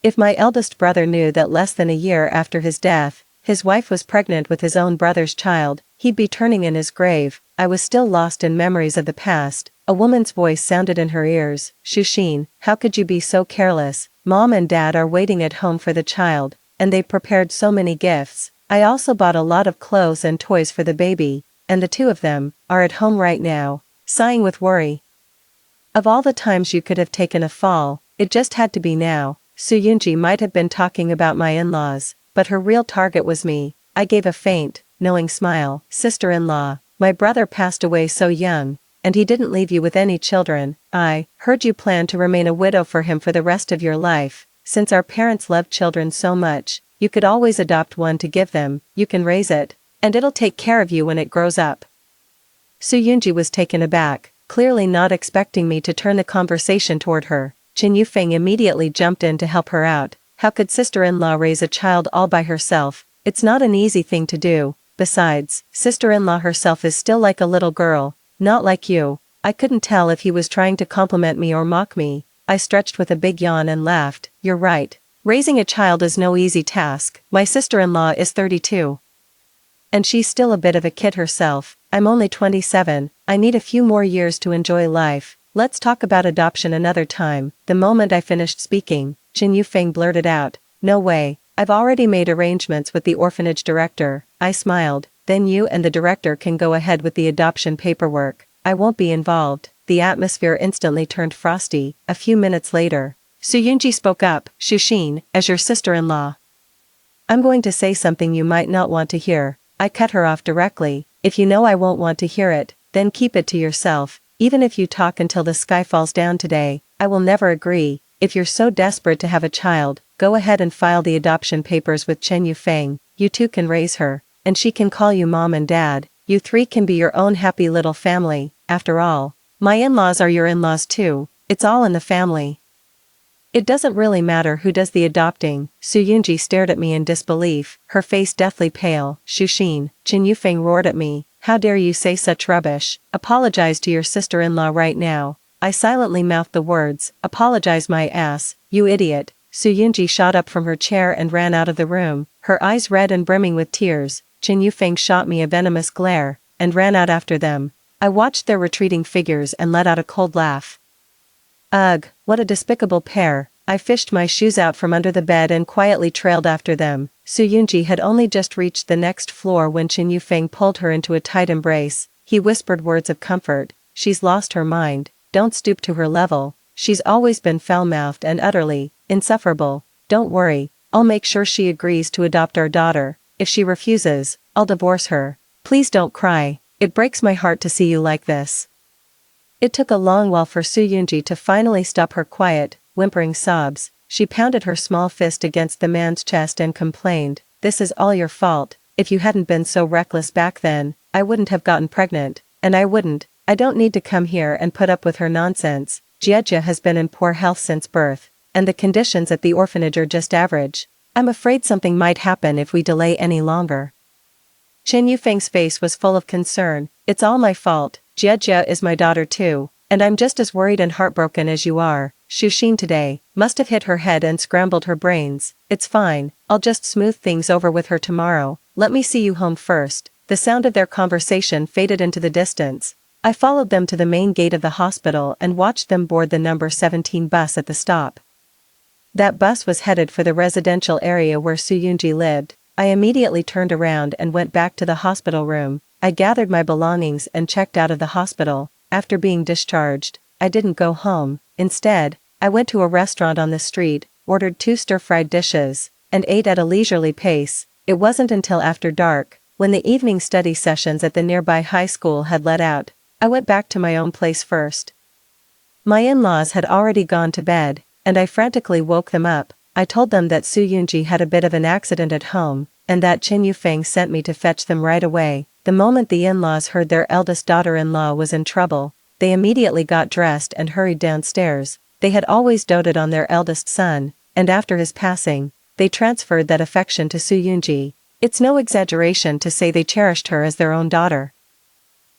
If my eldest brother knew that less than a year after his death, his wife was pregnant with his own brother's child, he'd be turning in his grave. I was still lost in memories of the past. A woman's voice sounded in her ears. "Shuxin, how could you be so careless? Mom and Dad are waiting at home for the child, and they prepared so many gifts. I also bought a lot of clothes and toys for the baby, and the two of them are at home right now." Sighing with worry. Of all the times you could have taken a fall, it just had to be now. Su Yunji might have been talking about my in-laws, but her real target was me. I gave a faint, knowing smile. "Sister-in-law, my brother passed away so young, and he didn't leave you with any children. I heard you plan to remain a widow for him for the rest of your life. Since our parents love children so much, you could always adopt one to give them. You can raise it, and it'll take care of you when it grows up." Su Yunji was taken aback, clearly not expecting me to turn the conversation toward her. Qin Yufeng immediately jumped in to help her out. "How could sister-in-law raise a child all by herself? It's not an easy thing to do. Besides, sister-in-law herself is still like a little girl, not like you." I couldn't tell if he was trying to compliment me or mock me. I stretched with a big yawn and laughed. "You're right. Raising a child is no easy task. My sister-in-law is 32. And she's still a bit of a kid herself. I'm only 27, I need a few more years to enjoy life. Let's talk about adoption another time." The moment I finished speaking, Qin Yufeng blurted out, "No way, I've already made arrangements with the orphanage director." I smiled. "Then you and the director can go ahead with the adoption paperwork. I won't be involved." The atmosphere instantly turned frosty. A few minutes later, Su Yunji spoke up. "Shuxin, as your sister-in-law, I'm going to say something you might not want to hear." I cut her off directly. "If you know I won't want to hear it, then keep it to yourself. Even if you talk until the sky falls down today, I will never agree. If you're so desperate to have a child, go ahead and file the adoption papers with Qin Yufeng. You two can raise her, and she can call you Mom and Dad. You three can be your own happy little family. After all, my in-laws are your in-laws too. It's all in the family. It doesn't really matter who does the adopting." Su Yunji stared at me in disbelief, her face deathly pale. "Shuxin," Qin Yufeng roared at me, "how dare you say such rubbish? Apologize to your sister-in-law right now." I silently mouthed the words, "Apologize my ass, you idiot." Su Yunji shot up from her chair and ran out of the room, her eyes red and brimming with tears. Qin Yufeng shot me a venomous glare, and ran out after them. I watched their retreating figures and let out a cold laugh. Ugh, what a despicable pair. I fished my shoes out from under the bed and quietly trailed after them. Su Yunji had only just reached the next floor when Qin Yufeng pulled her into a tight embrace. He whispered words of comfort. "She's lost her mind. Don't stoop to her level. She's always been foul-mouthed and utterly insufferable. Don't worry, I'll make sure she agrees to adopt our daughter. If she refuses, I'll divorce her. Please don't cry. It breaks my heart to see you like this." It took a long while for Su Yunji to finally stop her quiet, whimpering sobs. She pounded her small fist against the man's chest and complained, "This is all your fault. If you hadn't been so reckless back then, I wouldn't have gotten pregnant, and I don't need to come here and put up with her nonsense. Jieja has been in poor health since birth, and the conditions at the orphanage are just average. I'm afraid something might happen if we delay any longer." Chen Yufeng's face was full of concern. It's all my fault. Jia is my daughter too, and I'm just as worried and heartbroken as you are. Xu Xin today must have hit her head and scrambled her brains. It's fine, I'll just smooth things over with her tomorrow. Let me see you home first. The sound of their conversation faded into the distance. I followed them to the main gate of the hospital and watched them board the number 17 bus at the stop. That bus was headed for the residential area where Su Yunji lived. I immediately turned around and went back to the hospital room. I gathered my belongings and checked out of the hospital. After being discharged, I didn't go home. Instead, I went to a restaurant on the street, ordered 2 stir-fried dishes, and ate at a leisurely pace. It wasn't until after dark, when the evening study sessions at the nearby high school had let out, I went back to my own place first. My in-laws had already gone to bed, and I frantically woke them up. I told them that Su Yunji had a bit of an accident at home, and that Chen Yufeng sent me to fetch them right away. The moment the in-laws heard their eldest daughter-in-law was in trouble, they immediately got dressed and hurried downstairs. They had always doted on their eldest son, and after his passing, they transferred that affection to Su Yunji. It's no exaggeration to say they cherished her as their own daughter.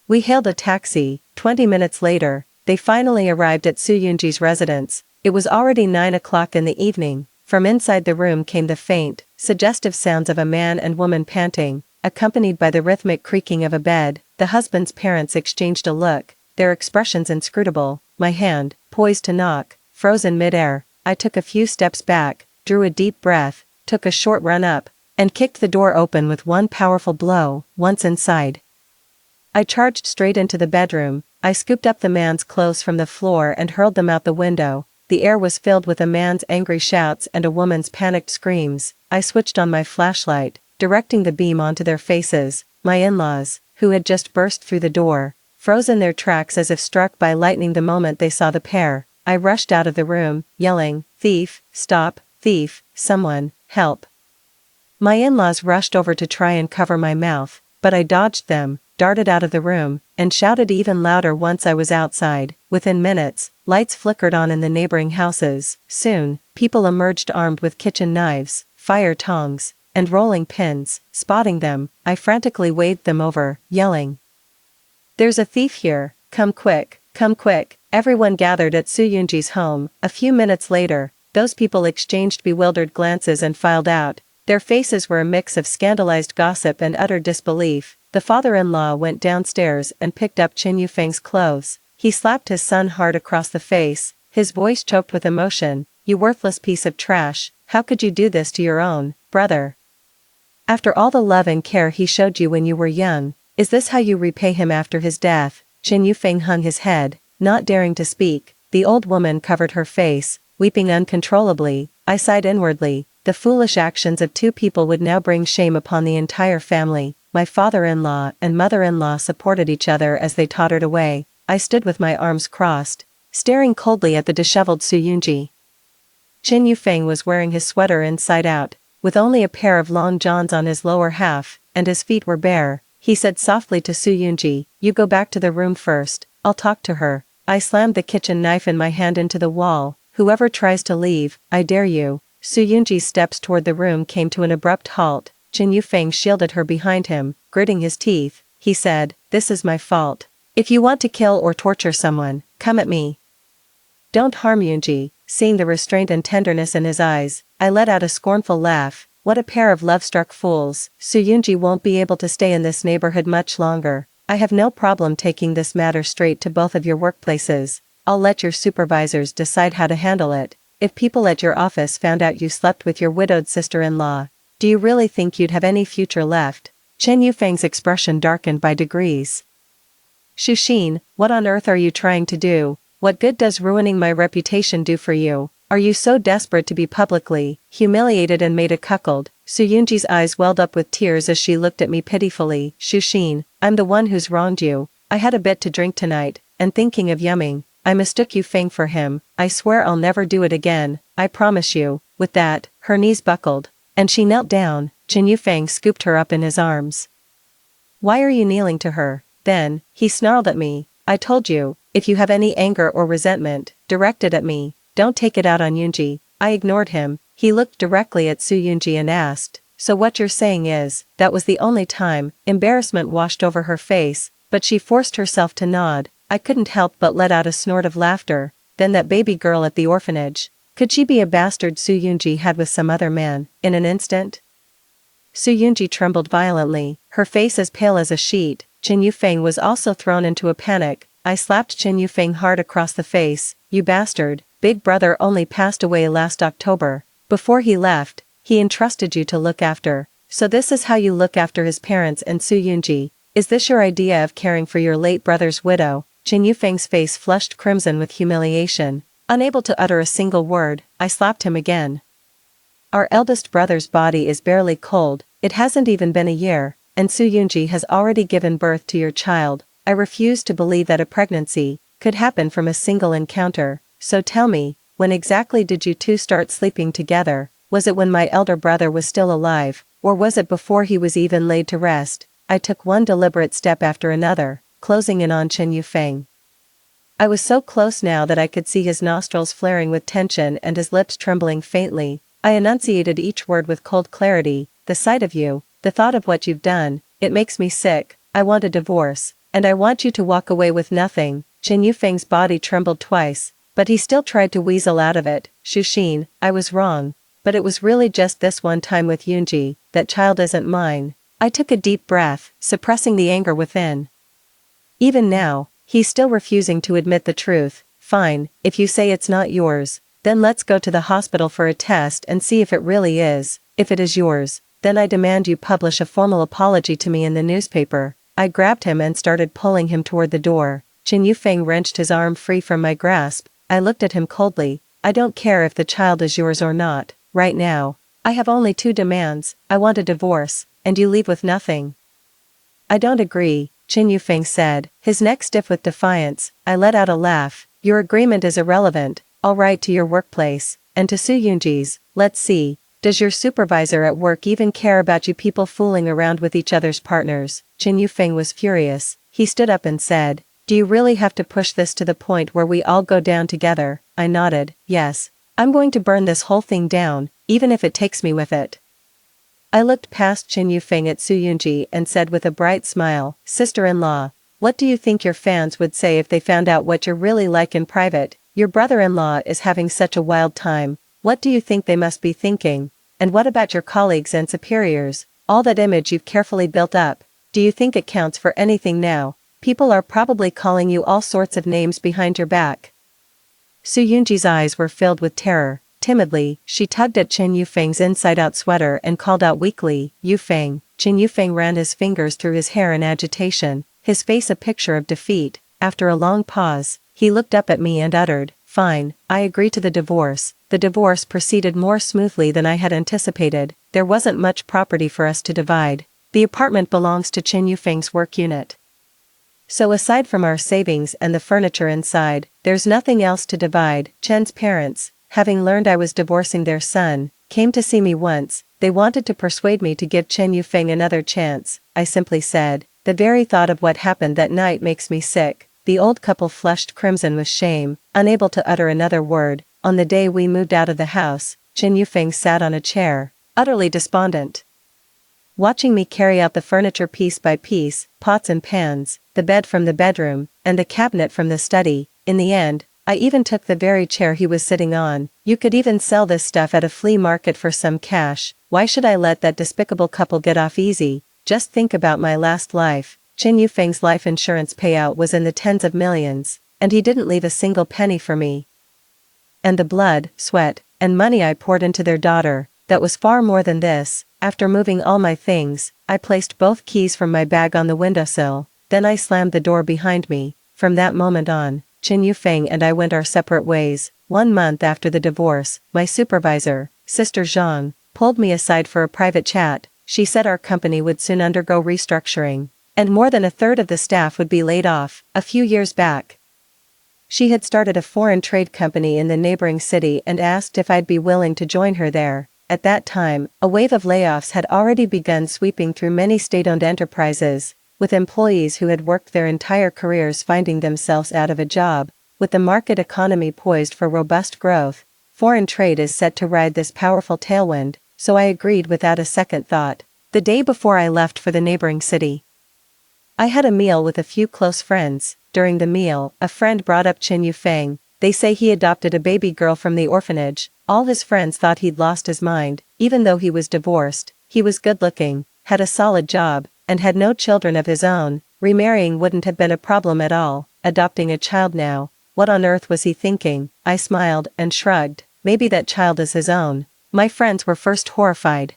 We hailed a taxi. 20 minutes later, they finally arrived at Su Yunji's residence. It was already 9 o'clock in the evening. From inside the room came the faint, suggestive sounds of a man and woman panting, accompanied by the rhythmic creaking of a bed. The husband's parents exchanged a look, their expressions inscrutable. My hand, poised to knock, frozen mid-air. I took a few steps back, drew a deep breath, took a short run up, and kicked the door open with one powerful blow. Once inside, I charged straight into the bedroom. I scooped up the man's clothes from the floor and hurled them out the window. The air was filled with a man's angry shouts and a woman's panicked screams. I switched on my flashlight, directing the beam onto their faces. My in-laws, who had just burst through the door, froze in their tracks as if struck by lightning the moment they saw the pair. I rushed out of the room, yelling, "Thief, stop, thief, someone, help." My in-laws rushed over to try and cover my mouth, but I dodged them, darted out of the room, and shouted even louder once I was outside. Within minutes, lights flickered on in the neighboring houses. Soon, people emerged armed with kitchen knives, fire tongs, and rolling pins. Spotting them, I frantically waved them over, yelling, "There's a thief here, come quick, come quick." Everyone gathered at Su Yunji's home. A few minutes later, those people exchanged bewildered glances and filed out. Their faces were a mix of scandalized gossip and utter disbelief. The father-in-law went downstairs and picked up Chen Yufeng's clothes. He slapped his son hard across the face, his voice choked with emotion. "You worthless piece of trash, how could you do this to your own brother? After all the love and care he showed you when you were young, is this how you repay him after his death?" Chen Yufeng hung his head, not daring to speak. The old woman covered her face, weeping uncontrollably. I sighed inwardly. The foolish actions of 2 people would now bring shame upon the entire family. My father-in-law and mother-in-law supported each other as they tottered away. I stood with my arms crossed, staring coldly at the disheveled Su Yunji. Chen Yufeng was wearing his sweater inside out, with only a pair of long johns on his lower half, and his feet were bare. He said softly to Su Yunji, "You go back to the room first, I'll talk to her." I slammed the kitchen knife in my hand into the wall. "Whoever tries to leave, I dare you." Su Yunji's steps toward the room came to an abrupt halt. Chen Yufeng shielded her behind him, gritting his teeth. He said, "This is my fault. If you want to kill or torture someone, come at me. Don't harm Yunji." Seeing the restraint and tenderness in his eyes, I let out a scornful laugh. What a pair of love-struck fools. Su Yunji won't be able to stay in this neighborhood much longer. I have no problem taking this matter straight to both of your workplaces. I'll let your supervisors decide how to handle it. If people at your office found out you slept with your widowed sister-in-law, do you really think you'd have any future left? Chen Yufeng's expression darkened by degrees. "Xu Xin, what on earth are you trying to do? What good does ruining my reputation do for you? Are you so desperate to be publicly humiliated and made a cuckold?" Su Yunji's eyes welled up with tears as she looked at me pitifully. "Xu Xin, I'm the one who's wronged you. I had a bit to drink tonight, and thinking of yumming, I mistook you Feng for him. I swear I'll never do it again, I promise you." With that, her knees buckled, and she knelt down. Chen Yufeng scooped her up in his arms. "Why are you kneeling to her?" Then, he snarled at me. "I told you, if you have any anger or resentment, direct it at me. Don't take it out on Yunji." I ignored him. He looked directly at Su Yunji and asked, So what you're saying is, that was the only time. Embarrassment washed over her face, but she forced herself to nod. I couldn't help but let out a snort of laughter. Then that baby girl at the orphanage. Could she be a bastard Su Yunji had with some other man, in an instant? Su Yunji trembled violently, her face as pale as a sheet. Chen Yufeng was also thrown into a panic. I slapped Chen Yufeng hard across the face. You bastard, big brother only passed away last October. Before he left, he entrusted you to look after. So this is how you look after his parents and Su Yunji. Is this your idea of caring for your late brother's widow? Chen Yufeng's face flushed crimson with humiliation. Unable to utter a single word, I slapped him again. Our eldest brother's body is barely cold, it hasn't even been a year, and Su Yunji has already given birth to your child. I refuse to believe that a pregnancy could happen from a single encounter. So tell me, when exactly did you two start sleeping together? Was it when my elder brother was still alive, or was it before he was even laid to rest? I took one deliberate step after another, closing in on Chen Yufeng. I was so close now that I could see his nostrils flaring with tension and his lips trembling faintly. I enunciated each word with cold clarity. The sight of you, the thought of what you've done, it makes me sick. I want a divorce, and I want you to walk away with nothing. Chen Yufeng's body trembled twice, but he still tried to weasel out of it. Shuxin, I was wrong. But it was really just this one time with Yunji. That child isn't mine. I took a deep breath, suppressing the anger within. Even now, he's still refusing to admit the truth. Fine, if you say it's not yours, then let's go to the hospital for a test and see if it really is. If it is yours, then I demand you publish a formal apology to me in the newspaper. I grabbed him and started pulling him toward the door. Chen Yufeng wrenched his arm free from my grasp. I looked at him coldly. I don't care if the child is yours or not. Right now, I have only two demands. I want a divorce, and you leave with nothing. I don't agree, Chen Yufeng said, his neck stiff with defiance. I let out a laugh. Your agreement is irrelevant. I'll write to your workplace, and to Su Yunji's. Let's see, does your supervisor at work even care about you people fooling around with each other's partners? Chen Yufeng was furious. He stood up and said, do you really have to push this to the point where we all go down together? I nodded, yes. I'm going to burn this whole thing down, even if it takes me with it. I looked past Chen Yufeng at Su Yunji and said with a bright smile, sister-in-law, what do you think your fans would say if they found out what you're really like in private? Your brother-in-law is having such a wild time. What do you think they must be thinking? And what about your colleagues and superiors? All that image you've carefully built up. Do you think it counts for anything now? People are probably calling you all sorts of names behind your back. Su Yunji's eyes were filled with terror. Timidly, she tugged at Chen Yufeng's inside-out sweater and called out weakly, Yufeng. Chen Yufeng ran his fingers through his hair in agitation, his face a picture of defeat. After a long pause, he looked up at me and uttered, fine, I agree to the divorce. The divorce proceeded more smoothly than I had anticipated. There wasn't much property for us to divide. The apartment belongs to Chen Yufeng's work unit. So aside from our savings and the furniture inside, there's nothing else to divide. Chen's parents, having learned I was divorcing their son, came to see me once. They wanted to persuade me to give Chen Yufeng another chance. I simply said, the very thought of what happened that night makes me sick. The old couple flushed crimson with shame, unable to utter another word. On the day we moved out of the house, Chen Yufeng sat on a chair, utterly despondent. Watching me carry out the furniture piece by piece, pots and pans, the bed from the bedroom, and the cabinet from the study. In the end, I even took the very chair he was sitting on. You could even sell this stuff at a flea market for some cash. Why should I let that despicable couple get off easy? Just think about my last life. Chen Yufeng's life insurance payout was in the tens of millions, and he didn't leave a single penny for me. And the blood, sweat, and money I poured into their daughter, that was far more than this. After moving all my things, I placed both keys from my bag on the windowsill, then I slammed the door behind me. From that moment on, Chen Yufeng and I went our separate ways. 1 month after the divorce, my supervisor, Sister Zhang, pulled me aside for a private chat. She said our company would soon undergo restructuring, and more than a third of the staff would be laid off. A few years back, she had started a foreign trade company in the neighboring city and asked if I'd be willing to join her there. At that time, a wave of layoffs had already begun sweeping through many state-owned enterprises, with employees who had worked their entire careers finding themselves out of a job. With the market economy poised for robust growth, foreign trade is set to ride this powerful tailwind. so I agreed without a second thought. The day before I left for the neighboring city, I had a meal with a few close friends. During the meal, a friend brought up Chen Yufeng. They say he adopted a baby girl from the orphanage. All his friends thought he'd lost his mind. Even though he was divorced, he was good-looking, had a solid job, and had no children of his own. Remarrying wouldn't have been a problem at all. Adopting a child now, what on earth was he thinking? I smiled and shrugged. Maybe that child is his own. My friends were first horrified,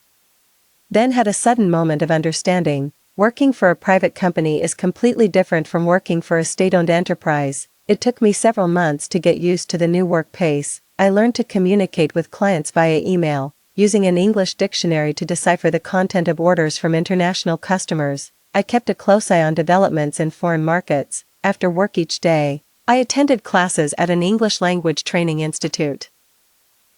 then had a sudden moment of understanding. Working for a private company is completely different from working for a state-owned enterprise. It took me several months to get used to the new work pace. I learned to communicate with clients via email, using an English dictionary to decipher the content of orders from international customers. I kept a close eye on developments in foreign markets. After work each day, I attended classes at an English language training institute.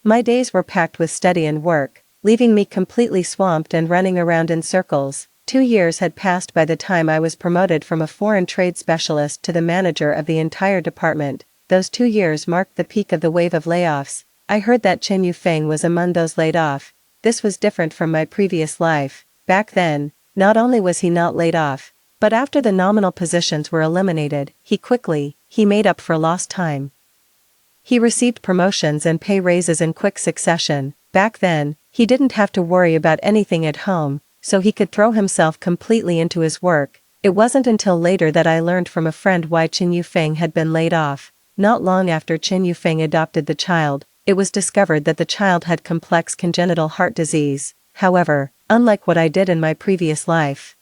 My days were packed with study and work, leaving me completely swamped and running around in circles. 2 years had passed by the time I was promoted from a foreign trade specialist to the manager of the entire department. Those 2 years marked the peak of the wave of layoffs. I heard that Chen Yufeng was among those laid off. This was different from my previous life. Back then, not only was he not laid off, but after the nominal positions were eliminated, he made up for lost time. He received promotions and pay raises in quick succession. Back then, he didn't have to worry about anything at home, so he could throw himself completely into his work. It wasn't until later that I learned from a friend why Chen Yufeng had been laid off. Not long after Chen Yufeng adopted the child, it was discovered that the child had complex congenital heart disease. However, unlike what I did in my previous life,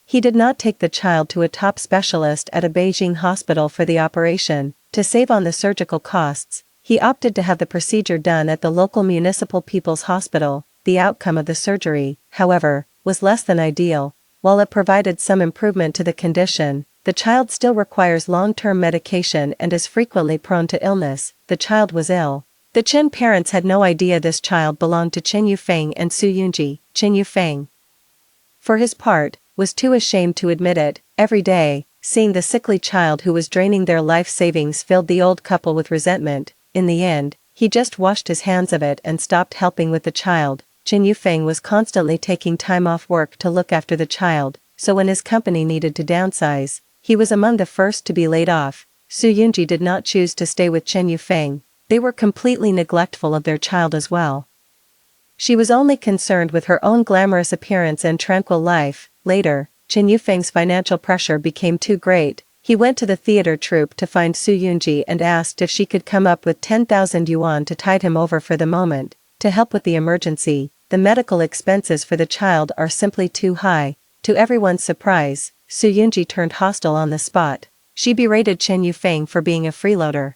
he did not take the child to a top specialist at a Beijing hospital for the operation. To save on the surgical costs, he opted to have the procedure done at the local municipal people's hospital. The outcome of the surgery, however, was less than ideal. While it provided some improvement to the condition, the child still requires long-term medication and is frequently prone to illness. The child was ill. The Chen parents had no idea this child belonged to Chen Yufeng and Su Yunji. Chen Yufeng, for his part, was too ashamed to admit it. Every day, seeing the sickly child who was draining their life savings filled the old couple with resentment. In the end, he just washed his hands of it and stopped helping with the child. Chen Yufeng was constantly taking time off work to look after the child, so when his company needed to downsize, he was among the first to be laid off. Su Yunji did not choose to stay with Chen Yufeng. They were completely neglectful of their child as well. She was only concerned with her own glamorous appearance and tranquil life. Later, Chen Yufeng's financial pressure became too great. He went to the theater troupe to find Su Yunji and asked if she could come up with 10,000 yuan to tide him over for the moment, to help with the emergency. The medical expenses for the child are simply too high. To everyone's surprise, Su Yunji turned hostile on the spot. She berated Chen Yufeng for being a freeloader,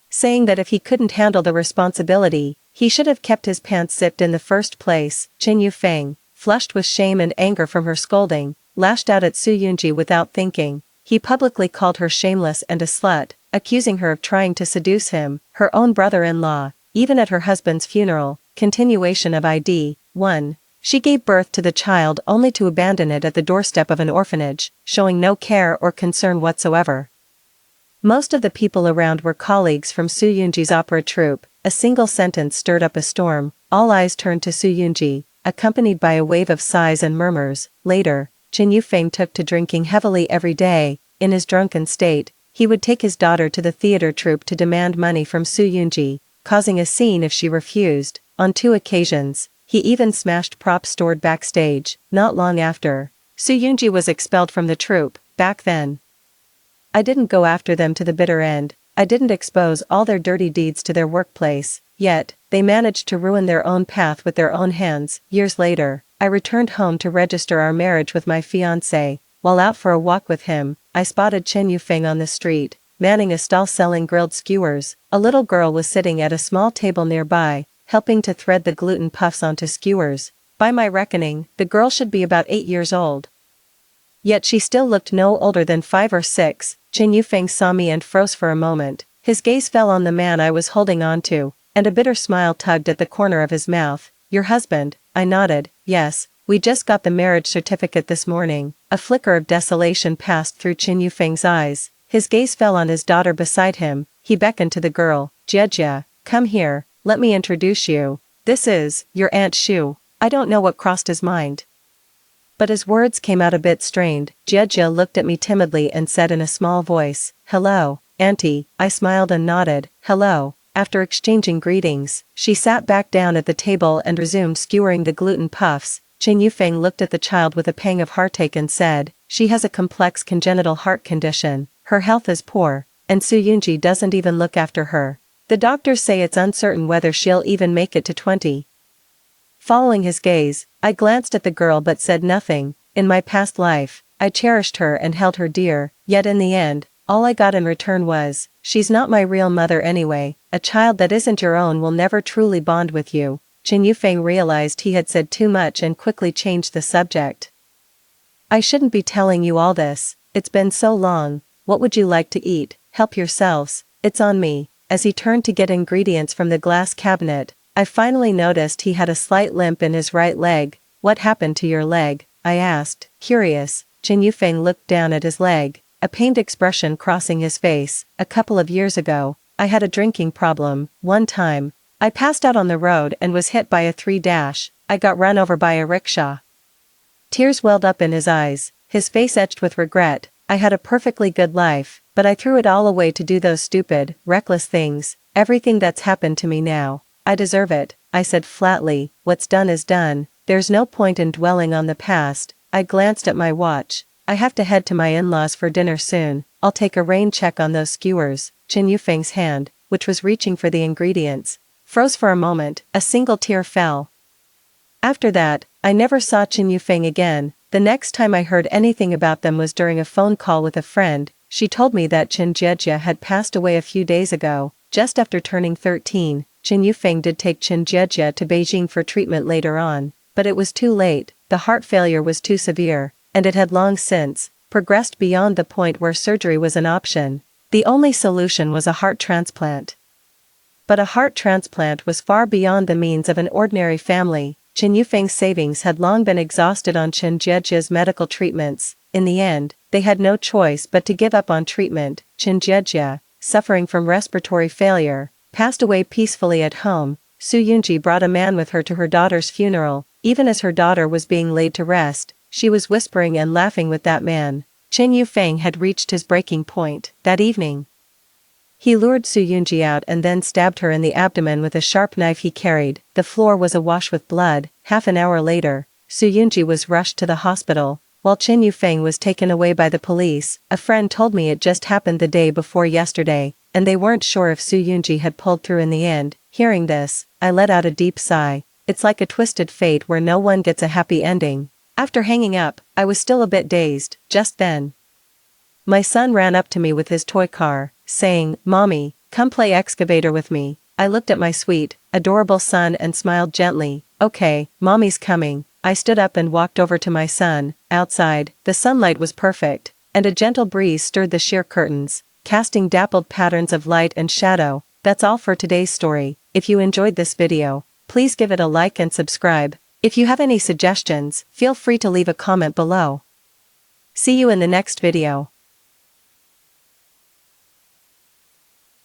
saying that if he couldn't handle the responsibility, he should have kept his pants zipped in the first place. Chen Yufeng, flushed with shame and anger from her scolding, lashed out at Su Yunji without thinking. He publicly called her shameless and a slut, accusing her of trying to seduce him, her own brother-in-law, even at her husband's funeral. Continuation of ID. 1. She gave birth to the child only to abandon it at the doorstep of an orphanage, showing no care or concern whatsoever. Most of the people around were colleagues from Su Yunji's opera troupe. A single sentence stirred up a storm. All eyes turned to Su Yunji, accompanied by a wave of sighs and murmurs. Later, Chen Yufeng took to drinking heavily every day. In his drunken state, he would take his daughter to the theater troupe to demand money from Su Yunji, causing a scene if she refused. On 2 occasions, he even smashed props stored backstage. Not long after, Su Yunji was expelled from the troupe. Back then, I didn't go after them to the bitter end. I didn't expose all their dirty deeds to their workplace. Yet, they managed to ruin their own path with their own hands. Years later, I returned home to register our marriage with my fiancé. While out for a walk with him, I spotted Chen Yufeng on the street, manning a stall selling grilled skewers. A little girl was sitting at a small table nearby, helping to thread the gluten puffs onto skewers. By my reckoning, the girl should be about 8 years old. Yet she still looked no older than 5 or 6. Chen Yufeng saw me and froze for a moment. His gaze fell on the man I was holding on to, and a bitter smile tugged at the corner of his mouth. Your husband? I nodded. Yes, we just got the marriage certificate this morning. A flicker of desolation passed through Chen Yufeng's eyes. His gaze fell on his daughter beside him. He beckoned to the girl. Jia, come here, let me introduce you. This is your Aunt Shu. I don't know what crossed his mind. But his words came out a bit strained. Jia looked at me timidly and said in a small voice, "Hello, Auntie." I smiled and nodded, "Hello." After exchanging greetings, she sat back down at the table and resumed skewering the gluten puffs. Chen Yufeng looked at the child with a pang of heartache and said, "She has a complex congenital heart condition, her health is poor, and Su Yunji doesn't even look after her. The doctors say it's uncertain whether she'll even make it to 20. Following his gaze, I glanced at the girl but said nothing. In my past life, I cherished her and held her dear, yet in the end, all I got in return was, "She's not my real mother anyway. A child that isn't your own will never truly bond with you." Chen Yufeng realized he had said too much and quickly changed the subject. "I shouldn't be telling you all this, it's been so long. What would you like to eat? Help yourselves, it's on me." As he turned to get ingredients from the glass cabinet, I finally noticed he had a slight limp in his right leg. "What happened to your leg?" I asked, curious. Chen Yufeng looked down at his leg, a pained expression crossing his face. "A couple of years ago, I had a drinking problem. One time, I passed out on the road and was hit by a 3-. I got run over by a rickshaw." Tears welled up in his eyes, his face etched with regret. "I had a perfectly good life, but I threw it all away to do those stupid, reckless things. Everything that's happened to me now, I deserve it," I said flatly. "What's done is done, there's no point in dwelling on the past." I glanced at my watch. "I have to head to my in-laws for dinner soon. I'll take a rain check on those skewers." Chen Yufeng's hand, which was reaching for the ingredients, froze for a moment. A single tear fell. After that, I never saw Chen Yufeng again. The next time I heard anything about them was during a phone call with a friend. She told me that Chen Jiejie had passed away a few days ago, just after turning 13. Chen Yufeng did take Chen Jiejie to Beijing for treatment later on, but it was too late. The heart failure was too severe, and it had long since progressed beyond the point where surgery was an option. The only solution was a heart transplant. But a heart transplant was far beyond the means of an ordinary family. Chen Yufeng's savings had long been exhausted on Chen Jiejie's medical treatments. In the end, they had no choice but to give up on treatment. Chen Jiejie, suffering from respiratory failure, passed away peacefully at home. Su Yunji brought a man with her to her daughter's funeral. Even as her daughter was being laid to rest, she was whispering and laughing with that man. Chen Yufeng had reached his breaking point. That evening, he lured Su Yunji out and then stabbed her in the abdomen with a sharp knife he carried. The floor was awash with blood. Half an hour later, Su Yunji was rushed to the hospital, while Chen Yufeng was taken away by the police. A friend told me it just happened the day before yesterday, and they weren't sure if Su Yunji had pulled through in the end. Hearing this, I let out a deep sigh. It's like a twisted fate where no one gets a happy ending. After hanging up, I was still a bit dazed. Just then, my son ran up to me with his toy car, saying, "Mommy, come play excavator with me." I looked at my sweet, adorable son and smiled gently. "Okay, Mommy's coming." I stood up and walked over to my son. Outside, the sunlight was perfect, and a gentle breeze stirred the sheer curtains, casting dappled patterns of light and shadow. That's all for today's story. If you enjoyed this video, please give it a like and subscribe. If you have any suggestions, feel free to leave a comment below. See you in the next video.